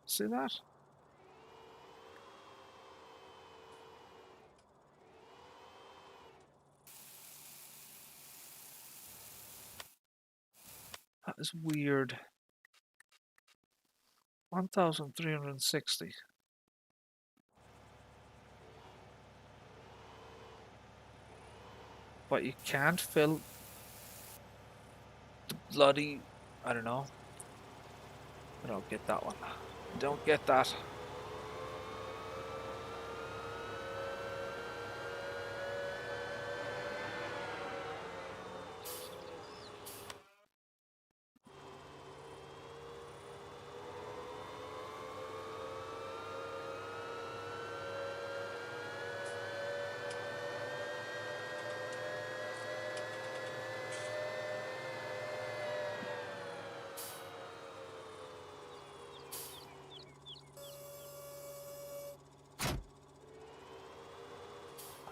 See that? That is weird. 1360. But you can't fill the bloody... I don't know. I don't get that one. I don't get that.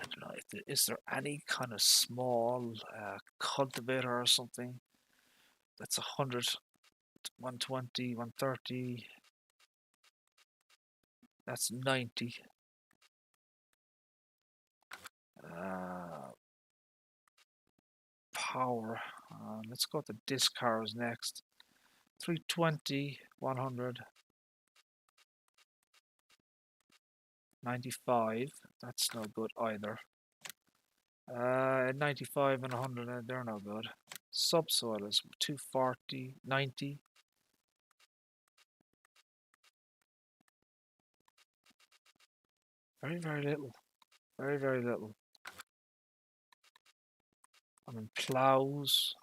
I don't know. Is there any kind of small cultivator or something that's 100, 120, 130? That's 90. Power. Let's go to disc cars next. 320, 100, 95. That's no good either. 95 and 100, they're no good. Subsoil is 240, 90. Very, very little. Very, very little. I mean, plows.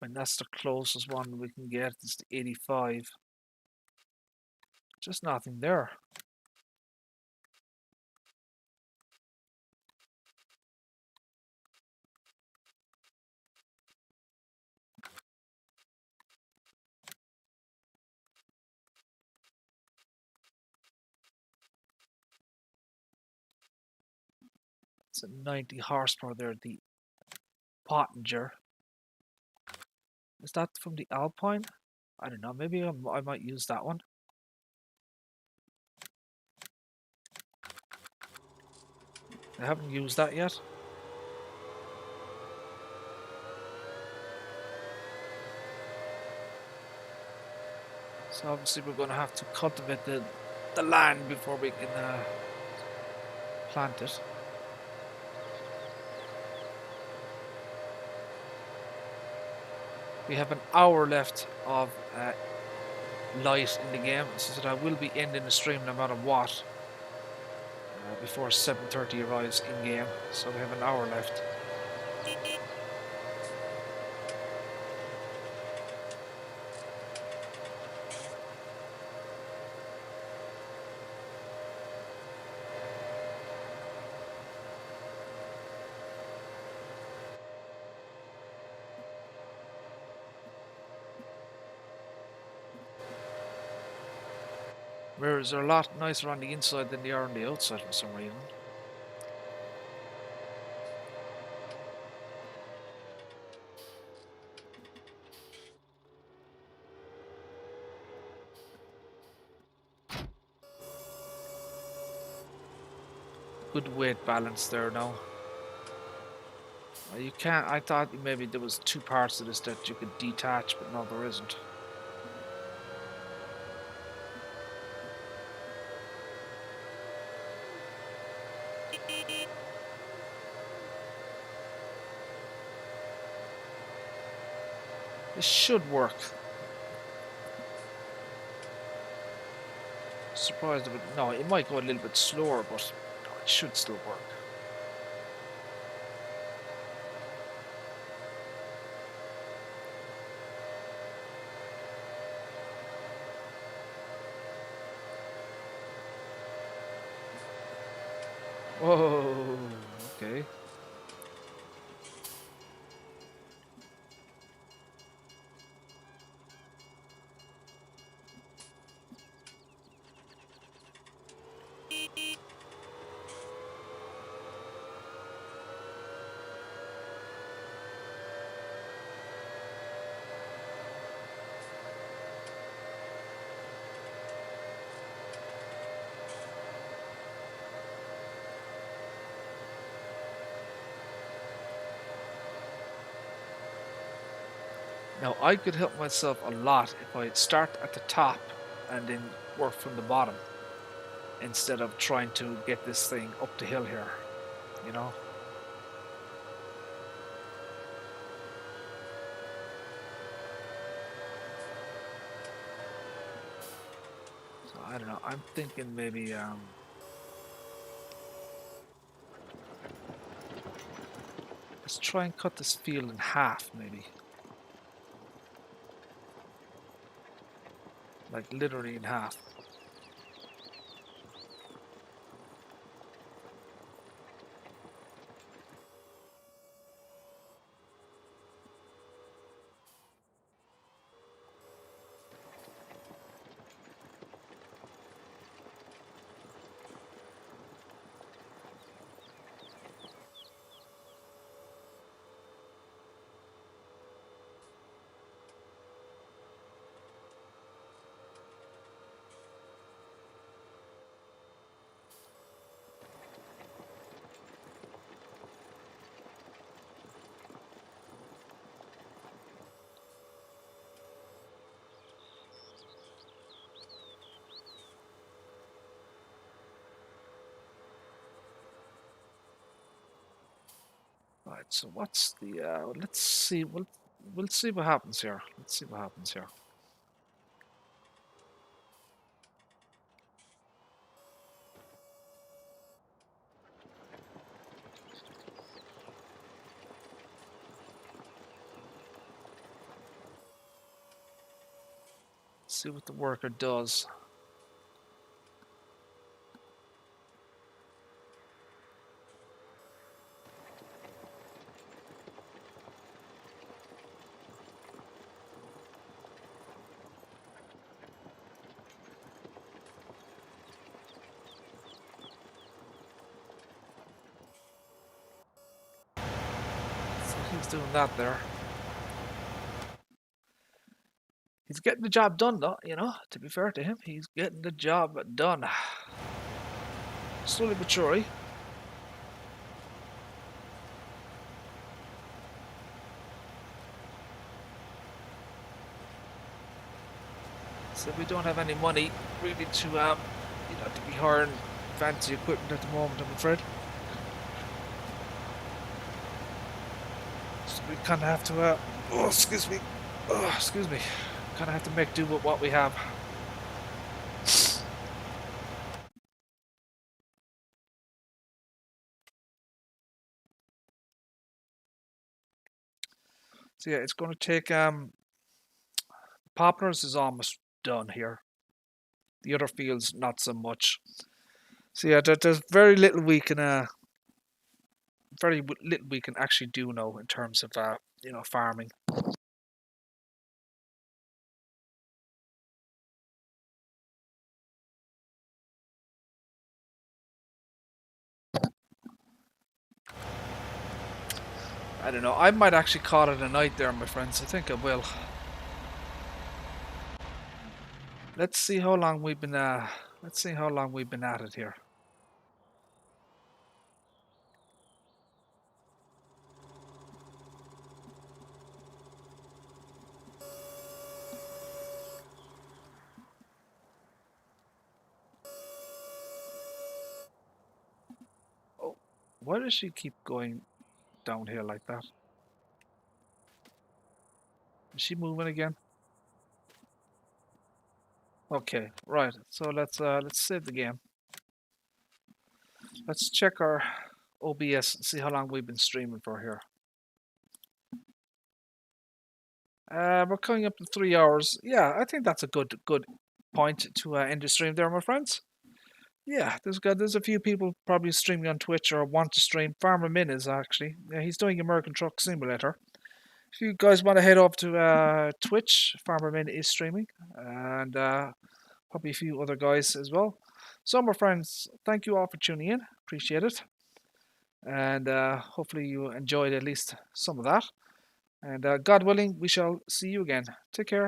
I mean, that's the closest one we can get. It's the 85. Just nothing there. It's a 90 horsepower there, the Pottinger. Is that from the Alpine? I don't know, maybe I might use that one. I haven't used that yet. So obviously we're going to have to cultivate the land before we can plant it. We have an hour left of light in the game, so that I will be ending the stream no matter what before 7:30 arrives in game. So we have an hour left. Mirrors are a lot nicer on the inside than they are on the outside for some reason. Good weight balance there now. You can't. I thought maybe there was two parts of this that you could detach, but no, there isn't. This should work. Surprised if it... No, it might go a little bit slower, but no, it should still work. Whoa, okay. Now I could help myself a lot if I start at the top and then work from the bottom instead of trying to get this thing up the hill here, you know. So I don't know. I'm thinking maybe let's try and cut this field in half, maybe. Like literally in half. Right, so what's the let's see, we'll see what happens here. Let's see what happens here. See what the worker does. So he's doing that there. He's getting the job done, though, you know, to be fair to him. He's getting the job done. Slowly but surely. So we don't have any money really to, you know, to be hiring fancy equipment at the moment, I'm afraid. So we kind of have to, oh, excuse me. Oh, excuse me. Kind of have to make do with what we have. So yeah, it's going to take, Poplars is almost done here. The other fields, not so much. So yeah, there's very little we can, actually do now in terms of, you know, farming. I don't know. I might actually call it a night there, my friends. I think I will. Let's see how long we've been. Let's see how long we've been at it here. Oh, why does she keep going downhill like that? Is she moving again? Okay, right. So let's save the game. Let's check our OBS and see how long we've been streaming for here. We're coming up to 3 hours. Yeah, I think that's a good point to end the stream there, my friends. Yeah, there's a few people probably streaming on Twitch or want to stream. Farmer Min is actually. Yeah, he's doing American Truck Simulator. If you guys want to head over to Twitch, Farmer Min is streaming, and probably a few other guys as well. So, my friends, thank you all for tuning in. Appreciate it, and hopefully you enjoyed at least some of that. And God willing, we shall see you again. Take care.